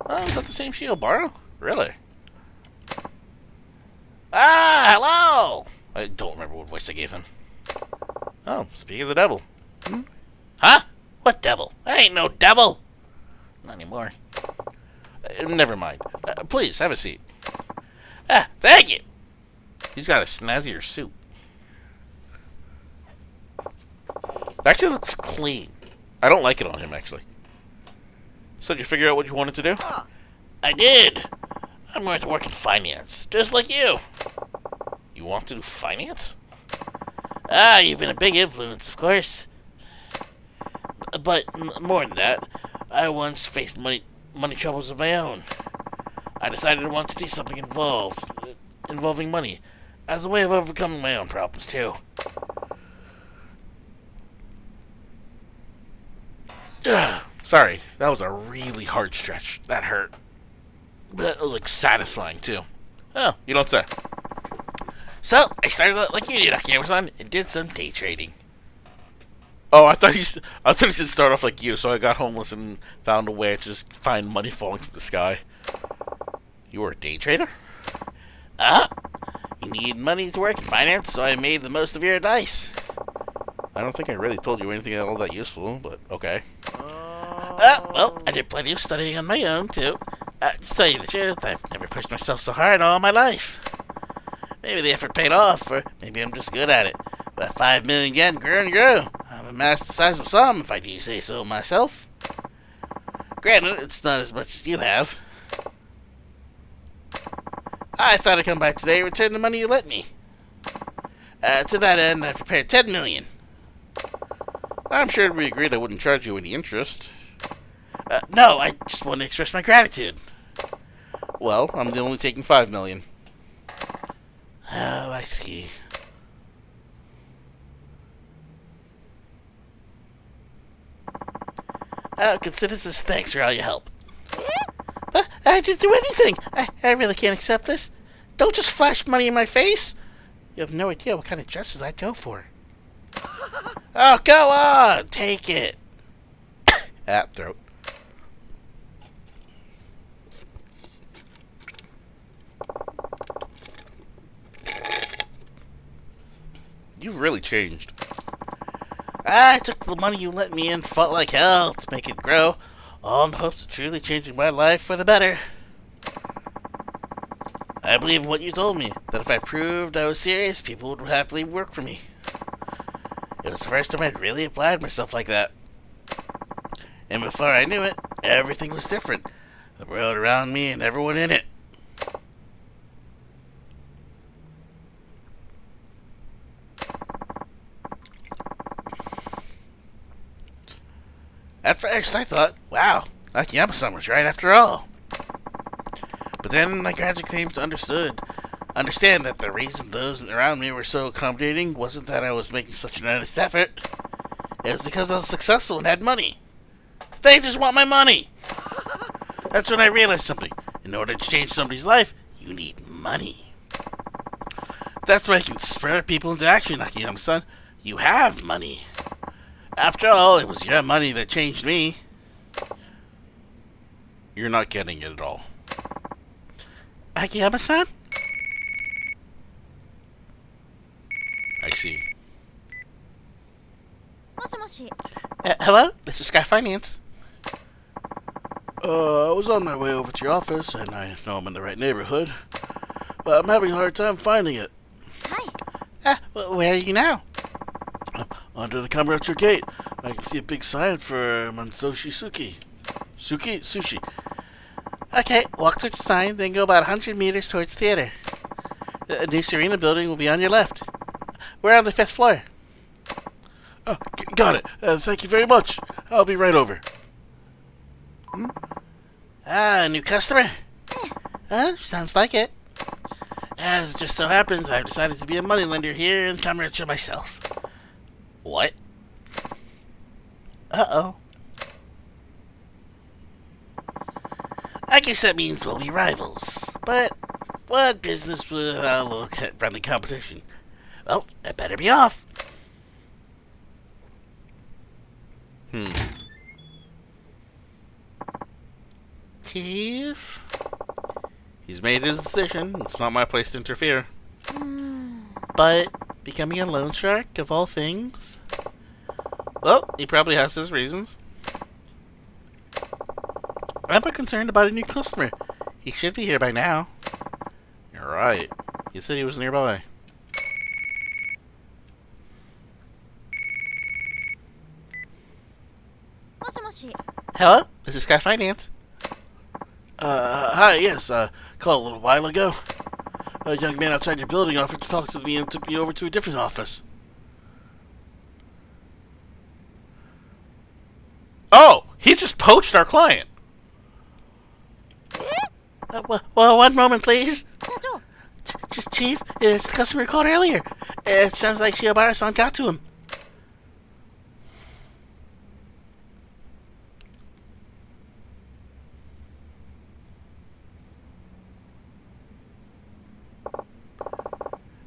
Oh, is that the same Shiobara? Really? Hello! I don't remember what voice I gave him. Oh, speaking of the devil. Huh? What devil? I ain't no devil! Not anymore. Never mind. Please, have a seat. Thank you! He's got a snazzier suit. It actually looks clean. I don't like it on him, actually. So did you figure out what you wanted to do? I did! I'm going to work in finance, just like you. You want to do finance? You've been a big influence, of course. But more than that, I once faced money troubles of my own. I decided I wanted to do something involving money, as a way of overcoming my own problems, too. Sorry, that was a really hard stretch. That hurt. But it was, like, satisfying, too. Oh, you don't say. So, I started out like you did, Akiyama-san, and did some day trading. Oh, I thought he said start off like you, so I got homeless and found a way to just find money falling from the sky. You were a day trader? You need money to work in finance, so I made the most of your advice. I don't think I really told you anything all that useful, but okay. Well, I did plenty of studying on my own, too. To tell you the truth, I've never pushed myself so hard all my life. Maybe the effort paid off, or maybe I'm just good at it. But 5 million yen grew and grew. I've amassed the size of some, if I do say so myself. Granted, it's not as much as you have. I thought I'd come back today and return the money you lent me. To that end, I've prepared 10 million. I'm sure we agreed I wouldn't charge you any interest. No, I just want to express my gratitude. Well, I'm only taking 5 million. Oh, I see. Consider this as thanks for all your help. I didn't do anything. I really can't accept this. Don't just flash money in my face. You have no idea what kind of dresses I'd go for. Oh, go on. Take it. Throat. You've really changed. I took the money you lent me and fought like hell to make it grow, all in hopes of truly changing my life for the better. I believe in what you told me, that if I proved I was serious, people would happily work for me. It was the first time I'd really applied myself like that. And before I knew it, everything was different. The world around me and everyone in it. At first, I thought, wow, Akiyama-san was right after all. But then I gradually came to understand that the reason those around me were so accommodating wasn't that I was making such an earnest effort. It was because I was successful and had money. They just want my money. That's when I realized something. In order to change somebody's life, you need money. That's why you can spur people into action, Akiyama-san. You have money. After all, it was your money that changed me. You're not getting it at all. Akiyama-san? I see. Hello? This is Sky Finance. I was on my way over to your office, and I know I'm in the right neighborhood, but I'm having a hard time finding it. Hi. Where are you now? Under the Kamurocho gate, I can see a big sign for Mansoshi Suki. Sushi. Okay, walk towards the sign, then go about 100 meters towards the theater. The new Serena building will be on your left. We're on the 5th floor. Oh, got it. Thank you very much. I'll be right over. A new customer? Sounds like it. As it just so happens, I've decided to be a moneylender here in Kamurocho myself. What? Uh-oh. I guess that means we'll be rivals. But what business will I look at friendly competition? Well, I better be off. Chief? He's made his decision. It's not my place to interfere. But becoming a loan shark, of all things? Well, he probably has his reasons. I'm more concerned about a new customer. He should be here by now. You're right. He said he was nearby. Hello? This is Sky Finance. Hi, yes, called a little while ago. A young man outside your building offered to talk to me and took me over to a different office. Oh! He just poached our client! Well, one moment, please. Chief, it's the customer who called earlier. It sounds like Shiobara-san got to him.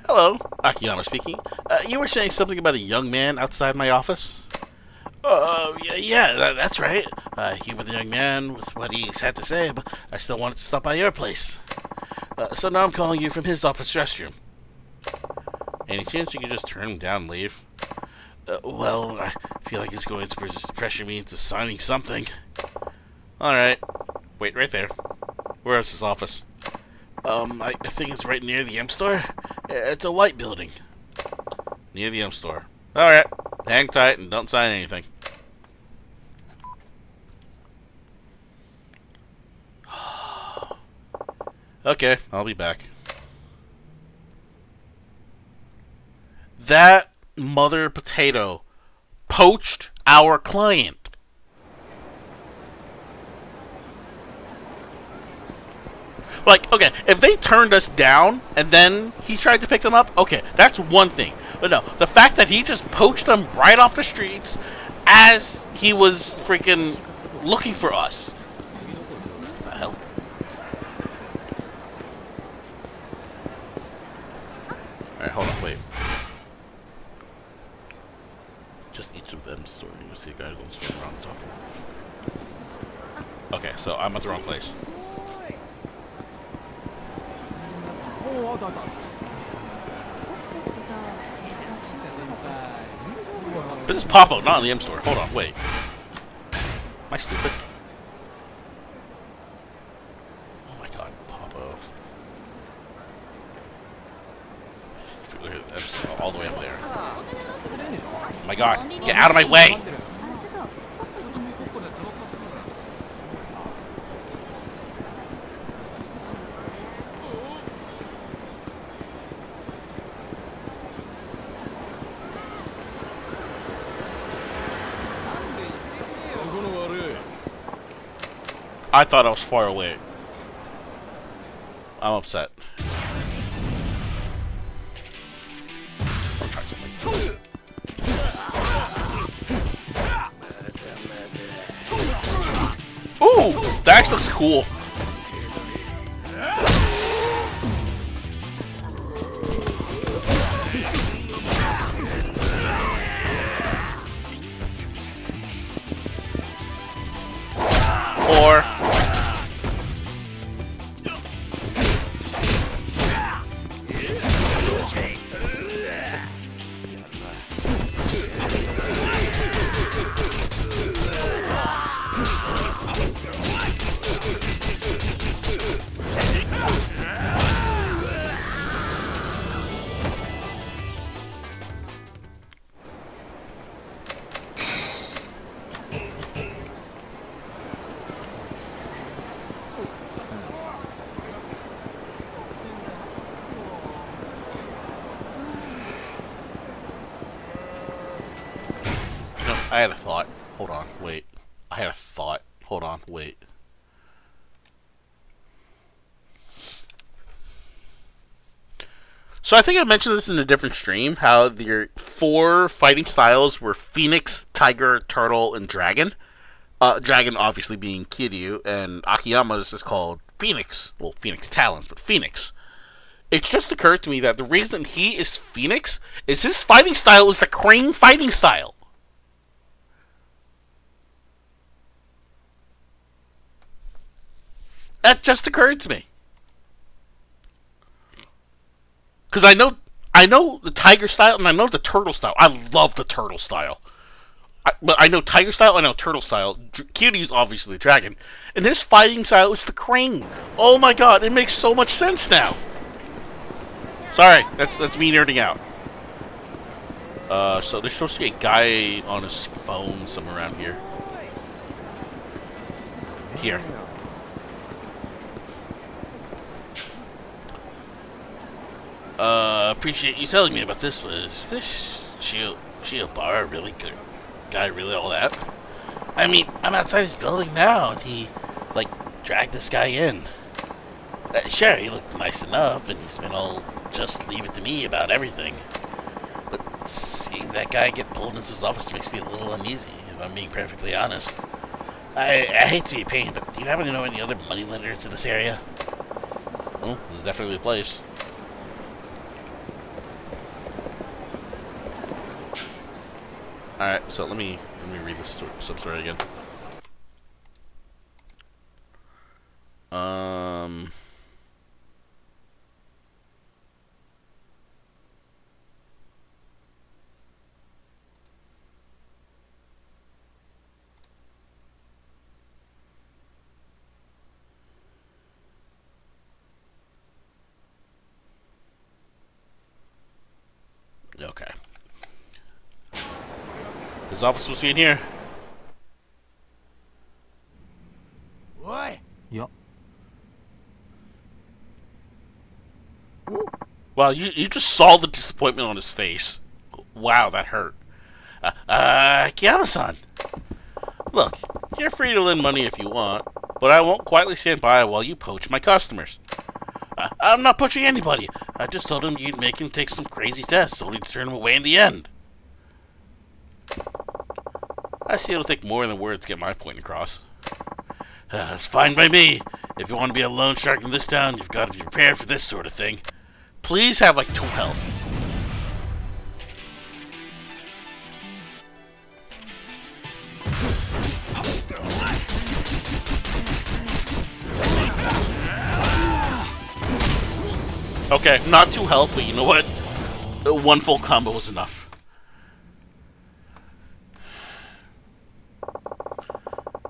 Hello, Akiyama speaking. You were saying something about a young man outside my office? Yeah, that's right. He was a young man with what he's had to say, but I still wanted to stop by your place. So now I'm calling you from his office restroom. Any chance you could just turn him down and leave? Well, I feel like he's going to pressure me into signing something. Alright. Wait right there. Where is his office? I think it's right near the M store. It's a white building. Near the M store. Alright. Hang tight and don't sign anything. Okay, I'll be back. That mother potato poached our client. Like, okay, if they turned us down and then he tried to pick them up, okay, that's one thing. But no, the fact that he just poached them right off the streets as he was freaking looking for us. What the hell? Alright, hold on, wait. Just each of them story. You see a guy going straight around talking. Okay, so I'm at the wrong place. This is Pop-O, not in the M store. Hold on, wait. Am I stupid? Oh my god, Pop-O. All the way up there. Oh my god, get out of my way! I thought I was far away. I'm upset. I'll try something. Ooh! That actually looks cool. before. I had a thought. Hold on, wait. I had a thought. Hold on, wait. So I think I mentioned this in a different stream, how the 4 fighting styles were Phoenix, Tiger, Turtle, and Dragon. Dragon obviously being Kiryu, and Akiyama's is called Phoenix. Well, Phoenix Talons, but Phoenix. It just occurred to me that the reason he is Phoenix is his fighting style is the crane fighting style. That just occurred to me. Because I know the tiger style and I know the turtle style. I love the turtle style. But I know tiger style, I know turtle style. Kiryu's obviously the dragon. And his fighting style is the crane. Oh my god, it makes so much sense now. Sorry, that's me nerding out. So there's supposed to be a guy on his phone somewhere around here. Here. Appreciate you telling me about this. Was this Shiobara a really good guy, really all that? I mean, I'm outside his building now, and he, like, dragged this guy in. Sure, he looked nice enough, and he's been all just leave it to me about everything. But seeing that guy get pulled into his office makes me a little uneasy, if I'm being perfectly honest. I hate to be a pain, but do you happen to know any other moneylenders in this area? Well, this is definitely the place. Alright, so let me read this sub-story again. Okay. His office supposed to be in here. Oi! Yep. Wow, you just saw the disappointment on his face. Wow, that hurt. Kiyama-san. Look, you're free to lend money if you want, but I won't quietly stand by while you poach my customers. I'm not poaching anybody. I just told him you'd make him take some crazy tests, only to turn him away in the end. I see it'll take more than words to get my point across. That's fine by me. If you want to be a loan shark in this town, you've got to be prepared for this sort of thing. Please have, like, 2 health. Okay, not 2 health, but you know what? 1 full combo was enough.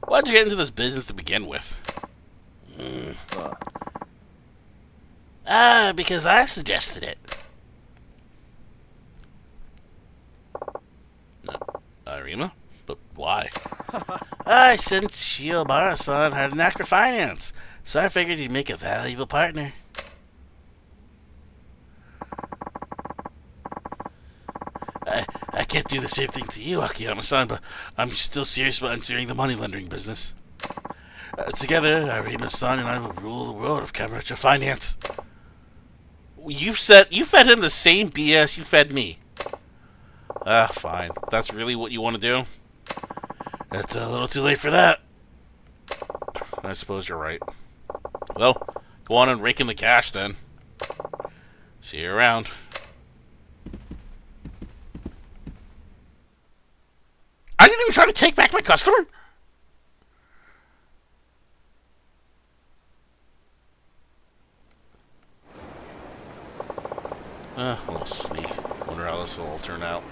Why'd you get into this business to begin with? Because I suggested it. Rima? But why? I sensed Shiobara-san had a knack for finance, so I figured he'd make a valuable partner. I can't do the same thing to you, Akiyama-san, but I'm still serious about entering the money lending business. Together, Arima-san and I will rule the world of Kamurocho finance. You fed him the same BS you fed me. Fine. That's really what you want to do? It's a little too late for that. I suppose you're right. Well, go on and rake in the cash then. See you around. I didn't even try to take back my customer. how this will all turn out.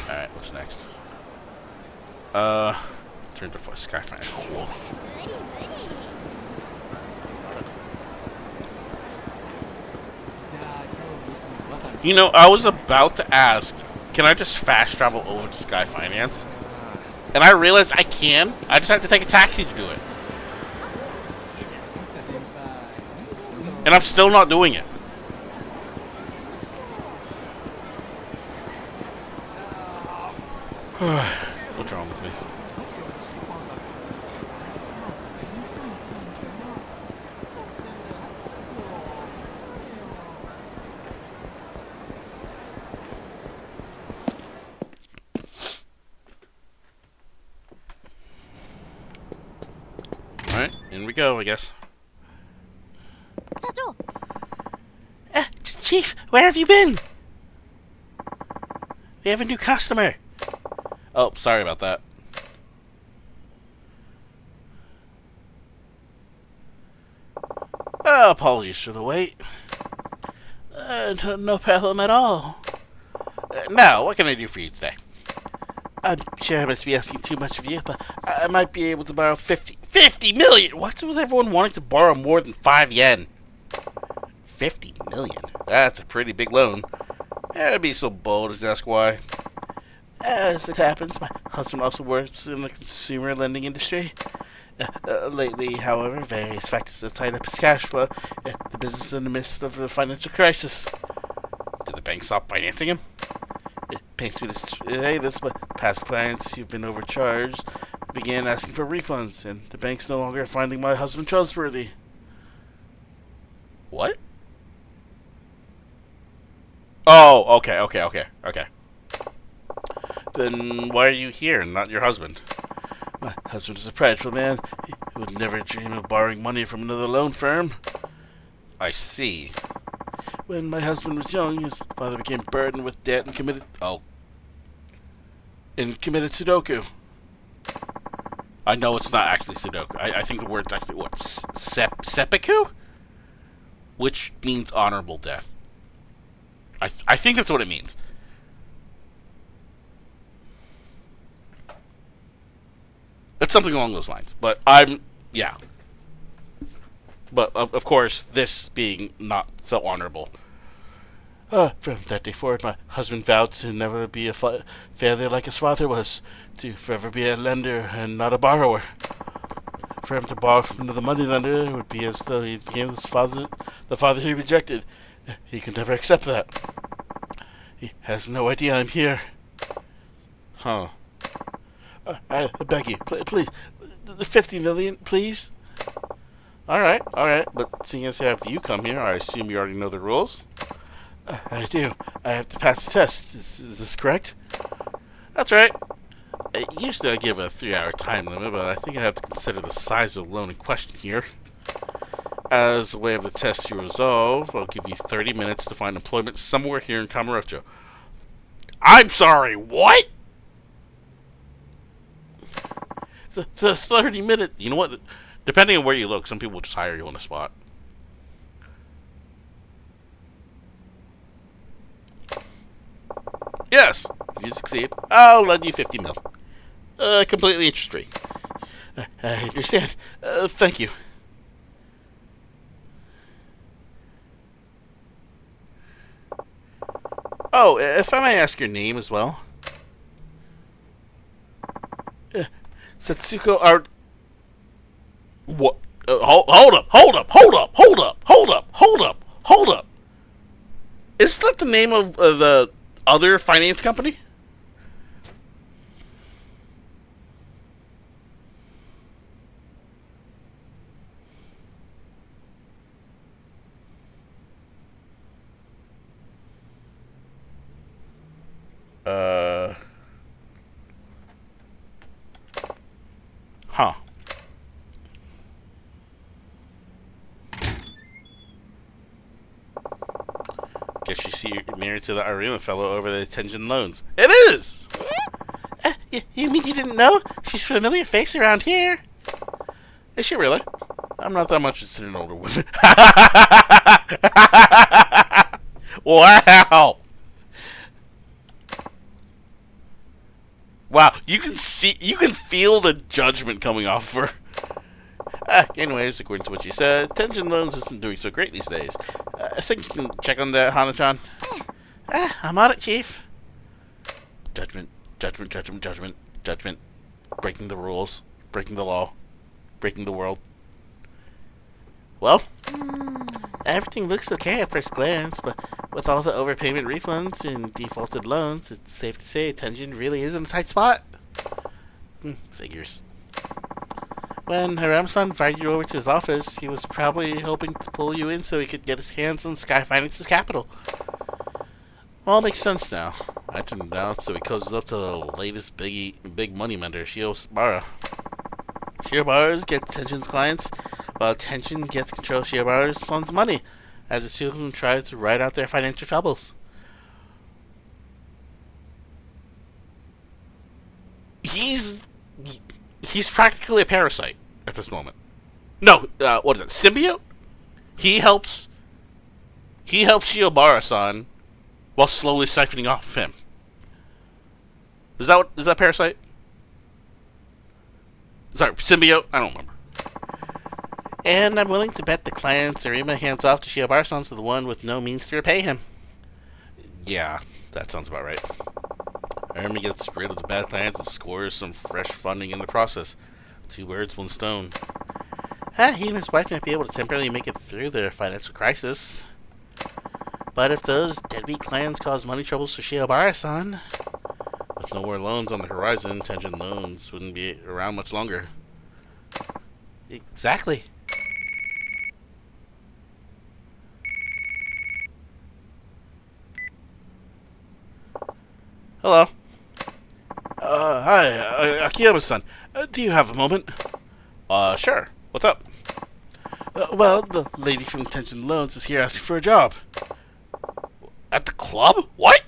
Alright, what's next? Turn to Skyfire. Cool. You know, I was about to ask, can I just fast travel over to Sky Finance? And I realized I can. I just have to take a taxi to do it. And I'm still not doing it. What's wrong with me? Alright, in we go, I guess. Chief, where have you been? We have a new customer. Oh, sorry about that. Apologies for the wait. No problem at all. Now, what can I do for you today? I'm sure I must be asking too much of you, but I might be able to borrow 50 million! What's with everyone wanting to borrow more than 5 yen? 50 million? That's a pretty big loan. I'd be so bold as to ask why. As it happens, my husband also works in the consumer lending industry. Lately, however, various factors have tied up his cash flow. The business is in the midst of a financial crisis. Did the bank stop financing him? It pains me to say this, but past clients who've been overcharged began asking for refunds, and the bank's no longer finding my husband trustworthy. What? Oh, okay. Then why are you here and not your husband? My husband is a prideful man. He would never dream of borrowing money from another loan firm. I see. When my husband was young, his father became burdened with debt and committed Sudoku. I know it's not actually Sudoku. I think the word's actually, what, seppuku? Which means honorable death. I think that's what it means. It's something along those lines. But yeah. But, of course, this being not so honorable. From that day forward, my husband vowed to never be a failure like his father was, to forever be a lender and not a borrower. For him to borrow from another moneylender would be as though he became the father he rejected. He can never accept that. He has no idea I'm here. Huh. I beg you, please, 50 million, please. Alright. But seeing as I have you come here, I assume you already know the rules? I do. I have to pass the test. Is this correct? That's right. Usually I give a 3-hour time limit, but I think I have to consider the size of the loan in question here. As a way of the test to resolve, I'll give you 30 minutes to find employment somewhere here in Kamurocho. I'm sorry, what? The 30-minute... You know what? Depending on where you look, some people will just hire you on the spot. Yes, if you succeed, I'll lend you 50 mil. Completely interest-free. I understand. Thank you. Oh, if I may ask your name as well. Setsuko Art... What? Hold up. Is that the name of the other finance company? Huh. Guess you see you're married to the Arima fellow over the attention loans. It is! You mean you didn't know? She's a familiar face around here. Is she really? I'm not that much interested in older women. Wow. Wow, you can feel the judgment coming off of her. Anyways, according to what you said, Tenjin Loans isn't doing so great these days. I think you can check on that, Hana-chan. I'm on it, Chief. Judgment, judgment, judgment, judgment, judgment. Breaking the rules, breaking the law, breaking the world. Well, everything looks okay at first glance, but with all the overpayment refunds and defaulted loans, it's safe to say Tenjin really is in a tight spot. Figures. When Haram-san invited you over to his office, he was probably hoping to pull you in so he could get his hands on Sky Finance's capital. All makes sense now. I turned it down, so he comes up to the latest big money mender, Shiobara. Shiobara gets Tenjin's clients, while Tenjin gets control of Shiobara's funds money, as the two of them try to ride out their financial troubles. He's practically a parasite at this moment. No, what is it? Symbiote? He helps Shiobara-san while slowly siphoning off him. Is that parasite? Sorry, symbiote? I don't remember. And I'm willing to bet the clients Arima hands off to Shiobara-san to the one with no means to repay him. Yeah, that sounds about right. Arima gets rid of the bad clients and scores some fresh funding in the process. 2 birds, 1 stone. He and his wife might be able to temporarily make it through their financial crisis. But if those deadbeat clients cause money troubles for Shiobara-san, with no more loans on the horizon, Tenjin Loans wouldn't be around much longer. Exactly. Hello. Hi, Akiyama-san. Do you have a moment? Sure. What's up? Well, the lady from Tenjin Loans is here asking for a job. At the club? What?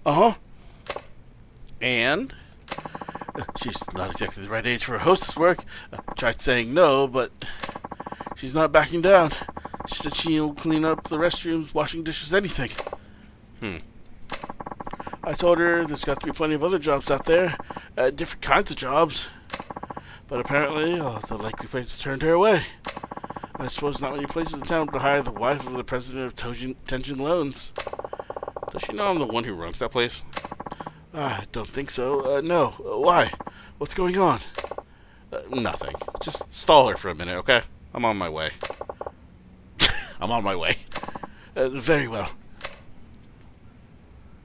Uh-huh. And? She's not exactly the right age for a hostess work. Tried saying no, but she's not backing down. She said she'll clean up the restrooms, washing dishes, anything. I told her there's got to be plenty of other jobs out there, different kinds of jobs. But apparently, the likely place turned her away. I suppose not many places in town would hire the wife of the president of Tenjin Loans. Does she know I'm the one who runs that place? I don't think so. No. Why? What's going on? Nothing. Just stall her for a minute, okay? I'm on my way. I'm on my way. Very well.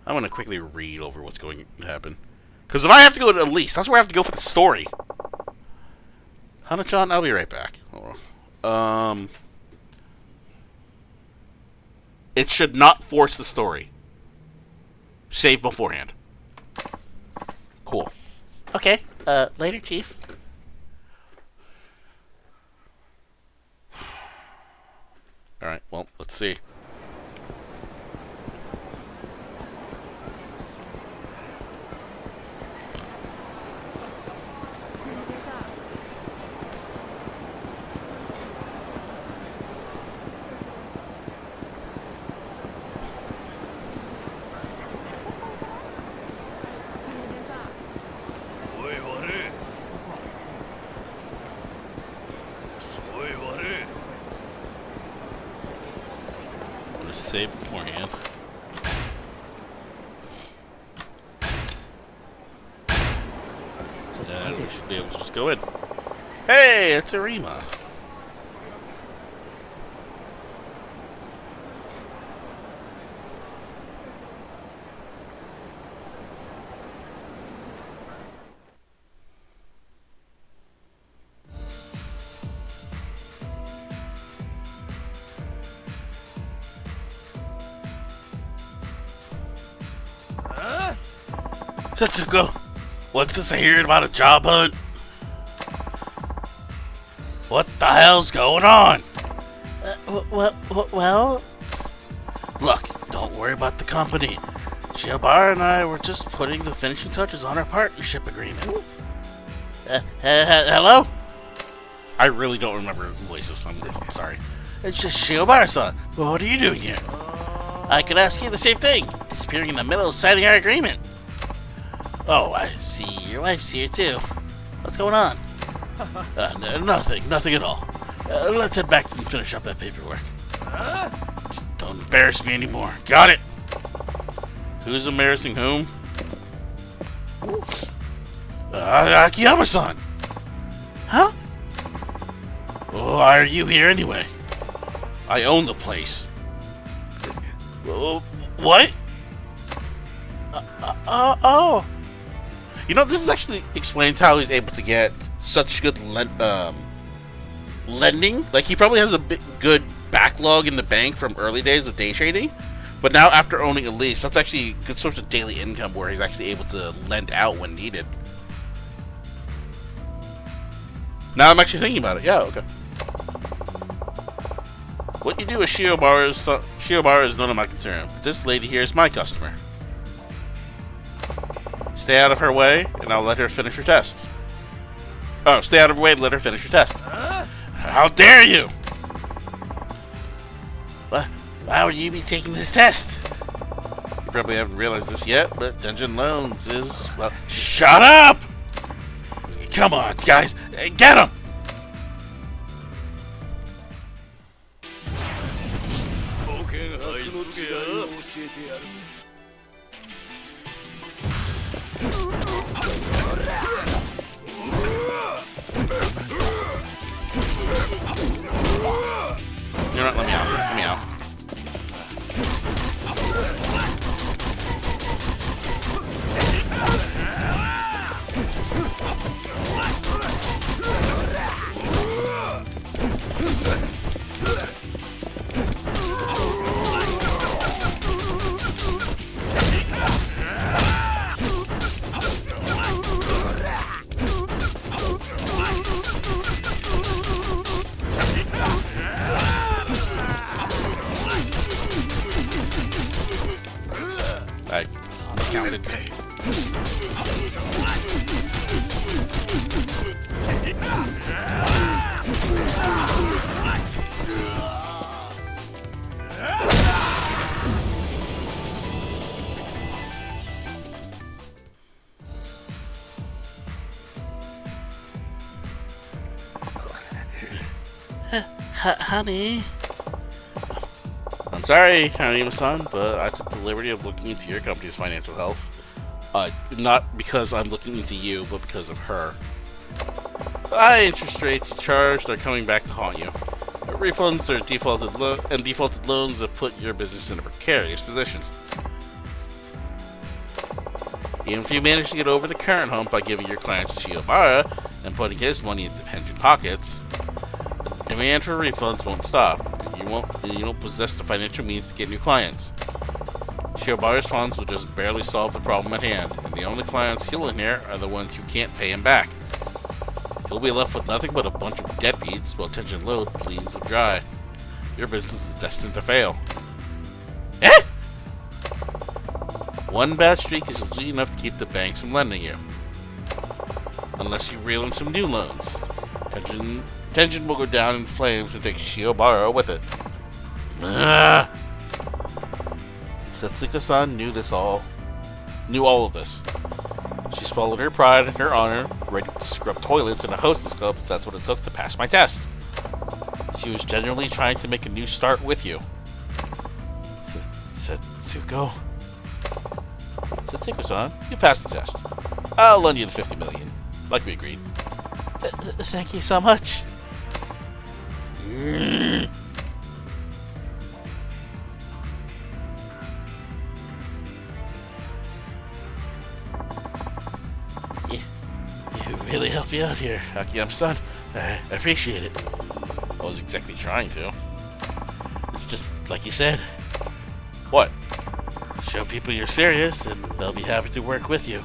I'm going to quickly read over what's going to happen. Because if I have to go to Elise, that's where I have to go for the story. Hana-chan, I'll be right back. Hold on. It should not force the story. Save beforehand. Cool. Okay. Later, Chief. Alright, well, let's see. Save beforehand. And we should be able to just go in. Hey, it's Arima. Setsuko, what's this I hear about a job hunt? What the hell's going on? Well... Look, don't worry about the company. Shiobara and I were just putting the finishing touches on our partnership agreement. Hello? I really don't remember voices, so I'm sorry. It's just Shiobara-san. Well, what are you doing here? I could ask you the same thing. Disappearing in the middle of signing our agreement. Oh, I see. Your wife's here, too. What's going on? Nothing at all. Let's head back and finish up that paperwork. Just don't embarrass me anymore. Got it? Who's embarrassing whom? Akiyama-san! Huh? Why are you here anyway? I own the place. What? Oh. You know, this is actually explains how he's able to get such good lending. Like, he probably has a good backlog in the bank from early days of day trading. But now, after owning a lease, that's actually a good source of daily income where he's actually able to lend out when needed. Now I'm actually thinking about it. Yeah, okay. What you do with Shiobara is none of my concern. But this lady here is my customer. Stay out of her way, and I'll let her finish her test. Oh, stay out of her way and let her finish her test. How dare you! Why would you be taking this test? You probably haven't realized this yet, but Dungeon Loans is, well... Shut up! Come on, guys. Get him! You know what? Let me out. Let me out. I counted. Honey. I'm sorry, Hanima-san, but I took the liberty of looking into your company's financial health. Not because I'm looking into you, but because of her. The high interest rates you charged are coming back to haunt you. Refunds or defaulted loans have put your business in a precarious position. Even if you manage to get over the current hump by giving your clients to Shiobara and putting his money into pension pockets, the demand for refunds won't stop. You don't possess the financial means to get new clients. Shiobara's funds will just barely solve the problem at hand, and the only clients he'll inherit are the ones who can't pay him back. He'll be left with nothing but a bunch of deadbeats while Tension Load bleeds him dry. Your business is destined to fail. Eh? One bad streak is usually enough to keep the banks from lending you. Unless you reel in some new loans. Tension will go down in flames and take Shiobara with it. Setsuka-san knew all of this. She swallowed her pride and her honor, ready to scrub toilets in a hostess club if that's what it took to pass my test. She was genuinely trying to make a new start with you. Setsuka-san, you passed the test. I'll lend you the 50 million, like we agreed. Thank you so much. You really helped me out here, Akiyama-san. I appreciate it. I was exactly trying to. It's just like you said. What? Show people you're serious, and they'll be happy to work with you.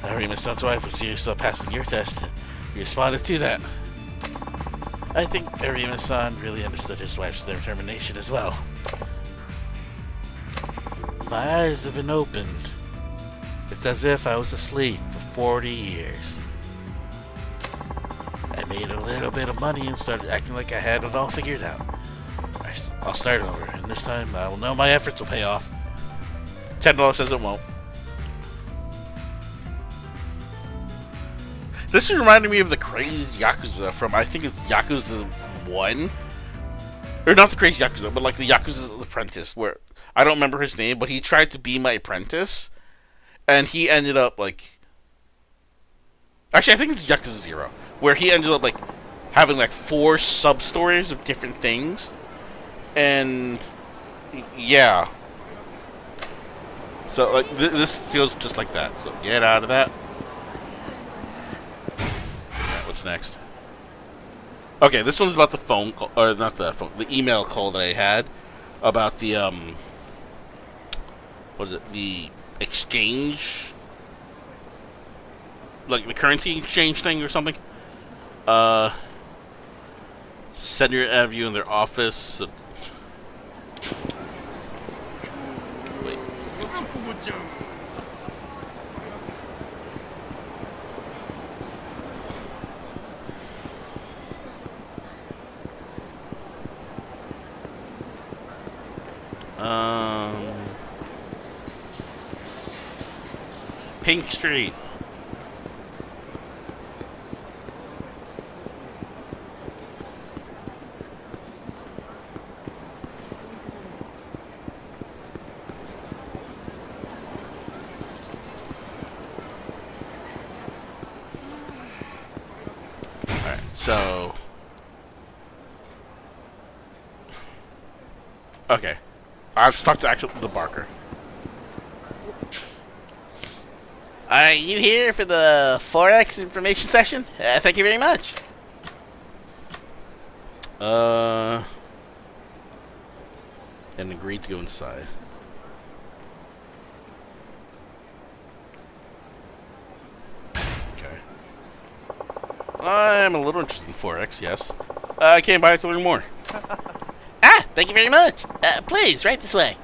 Arima-san's wife was serious about passing your test, and you responded to that. I think Arima-san really understood his wife's determination as well. My eyes have been opened. It's as if I was asleep for 40 years. made a little bit of money and started acting like I had it all figured out. I'll start over, and this time I will know my efforts will pay off. $10 says it won't. This is reminding me of the Crazy Yakuza from, I think it's Yakuza 1. Or not the Crazy Yakuza, but like the Yakuza's Apprentice, where I don't remember his name, but he tried to be my apprentice, and he ended up like... Actually, I think it's Yakuza 0, where he ended up like having like 4 sub-stories of different things, and yeah. So like this feels just like that, so get out of that. Alright, what's next? Okay, this one's about the phone call, or not the phone, the email call that I had about the, what is it, the exchange, like the currency exchange thing or something. Send your interview in their office. Wait. Pink Street. Alright, so... Okay. I'll just talk to the Barker. Are you here for the Forex information session? Thank you very much. And agreed to go inside. Okay. I'm a little interested in Forex, yes. I came by to learn more. Thank you very much. Please, right this way.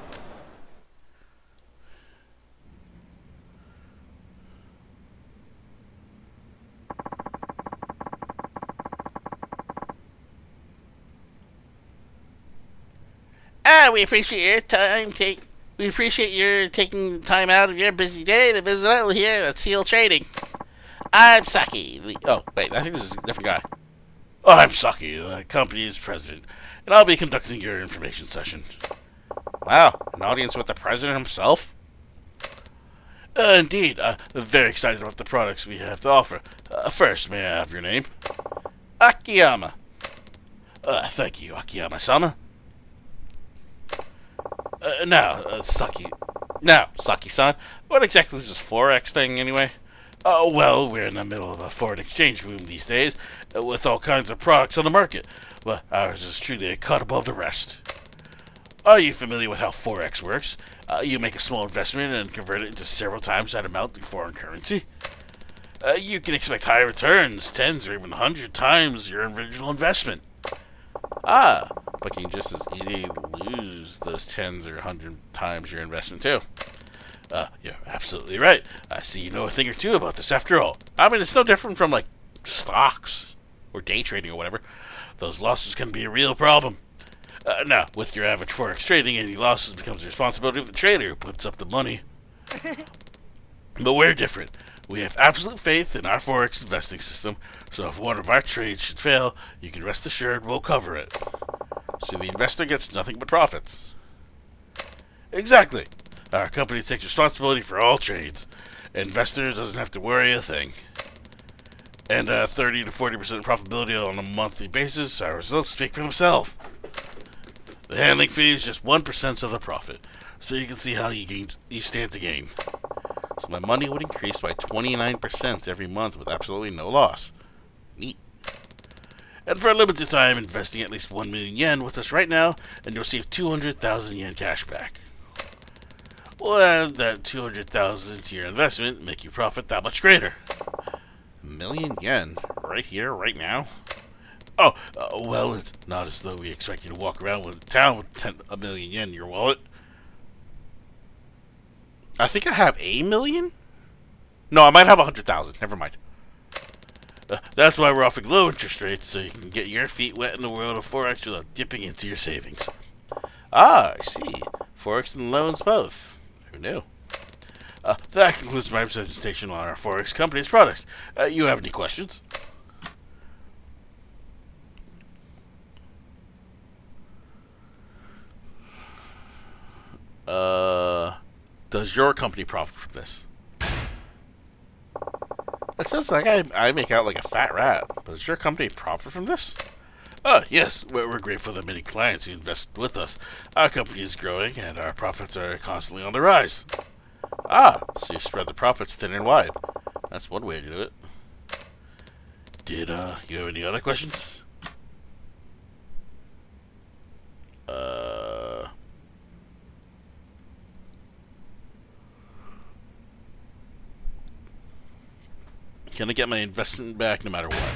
We appreciate your time. We appreciate your taking time out of your busy day to visit us here at Seal Trading. I'm Saki. Oh, wait, I think this is a different guy. Oh, I'm Saki, the company's president, and I'll be conducting your information session. Wow, an audience with the president himself? Indeed, I'm very excited about the products we have to offer. First, may I have your name? Akiyama. Thank you, Akiyama-sama. Saki-san, what exactly is this Forex thing, anyway? Well, we're in the middle of a foreign exchange boom these days, with all kinds of products on the market, but ours is truly a cut above the rest. Are you familiar with how Forex works? You make a small investment and convert it into several times that amount in foreign currency. You can expect high returns, 10s or even 100 times your original investment. But you can just as easily lose those 10s or 100 times your investment too. You're absolutely right. I see you know a thing or two about this after all. I mean, it's no different from, like, stocks or day trading or whatever. Those losses can be a real problem. Now, with your average Forex trading, any losses becomes the responsibility of the trader who puts up the money. But we're different. We have absolute faith in our Forex investing system, so if one of our trades should fail, you can rest assured we'll cover it. So the investor gets nothing but profits. Exactly. Our company takes responsibility for all trades. Investor doesn't have to worry a thing. And 30 to 40% profitability on a monthly basis, our results speak for themselves. The handling fee is just 1% of the profit, so you can see how you stand to gain. So my money would increase by 29% every month with absolutely no loss. Neat. And for a limited time, investing at least 1 million yen with us right now, and you'll receive 200,000 yen cash back. We'll add that 200,000 to your investment and make your profit that much greater. 1 million yen? Right here, right now? Oh, well, it's not as though we expect you to walk around with town with 1 million yen in your wallet. I think I have 1 million? No, I might have 100,000. Never mind. That's why we're offering low interest rates, so you can get your feet wet in the world of Forex without dipping into your savings. Ah, I see. Forex and loans both. Who knew? That concludes my presentation on our Forex company's products. You have any questions? Does your company profit from this? It sounds like I make out like a fat rat, but does your company profit from this? Yes, we're grateful for the many clients who invest with us. Our company is growing, and our profits are constantly on the rise. Ah, so you spread the profits thin and wide. That's one way to do it. Did you have any other questions? Can I get my investment back no matter what?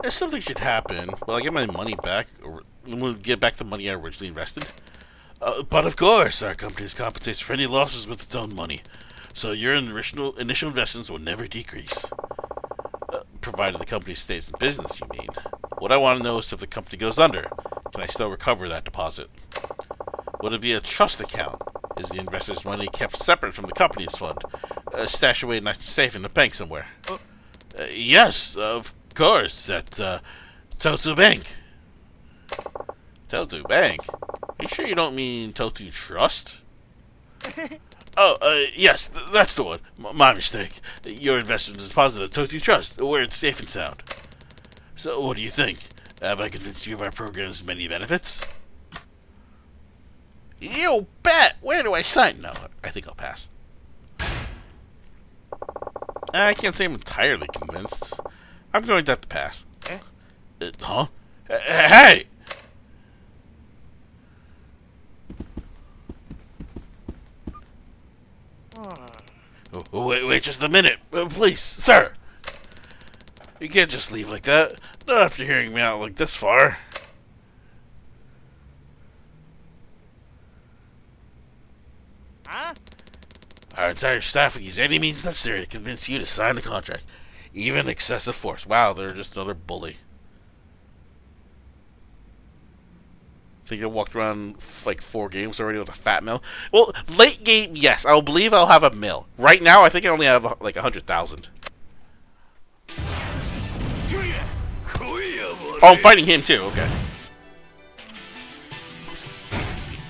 If something should happen, will I get my money back, or will I get back the money I originally invested? But of course, our company compensates for any losses with its own money, so your initial investments will never decrease. Provided the company stays in business, you mean. What I want to know is if the company goes under, can I still recover that deposit? Would it be a trust account? Is the investor's money kept separate from the company's fund? Stashed away nice and safe in the bank somewhere? Yes, of course, at Totu Bank. Totu Bank? Are you sure you don't mean Totu Trust? Yes, that's the one. My mistake. Your investment is deposited at Totu Trust, where it's safe and sound. So, what do you think? Have I convinced you of our program's many benefits? You bet! Where do I sign? No, I think I'll pass. I can't say I'm entirely convinced. I'm going to have to pass. Huh? Hey! Oh, wait just a minute. Please, sir. You can't just leave like that. Not after hearing me out like this far. Huh? Our entire staff will use any means necessary to convince you to sign the contract. Even excessive force. Wow, they're just another bully. Think I walked around like 4 games already with a fat mill? Well, late game, yes. I'll believe I'll have a mill. Right now, I think I only have like 100,000. Oh, I'm fighting him too. Okay.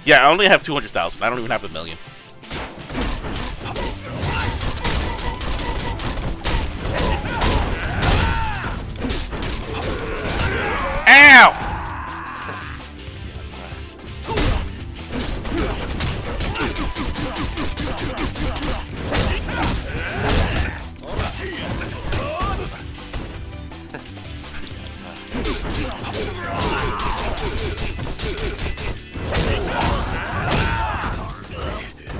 Yeah, I only have 200,000. I don't even have a million. Ow!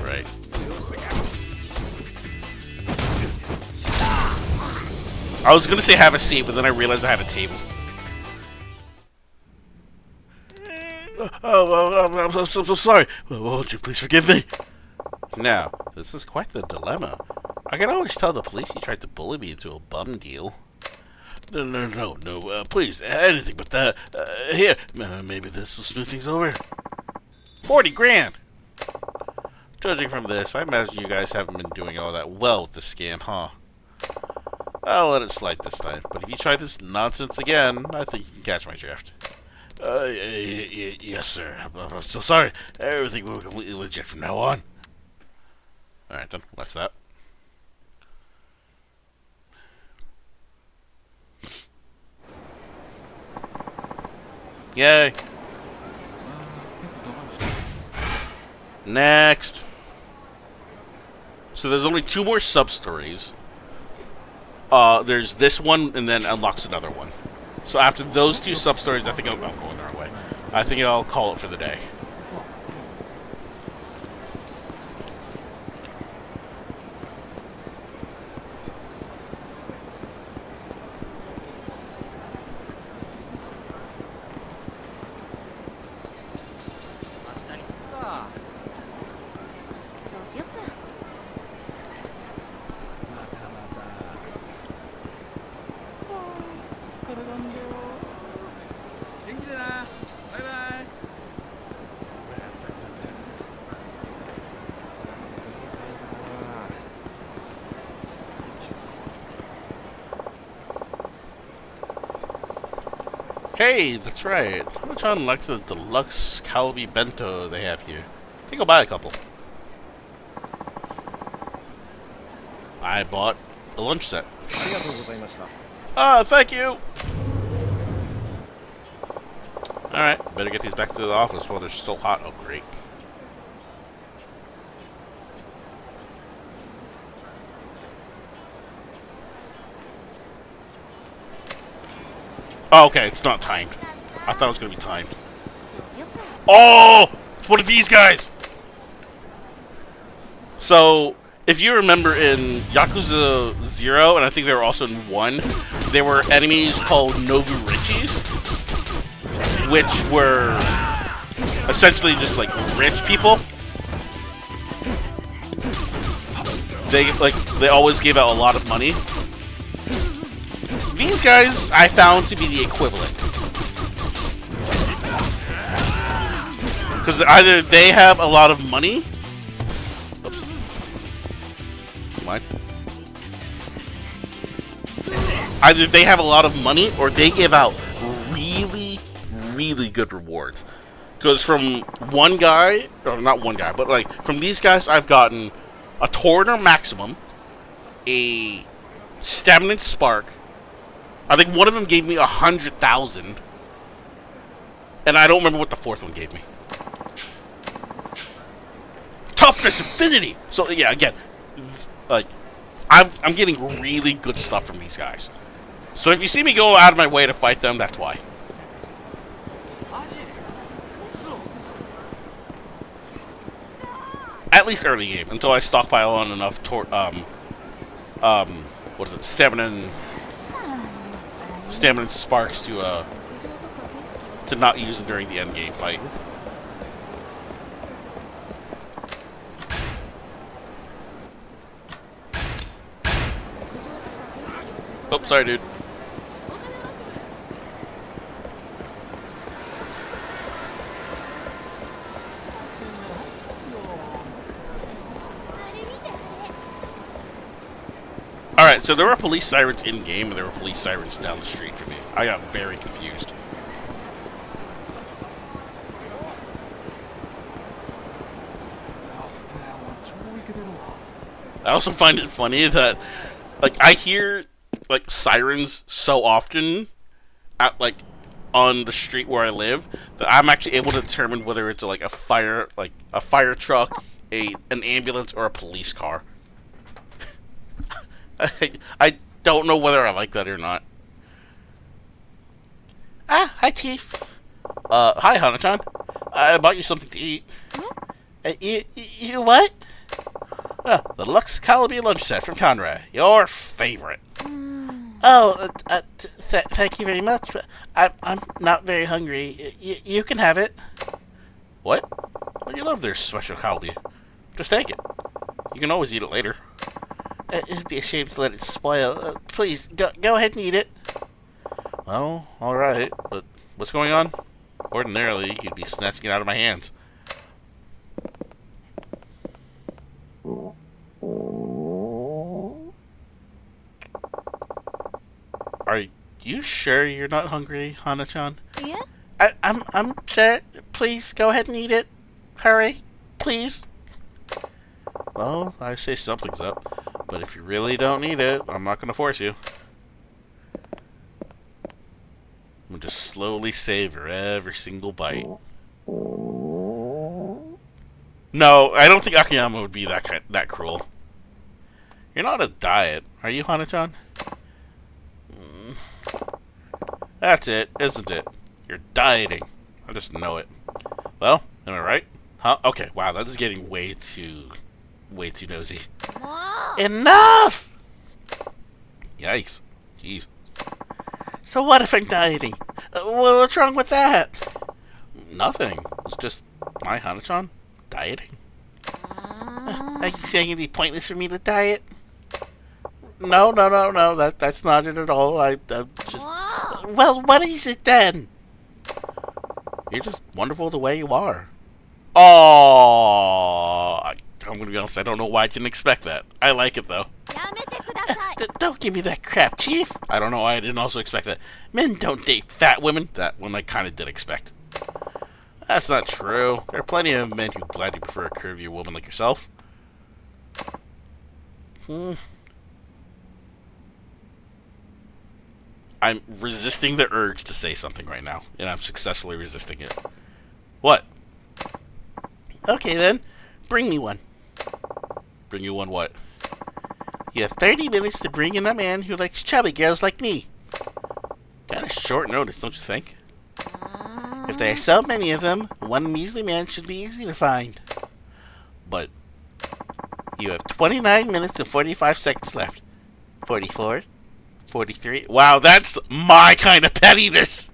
Right. I was gonna say have a seat, but then I realized I had a table. I'm so sorry. Won't you please forgive me? Now, this is quite the dilemma. I can always tell the police you tried to bully me into a bum deal. No, please, anything but that. Here, maybe this will smooth things over. 40 grand! Judging from this, I imagine you guys haven't been doing all that well with this scam, huh? I'll let it slide this time, but if you try this nonsense again, I think you can catch my drift. Yes, sir. I'm so sorry. Everything will be completely legit from now on. Alright then, that's that. Yay! Next! So there's only 2 more sub-stories. There's this one, and then unlocks another one. So after those 2 sub-stories, I think I'm going our way. I think I'll call it for the day. Hey, that's right. Hana-chan likes the deluxe Kalbi bento they have here. I think I'll buy a couple. I bought a lunch set. Thank you! Alright, better get these back to the office while they're still hot. Oh, great. Oh, okay, it's not timed. I thought it was going to be timed. Oh! It's one of these guys! So, if you remember in Yakuza 0, and I think they were also in 1, there were enemies called Noburichis, which were essentially just like rich people. They always gave out a lot of money. These guys I found to be the equivalent. Because either they have a lot of money. Oops. Mind? Either they have a lot of money or they give out really, really good rewards. Because from one guy, or not one guy, but like from these guys I've gotten a Torrenter Maximum, a Stamina Spark. I think one of them gave me 100,000. And I don't remember what the fourth one gave me. Toughness Infinity! So yeah, again, like, I'm getting really good stuff from these guys. So if you see me go out of my way to fight them, that's why. At least early game, until I stockpile on enough what is it, stamina and sparks to not use it during the end game fight. Oh, sorry, dude. Alright, so there were police sirens in-game, and there were police sirens down the street for me. I got very confused. I also find it funny that, like, I hear, like, sirens so often at, like, on the street where I live that I'm actually able to determine whether it's, like, a fire truck, an ambulance, or a police car. I don't know whether I like that or not. Ah, hi, Chief. Hi, Hana-chan. I bought you something to eat. You what? The Lux Calabi lunch set from Conrad. Your favorite. Oh, thank you very much. But I'm not very hungry. You can have it. What? Well, you love their special Calabi. Just take it. You can always eat it later. It'd be a shame to let it spoil. Please, go ahead and eat it. Well, alright, but what's going on? Ordinarily, you'd be snatching it out of my hands. Are you sure you're not hungry, Hana-chan? Yeah? I'm sure. Please, go ahead and eat it. Hurry, please. Well, I say something's up. But if you really don't need it, I'm not going to force you. I'm going to just slowly savor every single bite. No, I don't think Akiyama would be that cruel. You're not a diet, are you, Hana-chan? That's it, isn't it? You're dieting. I just know it. Well, am I right? Huh? Okay, wow, that's getting way too nosy. Enough! Yikes. Jeez. So what if I'm dieting? What's wrong with that? Nothing. It's just my Hana-chan dieting. Are you saying it'd be pointless for me to diet? No. That's not it at all. I'm just... Well, what is it then? You're just wonderful the way you are. Oh, I'm gonna be honest, I don't know why I didn't expect that. I like it though. Don't give me that crap, Chief. I don't know why I didn't also expect that. Men don't date fat women. That one I kind of did expect. That's not true. There are plenty of men who gladly prefer a curvier woman like yourself. I'm resisting the urge to say something right now, and I'm successfully resisting it. What? Okay then, bring me one. Bring you one what? You have 30 minutes to bring in a man who likes chubby girls like me. Kind of short notice, don't you think? If there are so many of them, one measly man should be easy to find. But you have 29 minutes and 45 seconds left. 44, 43. Wow, that's my kind of pettiness.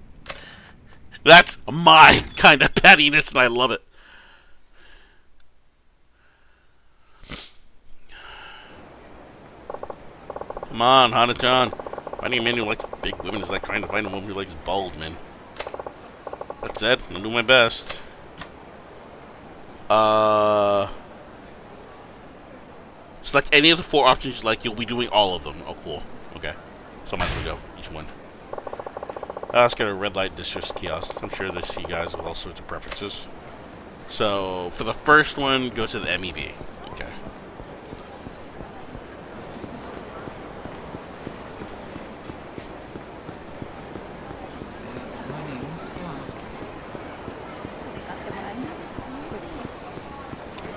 That's my kind of pettiness, and I love it. Come on, Hana-chan. Finding a man who likes big women is like trying to find a woman who likes bald men. That said, I'm gonna do my best. Select any of the 4 options you like. You'll be doing all of them. Oh, cool. Okay. So I might as well go. Each one. Let's get a red light distress kiosk. I'm sure they see guys with all sorts of preferences. So, for the first one, go to the MEB. Okay.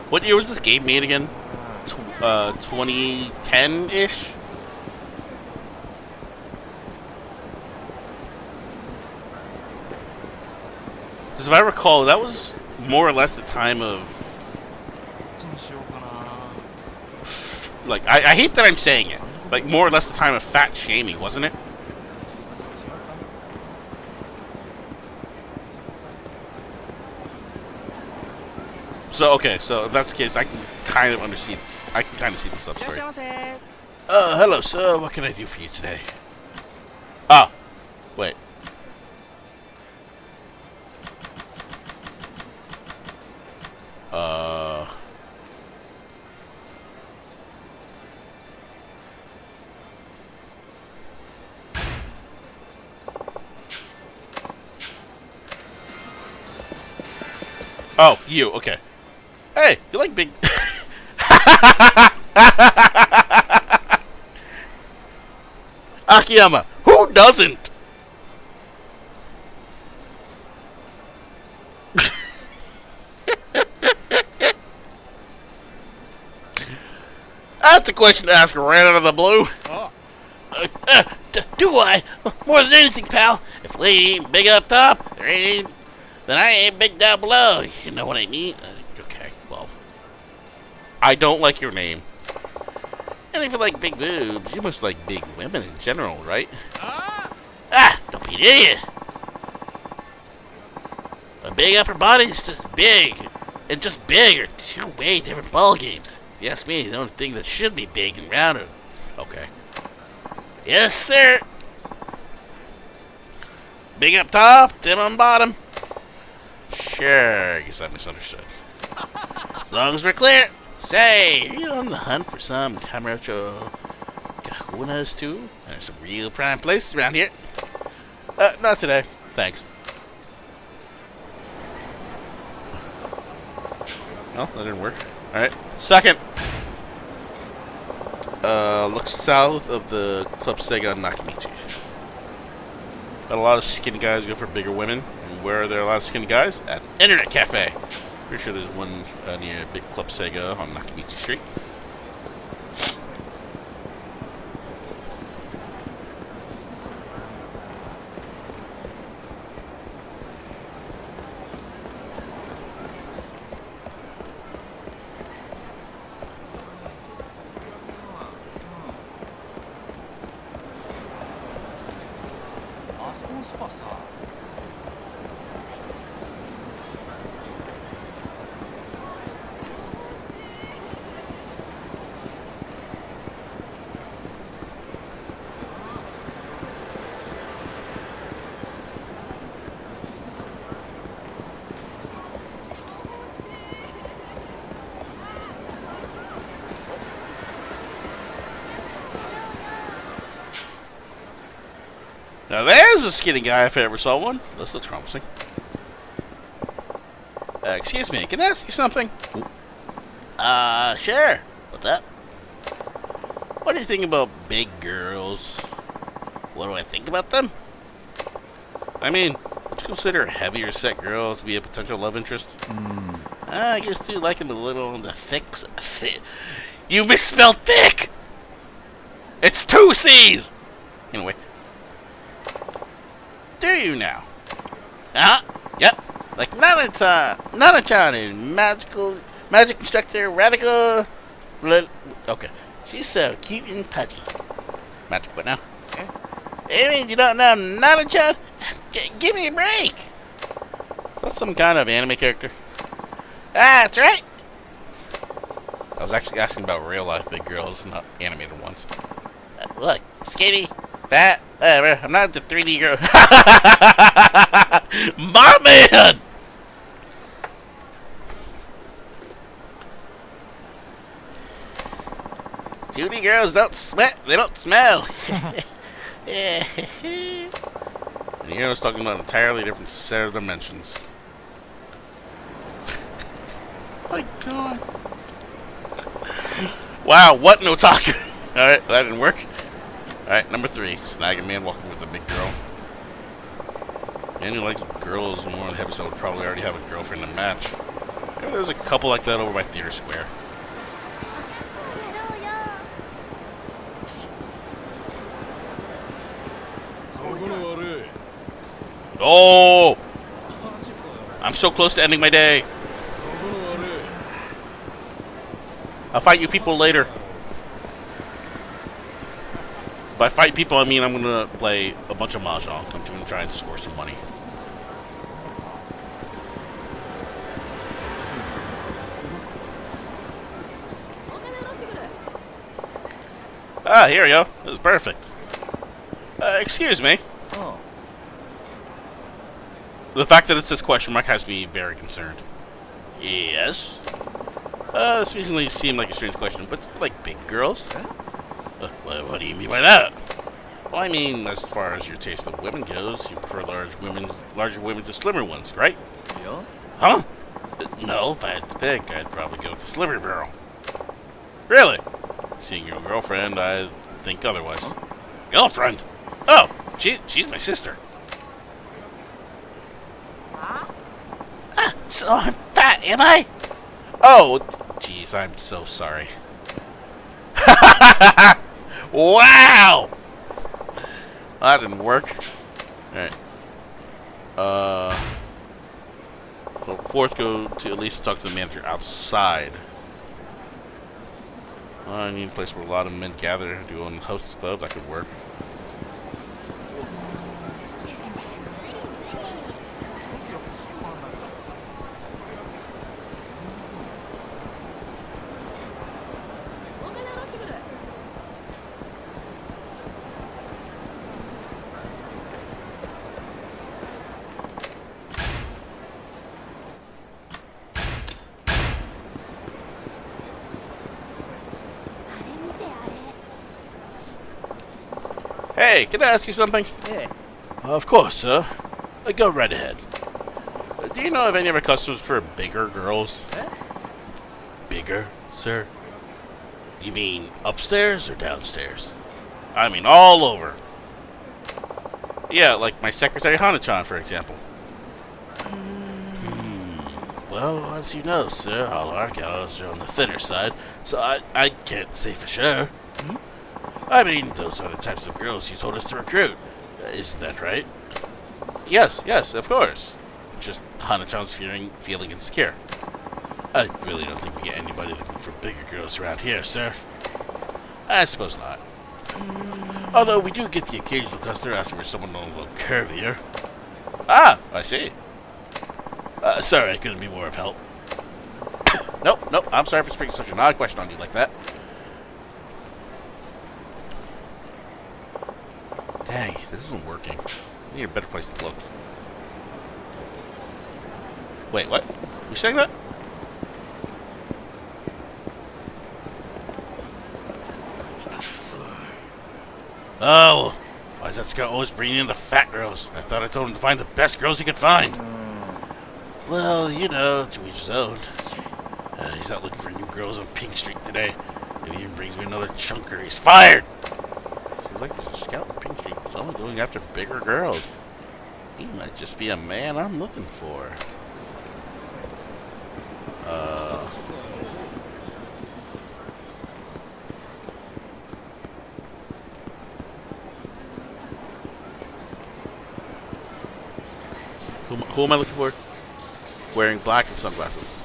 What year was this game made again? 2010-ish? Because if I recall, that was more or less the time of... Like, I hate that I'm saying it. Like, more or less the time of fat shaming, wasn't it? So, okay, so if that's the case, I can kind of see the sub-story. Hello, sir. What can I do for you today? Ah, wait. Oh, you, okay. Hey, you like big... Akiyama, who doesn't? That's a question to ask right out of the blue. Oh. Do I? More than anything, pal. If lady ain't big up top, then I ain't big down below. You know what I mean? Okay, well. I don't like your name. And if you like big boobs, you must like big women in general, right? Don't be an idiot. A big upper body is just big. And just big are 2 way different ball games. If you ask me, the only thing that should be big and rounded. Okay. Yes, sir. Big up top, thin on bottom. Sure, I guess I misunderstood. As long as we're clear. Say, are you on the hunt for some Kamurocho kahunas too? There's some real prime places around here. Not today. Thanks. Well, that didn't work. Alright. Second. Look south of the Club Sega Nakamichi. Got a lot of skinny guys go for bigger women. And where are there a lot of skinny guys? At an internet cafe. Pretty sure there's one near Big Club Sega on Nakamichi Street. is a skinny guy if I ever saw one. This looks promising. Excuse me, can I ask you something? Sure. What's up? What do you think about big girls? What do I think about them? I mean, would you consider heavier set girls to be a potential love interest? I guess you like them a little on the thick. You misspelled thick! It's 2 C's! Anyway. Do you now? Yep. Like Nana-chan is magic instructor, radical. Okay. She's so cute and pudgy. Magic what now? I mean, you don't know Nana-chan? Give me a break! Is that some kind of anime character? That's right! I was actually asking about real life big girls, not animated ones. Look, skinny, fat, whatever. I'm not the 3D girl. My man! 2D girls don't sweat, they don't smell. And here I was talking about an entirely different set of dimensions. My god. Wow, what no talk. Alright, that didn't work. Alright, number 3. Snag a man walking with a big girl. Man who likes girls more than heavy, so would probably already have a girlfriend to match. Maybe there's a couple like that over by Theater Square. Oh! I'm so close to ending my day. I'll fight you people later. By fight people, I mean I'm gonna play a bunch of mahjong. I'm gonna try and score some money. Ah, here we go. This is perfect. Excuse me. Oh. The fact that it says question mark has me very concerned. Yes. This recently seemed like a strange question, but like big girls? What do you mean by that? Well, I mean, as far as your taste of women goes, you prefer larger women to slimmer ones, right? Yeah. Huh? No, if I had to pick, I'd probably go with the slimmer girl. Really? Seeing your girlfriend, I think otherwise. Huh? Girlfriend? Oh, she's my sister. So I'm fat, am I? Oh, jeez, I'm so sorry. Wow! That didn't work. Alright. Well, 4th, go to at least talk to the manager outside. I need a place where a lot of men gather to go and host club. That could work. Hey, can I ask you something? Yeah. Of course, sir. Go right ahead. Do you know of any of our customers for bigger girls? Bigger, sir? You mean upstairs or downstairs? I mean all over. Yeah, like my secretary Hana-chan, for example. Well, as you know, sir, all our gals are on the thinner side, so I can't say for sure. I mean, those are the types of girls you told us to recruit. Isn't that right? Yes, of course. Just Hana-chan's feeling insecure. I really don't think we get anybody looking for bigger girls around here, sir. I suppose not. Although we do get the occasional customer asking for someone a little curvier. Ah, I see. Sorry, I couldn't be more of help. Nope, I'm sorry for speaking such an odd question on you like that. Dang, this isn't working. I need a better place to look. Wait, what? You saying that? Oh, Why is that scout always bringing in the fat girls? I thought I told him to find the best girls he could find. Well, you know, to each his own. He's out looking for new girls on Pink Street today. If he even brings me another chunker, he's fired! Seems like there's a scout on Pink Street who's only going after bigger girls. He might just be a man I'm looking for. Who am I looking for? Wearing black and sunglasses.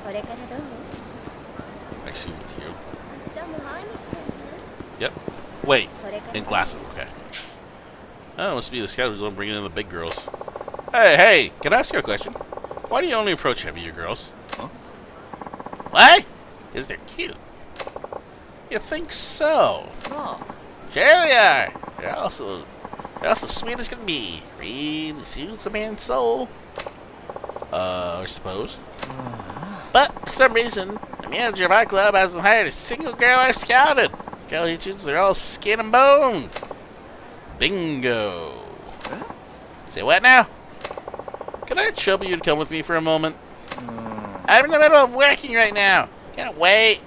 I assume it's you. Yep. Wait. And glasses, okay. Oh, it must be the scout who's the one bringing in the big girls. Hey, can I ask you a question? Why do you only approach heavier girls? Huh? What? Because they're cute. You think so? Oh. Sure they are. They're also sweet as can be. Really soothes a man's soul. I suppose. But, for some reason, the manager of our club hasn't hired a single girl I've scouted. Girl he chooses are all skin and bones. Bingo. Huh? Say what now? Can I trouble you to come with me for a moment? I'm in the middle of working right now. Can't wait.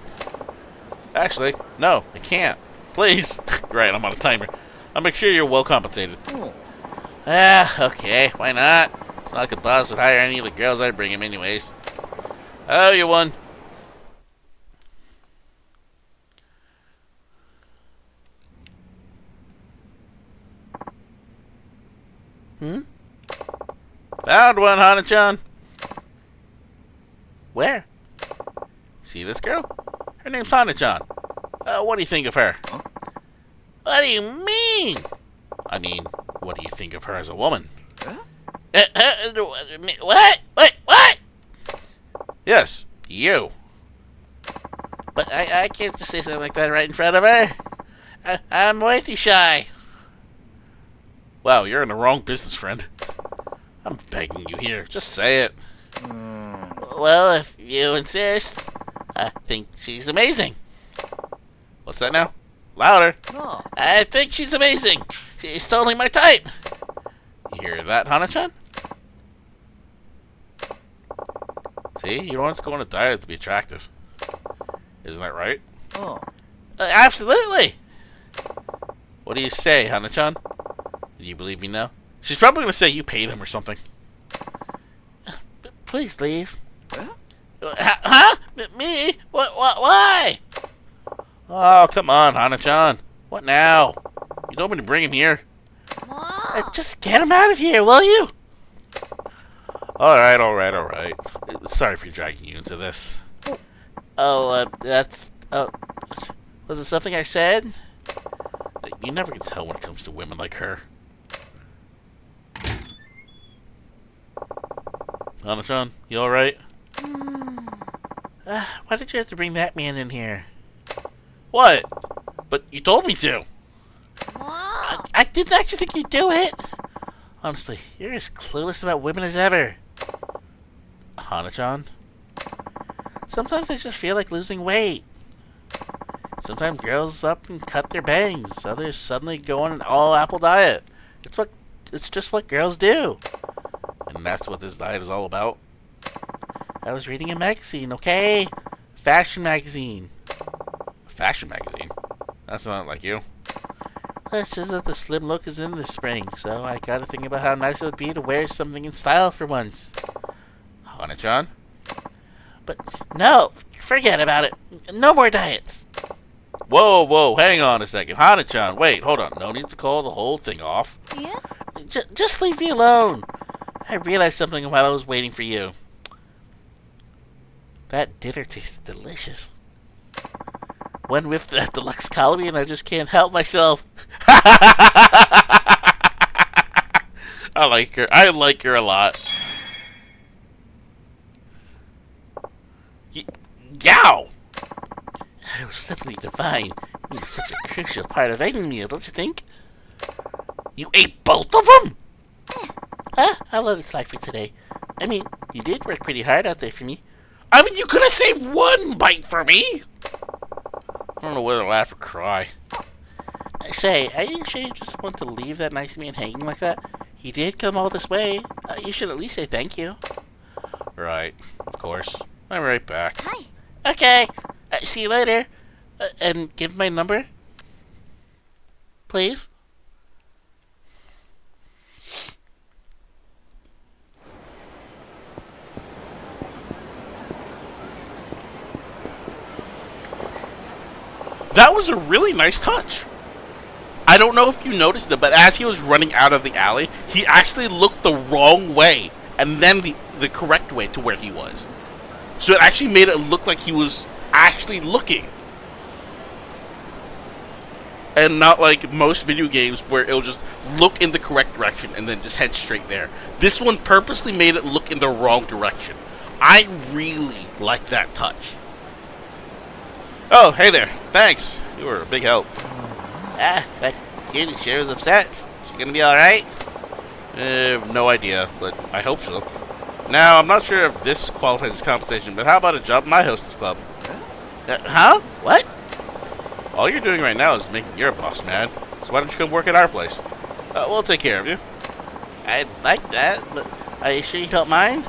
Actually, no, I can't. Please. Right, I'm on a timer. I'll make sure you're well compensated. Okay, why not? It's not like the boss would hire any of the girls I bring him anyways. Oh, you won. Found one, Hana-chan. Where? See this girl? Her name's Hana-chan. What do you think of her? Huh? What do you mean? I mean, what do you think of her as a woman? Huh? What? What? Yes, you. But I can't just say something like that right in front of her. I'm way too shy. Wow, you're in the wrong business, friend. I'm begging you here. Just say it. Well, if you insist, I think she's amazing. What's that now? Louder. Oh. I think she's amazing. She's totally my type. You hear that, Hana-chan? See, you don't have to go on a diet to be attractive. Isn't that right? Oh. Absolutely. What do you say, Hana-chan? Do you believe me now? She's probably going to say you paid him or something. Please leave. Huh? Me? What? Why? Oh, come on, Hana-chan. What now? You told me to bring him here. Just get him out of here, will you? Alright. Sorry for dragging you into this. Was it something I said? You never can tell when it comes to women like her. Hana-chan, you alright? Why did you have to bring that man in here? What? But you told me to. I didn't actually think you'd do it. Honestly, you're as clueless about women as ever. Hana-chan? Sometimes I just feel like losing weight. Sometimes girls up and cut their bangs. Others suddenly go on an all-apple diet. It's just what girls do. And that's what this diet is all about. I was reading a magazine, okay? Fashion magazine. A fashion magazine? That's not like you. It says that the slim look is in the spring, so I gotta think about how nice it would be to wear something in style for once. Hana-chan? But no, forget about it. No more diets. Whoa, hang on a second. Hana-chan, wait, hold on. No need to call the whole thing off. Yeah? Just leave me alone. I realized something while I was waiting for you. That dinner tasted delicious. One whiff of that deluxe colony and I just can't help myself. I like her. I like her a lot. Yow! It was simply divine. It was such a crucial part of any meal, don't you think? You ate both of them? I'll let it slide for today. I mean, you did work pretty hard out there for me. I mean, you could have saved one bite for me. I don't know whether to laugh or cry. Say, are you sure you just want to leave that nice man hanging like that? He did come all this way. You should at least say thank you. Right, of course. I'm right back. Hi. Okay. See you later. And give my number. Please. That was a really nice touch. I don't know if you noticed it, but as he was running out of the alley, he actually looked the wrong way and then the correct way to where he was. So it actually made it look like he was actually looking. And not like most video games where it'll just look in the correct direction and then just head straight there. This one purposely made it look in the wrong direction. I really like that touch. Oh, hey there. Thanks. You were a big help. That kid sure is upset. She gonna be alright? No idea, but I hope so. Now, I'm not sure if this qualifies as compensation, but how about a job in my hostess club? Huh? What? All you're doing right now is making your boss mad. So why don't you come work at our place? We'll take care of you. I'd like that, but are you sure you don't mind?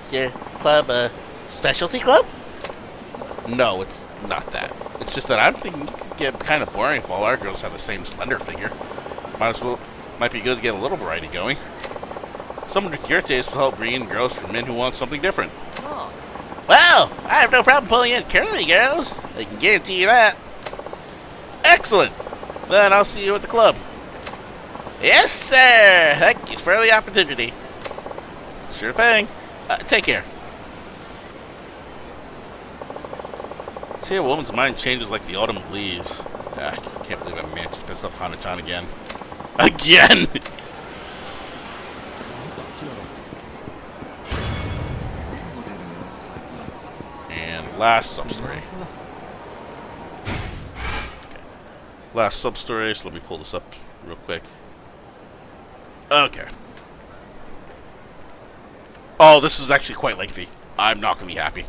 Is your club a specialty club? No, it's not that. It's just that I'm thinking it could get kind of boring if all our girls have the same slender figure. Might be good to get a little variety going. Someone with your taste will help bring in girls for men who want something different. Oh. Well, I have no problem pulling in curly girls. I can guarantee you that. Excellent! Then I'll see you at the club. Yes, sir! Thank you for the opportunity. Sure thing. Take care. See, a woman's mind changes like the autumn leaves. I can't believe I managed to piss off Hana-chan again. Again! And last sub-story. Okay. Last sub-story, so let me pull this up real quick. Okay. Oh, this is actually quite lengthy. I'm not going to be happy.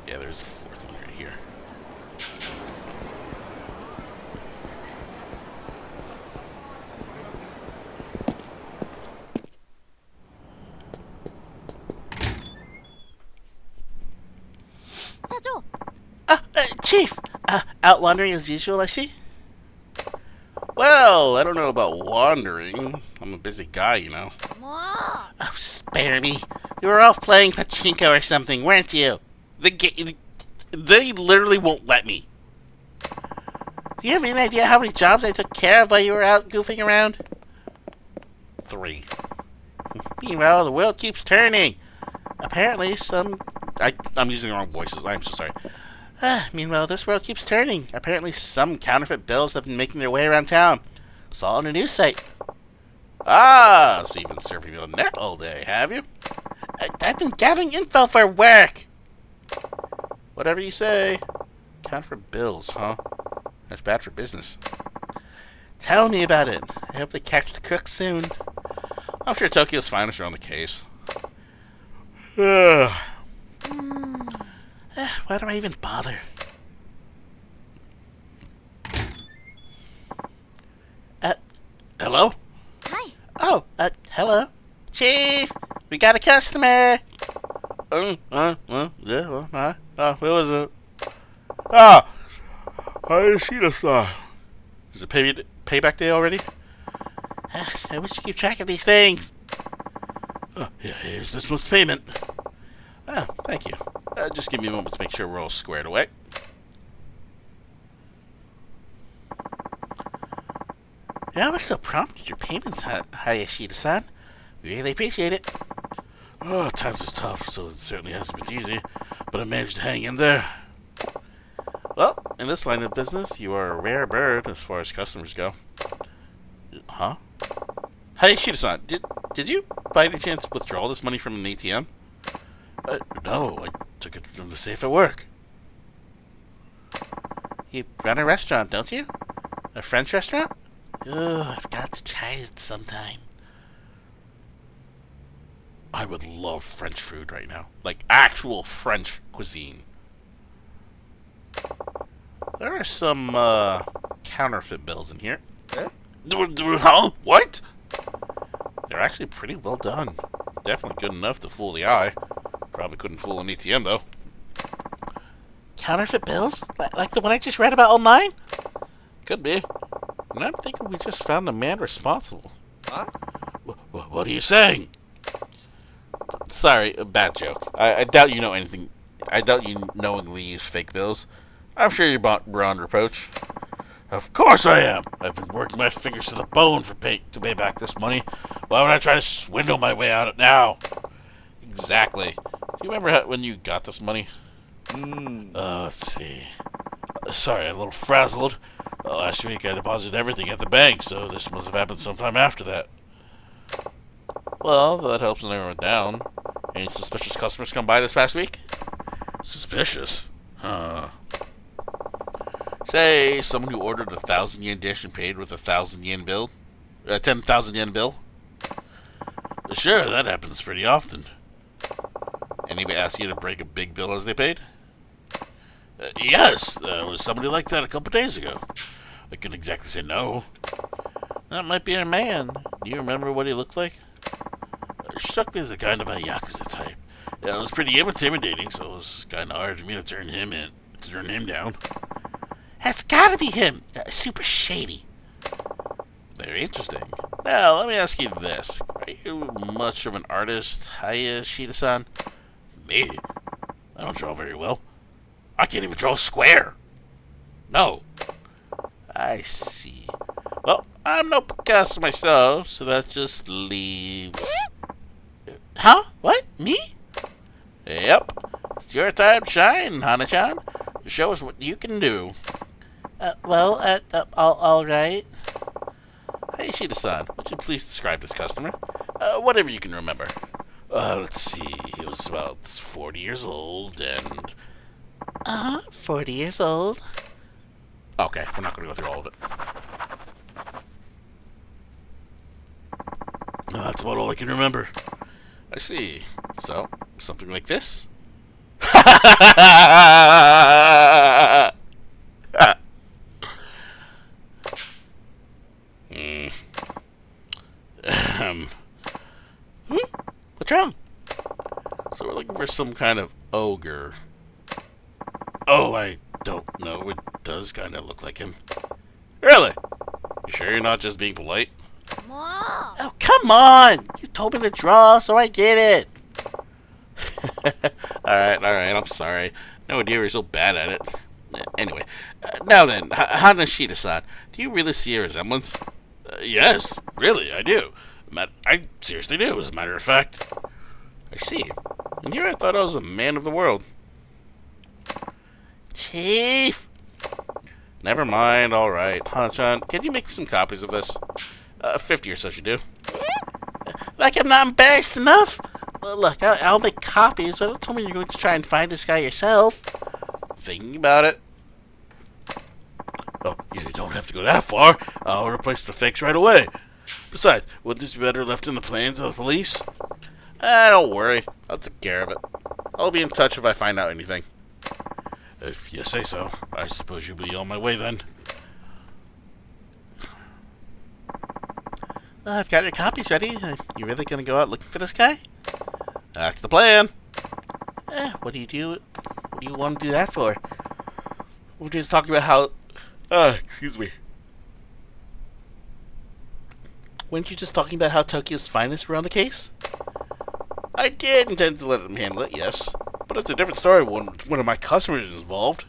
Yeah, there's a fourth one right here. Chief! Out wandering as usual, I see? Well, I don't know about wandering. I'm a busy guy, you know. Oh, spare me. You were off playing pachinko or something, weren't you? They literally won't let me. Do you have any idea how many jobs I took care of while you were out goofing around? 3. Meanwhile, the world keeps turning. Apparently, I'm using the wrong voices. I'm so sorry. Meanwhile, this world keeps turning. Apparently, some counterfeit bills have been making their way around town. Saw on a news site. Ah, so you've been surfing the net all day, have you? I've been gathering info for work. Whatever you say. Counterfeit bills, huh? That's bad for business. Tell me about it. I hope they catch the crook soon. I'm sure Tokyo's finest are on the case. Why do I even bother? Hello? Hi. Oh, hello. Chief, we got a customer. Yeah, what was it? Ah! Hayashida-san. Is it payback day already? I wish you keep track of these things. Yeah, here's this month's payment. Oh, thank you. Just give me a moment to make sure we're all squared away. You're always so prompt with your payments, Hayashida-san. We really appreciate it. Oh, times is tough, so it certainly hasn't been easy, but I managed to hang in there. Well, in this line of business, you are a rare bird as far as customers go. Huh? Hayashida-san, did you by any chance withdraw this money from an ATM? No, I took it from the safe at work. You run a restaurant, don't you? A French restaurant? Oh, I've got to try it sometime. I would love French food right now. Like, actual French cuisine. There are some, counterfeit bills in here. Huh? What? They're actually pretty well done. Definitely good enough to fool the eye. Probably couldn't fool an ATM, though. Counterfeit bills? Like the one I just read about online? Could be. And I'm thinking we just found the man responsible. Huh? What are you saying? Sorry, a bad joke. I doubt you know anything. I doubt you knowingly use fake bills. I'm sure you're beyond reproach. Of course I am. I've been working my fingers to the bone to pay back this money. Why would I try to swindle my way out of it now? Exactly. Do you remember when you got this money? Let's see. Sorry, I'm a little frazzled. Last week I deposited everything at the bank, so this must have happened sometime after that. Well, that helps narrow it down. Any suspicious customers come by this past week? Suspicious? Huh. Say, someone who ordered a 1,000 yen dish and paid with a 1,000 yen bill? 10,000 yen bill? Sure, that happens pretty often. Anybody ask you to break a big bill as they paid? Yes, there was somebody like that a couple days ago. I couldn't exactly say no. That might be a man. Do you remember what he looked like? Struck me as a kind of a Yakuza type. Yeah, it was pretty intimidating, so it was kind of hard for me to turn him down. That's gotta be him. Super shady. Very interesting. Now, let me ask you this. Are you much of an artist, Shida-san? Me? I don't draw very well. I can't even draw a square. No. I see. Well, I'm no Picasso myself, so that just leaves... Huh? What? Me? Yep. It's your time to shine, Hana-chan. Show us what you can do. All right. Hey, Shida-san, would you please describe this customer? Whatever you can remember. Let's see. He was about 40 years old and... 40 years old. Okay, we're not going to go through all of it. That's about all I can remember. I see. So, something like this? What's wrong? So we're looking for some kind of ogre. Oh, I don't know. It does kind of look like him. Really? You sure you're not just being polite? Oh, come on! You told me to draw, so I did it. Alright, I'm sorry. No idea you're so bad at it. Anyway, now then, Hana Shida-san, do you really see a resemblance? Yes, really, I do. I seriously do, as a matter of fact. I see. And here I thought I was a man of the world. Chief! Never mind, alright. Hana-chan, can you make me some copies of this? 50 or so should do. Like I'm not embarrassed enough? Look, I'll make copies, but don't tell me you're going to try and find this guy yourself. Thinking about it. Oh, you don't have to go that far. I'll replace the fakes right away. Besides, wouldn't this be better left in the plans of the police? Don't worry. I'll take care of it. I'll be in touch if I find out anything. If you say so. I suppose you'll be on my way then. I've got your copies ready. You really going to go out looking for this guy? That's the plan. What do you do? What do you want to do that for? We're just talking about how... excuse me. Weren't you just talking about how Tokyo's finest were on the case? I did intend to let him handle it, yes. But it's a different story when one of my customers is involved.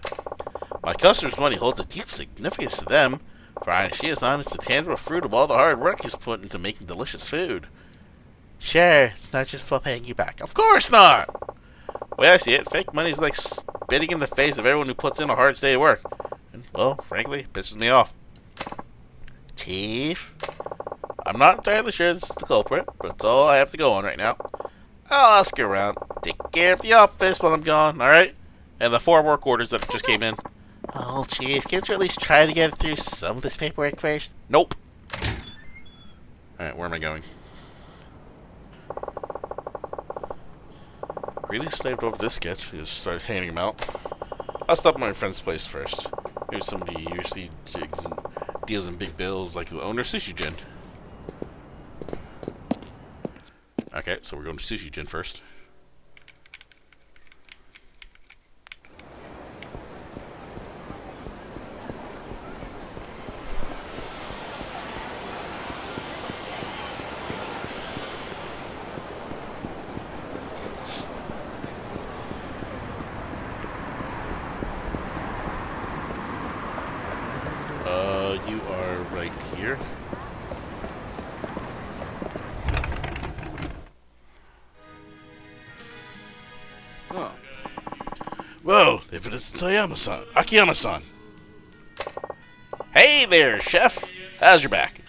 My customer's money holds a deep significance to them. For Shida-san, it's the tangible fruit of all the hard work he's put into making delicious food. Sure, it's not just while paying you back. Of course not! The way I see it, fake money is like spitting in the face of everyone who puts in a hard day's work. And, well, frankly, it pisses me off. Chief? I'm not entirely sure this is the culprit, but it's all I have to go on right now. I'll ask you around. Take care of the office while I'm gone, alright? And the 4 work orders that just came in. Oh, Well, Chief, can't you at least try to get through some of this paperwork first? Nope. Alright, where am I going? Really slaved over this sketch. Just started handing them out. I'll stop at my friend's place first. Maybe somebody usually deals in big bills like the owner of Sushi Jin. Okay, so we're going to Sushi Jin first. You are right here. Oh. Whoa, if it's Toyama-san, Akiyama-san. Hey there, chef. How's your back?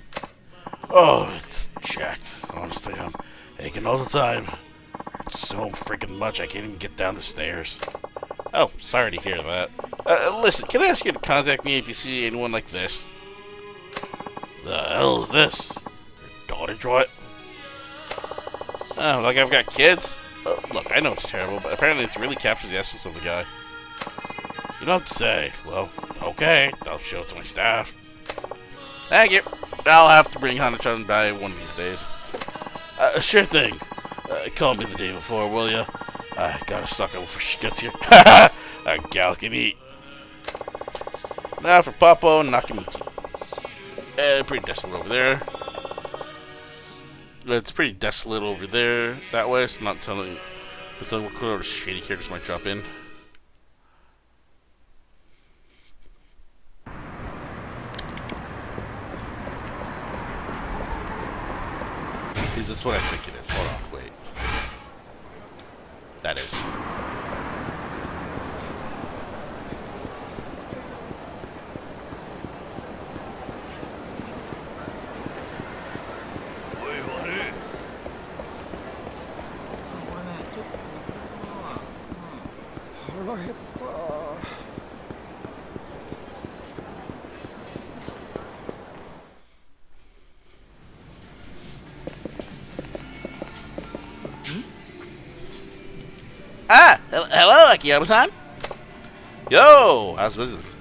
Oh, it's jacked. Honestly, I'm aching all the time. It's so freaking much I can't even get down the stairs. Oh, sorry to hear that. Listen, can I ask you to contact me if you see anyone like this? The hell is this? Your daughter draw it? Oh, like I've got kids? Look, I know it's terrible, but apparently it really captures the essence of the guy. You don't have to say. Well, okay, I'll show it to my staff. Thank you. I'll have to bring Hana-chan by one of these days. Sure thing. Call me the day before, will ya? I gotta suck her before she gets here. A gal can eat. Now for Papo and Nakamichi. Pretty desolate over there. It's pretty desolate over there that way, so not telling what kind of shady characters might drop in. Is this what I think it is? Hold on, wait. That is. Hello, Akiyama-san. Yo, how's business?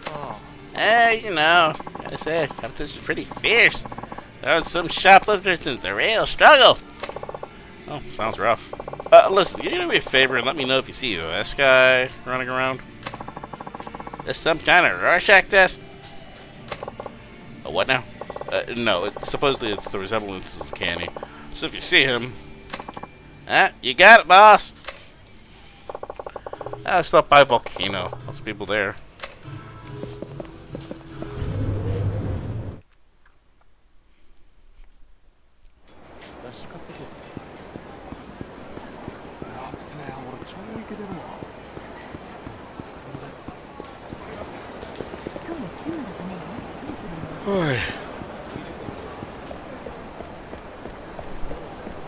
Hey, you know, gotta say, competition's pretty fierce. There's some shoplifters and it's a real struggle. Oh, sounds rough. Listen, can you do me a favor and let me know if you see this guy running around? Is some kind of Rorschach test? Oh, what now? No, supposedly it's the resemblances of Canny. So if you see him... you got it, boss! Stop by Volcano. Lots of people there.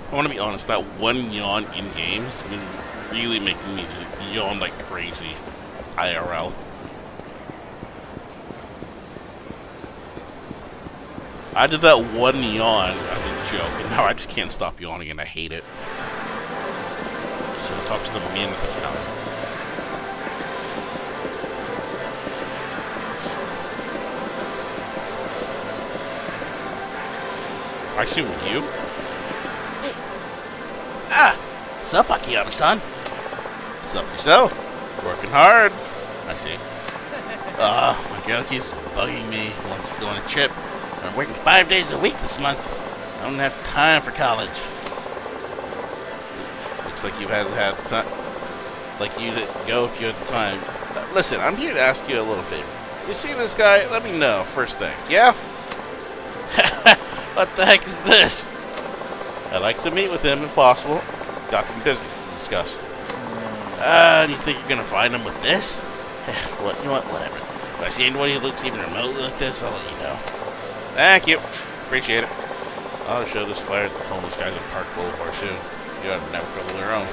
I want to be honest, that one yawn in games has been really making me yawn like crazy. IRL. I did that one yawn as a joke, and now I just can't stop yawning, and I hate it. So I'll talk to the man at the counter. I assume you? Sup, Akiyama-san? Sup yourself? Working hard. I see. My girl keeps bugging me, wants to go on a trip. I'm working 5 days a week this month. I don't have time for college. Looks like you've had time. Like you didn't go if you had the time. Listen, I'm here to ask you a little favor. You see this guy? Let me know first thing. Yeah? What the heck is this? I'd like to meet with him if possible. Got some business to discuss. Do you think you're gonna find him with this? Well, you know what? Whatever. If I see anybody who looks even remotely like this, I'll let you know. Thank you. Appreciate it. I'll show this flyer to the homeless guys at Park Boulevard too. You have a network of their own.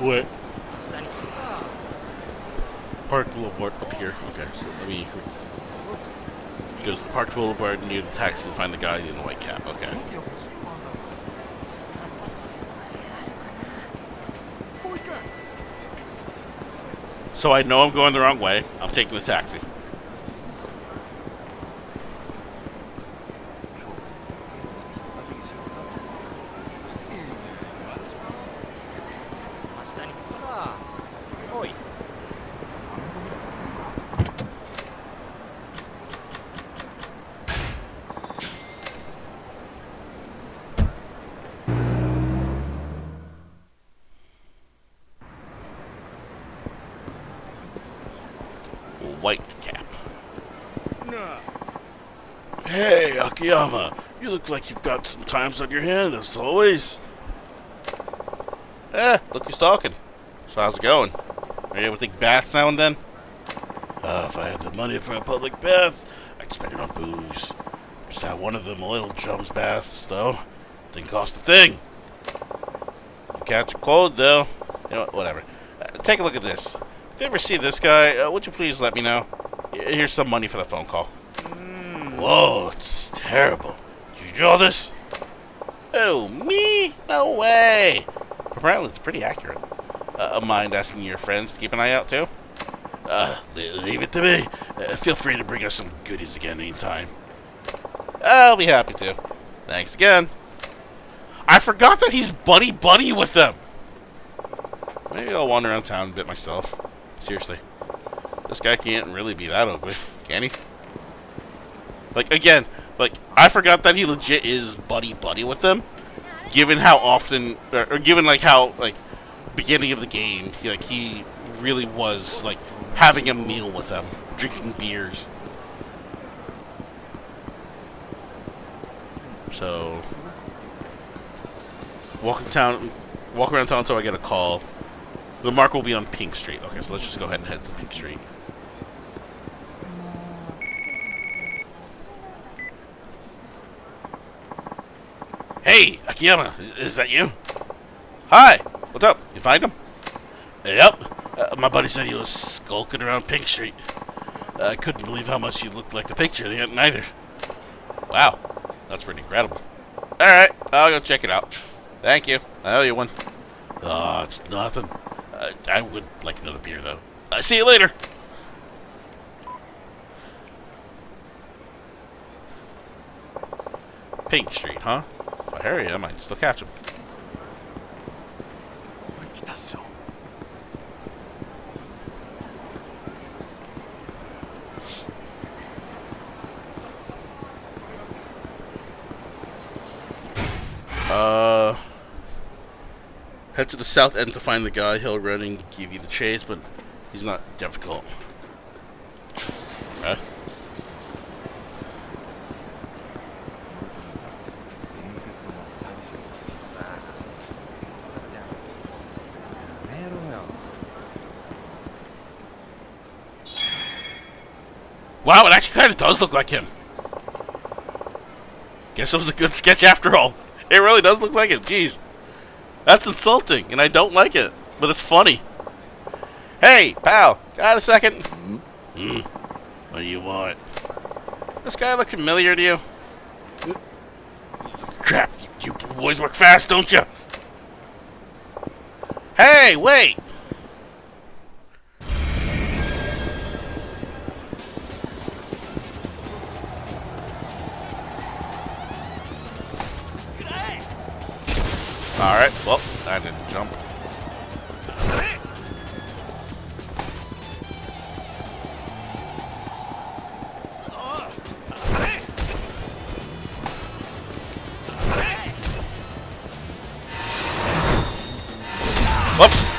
What? Park Boulevard up here. Okay, so let me go to Park Boulevard near the taxi and find the guy in the white cap. Okay. So I know I'm going the wrong way. I'm taking the taxi. White cap. Hey, Akiyama. You look like you've got some times on your hand, as always. Look who's talking. So how's it going? Are you able to take baths now and then? If I had the money for a public bath, I'd spend it on booze. Just had one of them oil chums baths, though. Didn't cost a thing. You catch a cold, though. You know what, whatever. Take a look at this. If you ever see this guy, would you please let me know? Here's some money for the phone call. Whoa, it's terrible. Did you draw this? Oh, me? No way. Apparently it's pretty accurate. Mind asking your friends to keep an eye out, too? Leave it to me. Feel free to bring us some goodies again anytime. I'll be happy to. Thanks again. I forgot that he's buddy-buddy with them. Maybe I'll wander around town a bit myself. Seriously. This guy can't really be that ugly, can he? Like, again, like, I forgot that he legit is buddy-buddy with them. Given how often, or given, like, how, like, beginning of the game, he really was, like, having a meal with them. Drinking beers. So, walk around town until I get a call. The mark will be on Pink Street. Okay, so let's just go ahead and head to Pink Street. Hey, Akiyama, is that you? Hi, what's up? You find him? Yep. My buddy said he was skulking around Pink Street. I couldn't believe how much he looked like the picture neither. Wow, that's pretty incredible. Alright, I'll go check it out. Thank you. I owe you one. Oh, it's nothing. I would like another beer, though. See you later. Pink Street, huh? If I hurry, I might still catch him. Head to the south end to find the guy. He'll run and give you the chase, but he's not difficult. Okay. Wow, it actually kind of does look like him. Guess it was a good sketch after all. It really does look like him. Jeez. That's insulting, and I don't like it, but it's funny. Hey, pal, got a second? What do you want? This guy look familiar to you? Crap, you boys work fast, don't you? Hey, wait! Alright, well, I didn't jump. Whoops!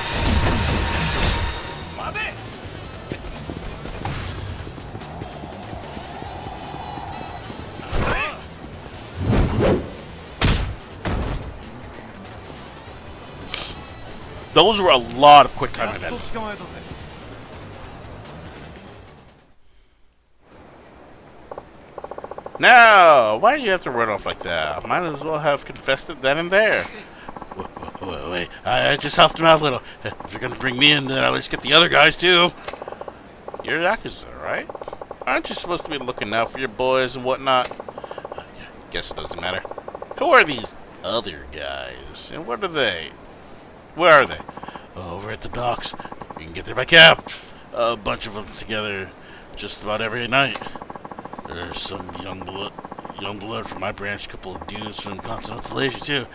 Those were a lot of quick time events. Now, why do you have to run off like that? Might as well have confessed it then and there. way, I just helped him out a little. If you're gonna bring me in, then at least get the other guys too. You're Yakuza, right? Aren't you supposed to be looking out for your boys and whatnot? Guess it doesn't matter. Who are these other guys? And what are they? Where are they? Over at the docks. You can get there by cab. A bunch of them together just about every night. There's some young blood from my branch, a couple of dudes from Continental Asia too.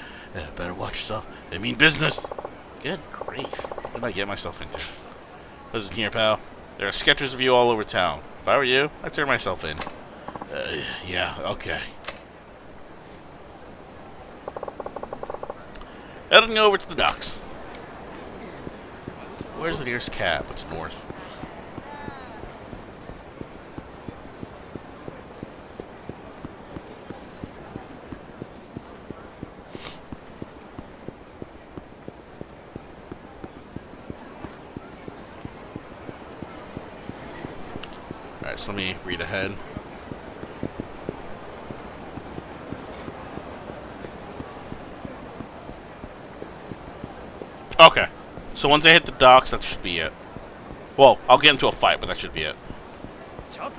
Better watch yourself. They mean business. Good grief. What did I get myself into? Listen here, pal. There are sketches of you all over town. If I were you, I'd turn myself in. Yeah, okay. Heading over to the docks. Where's the nearest cab? It's north. Alright, so let me read ahead. Okay. So once I hit the docks, that should be it. Well, I'll get into a fight, but that should be it. To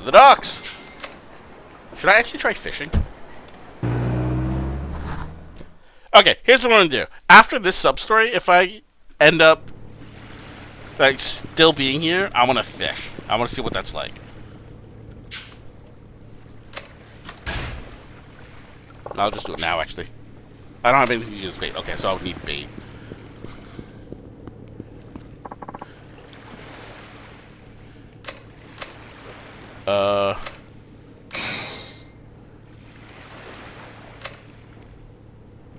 the docks! Should I actually try fishing? Okay, here's what I'm gonna do. After this sub-story, if I end up like still being here, I want to fish. I want to see what that's like. I'll just do it now, actually. I don't have anything to use bait. Okay, so I'll need bait.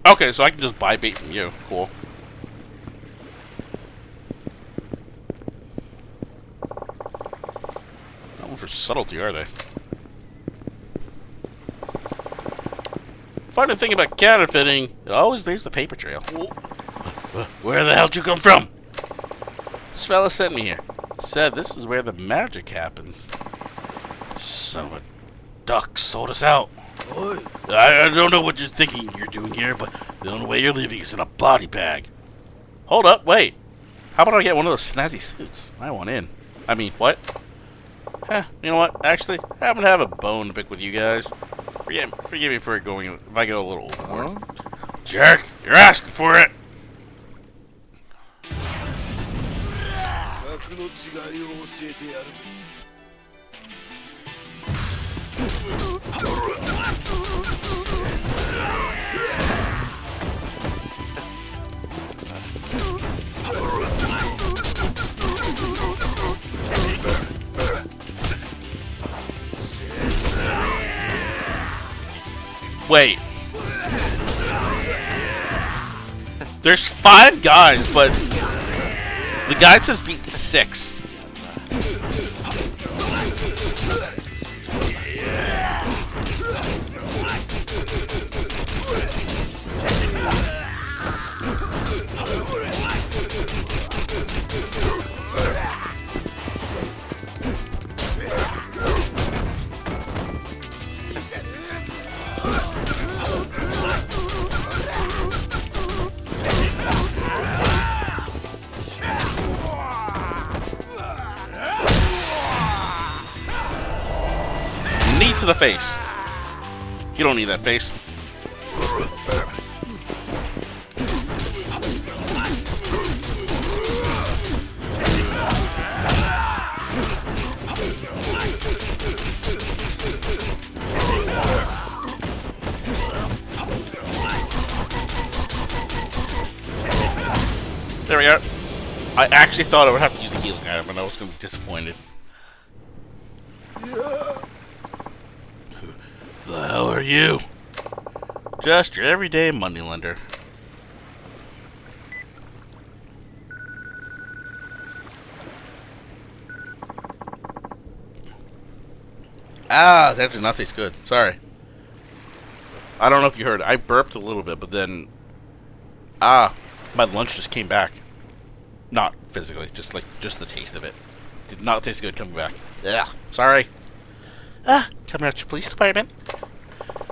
Okay, so I can just buy bait from you. Cool. For subtlety, are they? Funny thing about counterfeiting, it always leaves the paper trail. Where the hell did you come from? This fella sent me here. Said this is where the magic happens. Son of a duck sold us out. I don't know what you're thinking you're doing here, but the only way you're leaving is in a body bag. Hold up, wait. How about I get one of those snazzy suits? I want in. I mean, what? You know what? Actually, I happen to have a bone to pick with you guys. Forgive me for going if I go a little overboard. Jerk, you're asking for it. Wait. There's 5 guys, but the guy says beat 6. Knee to the face. You don't need that face. There we are. I actually thought I would have to use a healing item, and I was going to be disappointed. Who the hell are you? Just your everyday moneylender. Ah, that did not taste good. Sorry. I don't know if you heard. I burped a little bit, but then... my lunch just came back. Not physically, just the taste of it. Did not taste good coming back. Yeah, sorry. Coming at your police department.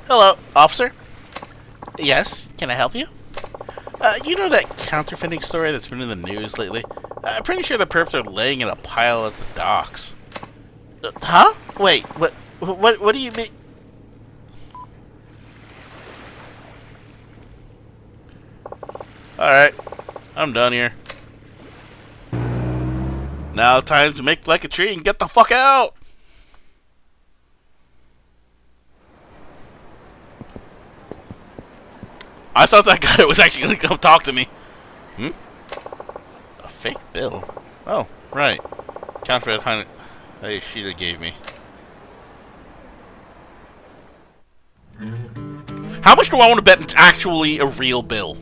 Hello, officer. Yes, can I help you? You know that counterfeiting story that's been in the news lately? I'm pretty sure the perps are laying in a pile at the docks. Huh? Wait, what do you mean? Alright, I'm done here. Now time to make like a tree and get the fuck out! I thought that guy was actually gonna come talk to me. A fake bill? Oh, right. Counterfeit Hana. Hey, she that gave me. How much do I want to bet it's actually a real bill?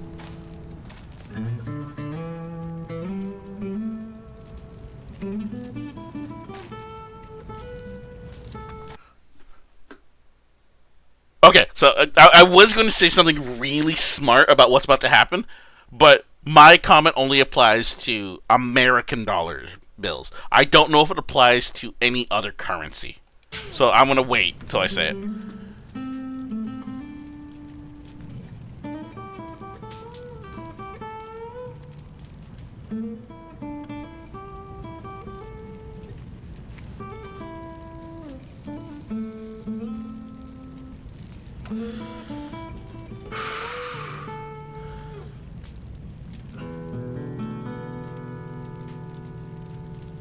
Okay, so I was going to say something really smart about what's about to happen, but my comment only applies to American dollar bills. I don't know if it applies to any other currency. So I'm going to wait until I say it.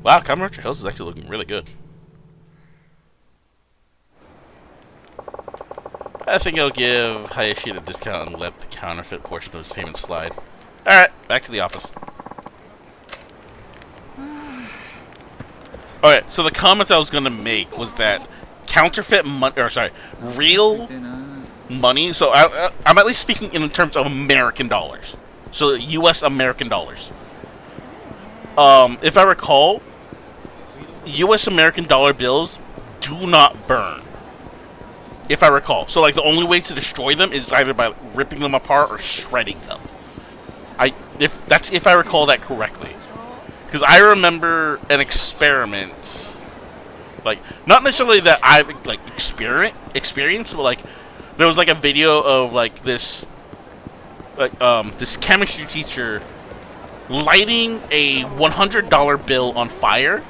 Wow, Kamurocho Hills is actually looking really good. I think I'll give Hayashida a discount and let the counterfeit portion of his payment slide. Alright, back to the office. Alright, so the comments I was going to make was that counterfeit money, or sorry, real money, so I'm at least speaking in terms of American dollars. So US American dollars. If I recall, US American dollar bills do not burn. If I recall. So, like, the only way to destroy them is either by ripping them apart or shredding them. If I recall that correctly. Because I remember an experiment, like, not necessarily that I've, like, experienced, but, like, there was, like, a video of, like, this chemistry teacher lighting a $100 bill on fire,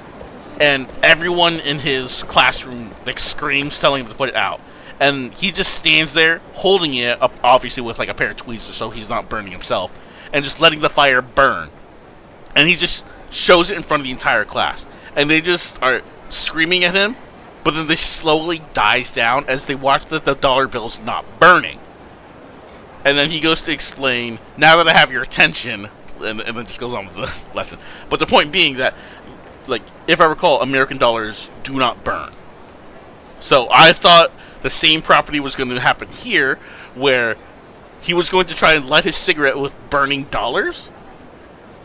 and everyone in his classroom, like, screams telling him to put it out. And he just stands there, holding it up, obviously with, like, a pair of tweezers so he's not burning himself, and just letting the fire burn. And he just shows it in front of the entire class. And they just are screaming at him, but then they slowly dies down as they watch that the dollar bill's not burning. And then he goes to explain, now that I have your attention, and then just goes on with the lesson. But the point being that, like, if I recall, American dollars do not burn. So I thought the same property was going to happen here, where he was going to try and light his cigarette with burning dollars,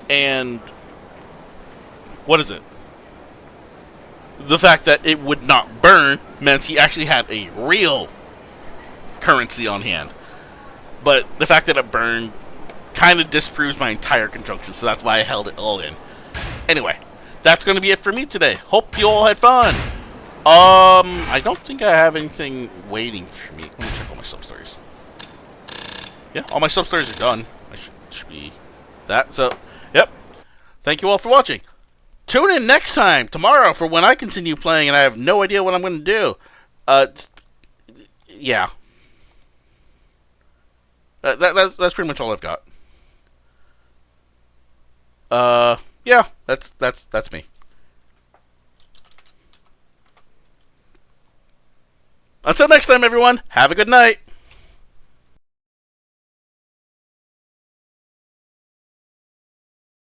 and what is it? The fact that it would not burn meant he actually had a real currency on hand. But the fact that it burned kind of disproves my entire conjunction, so that's why I held it all in. Anyway, that's going to be it for me today. Hope you all had fun. I don't think I have anything waiting for me. Let me check all my sub-stories. Yeah, all my sub-stories are done. I should be that. So, yep. Thank you all for watching. Tune in next time, tomorrow, for when I continue playing and I have no idea what I'm going to do. Yeah. That's pretty much all I've got. Yeah, that's me. Until next time, everyone, have a good night.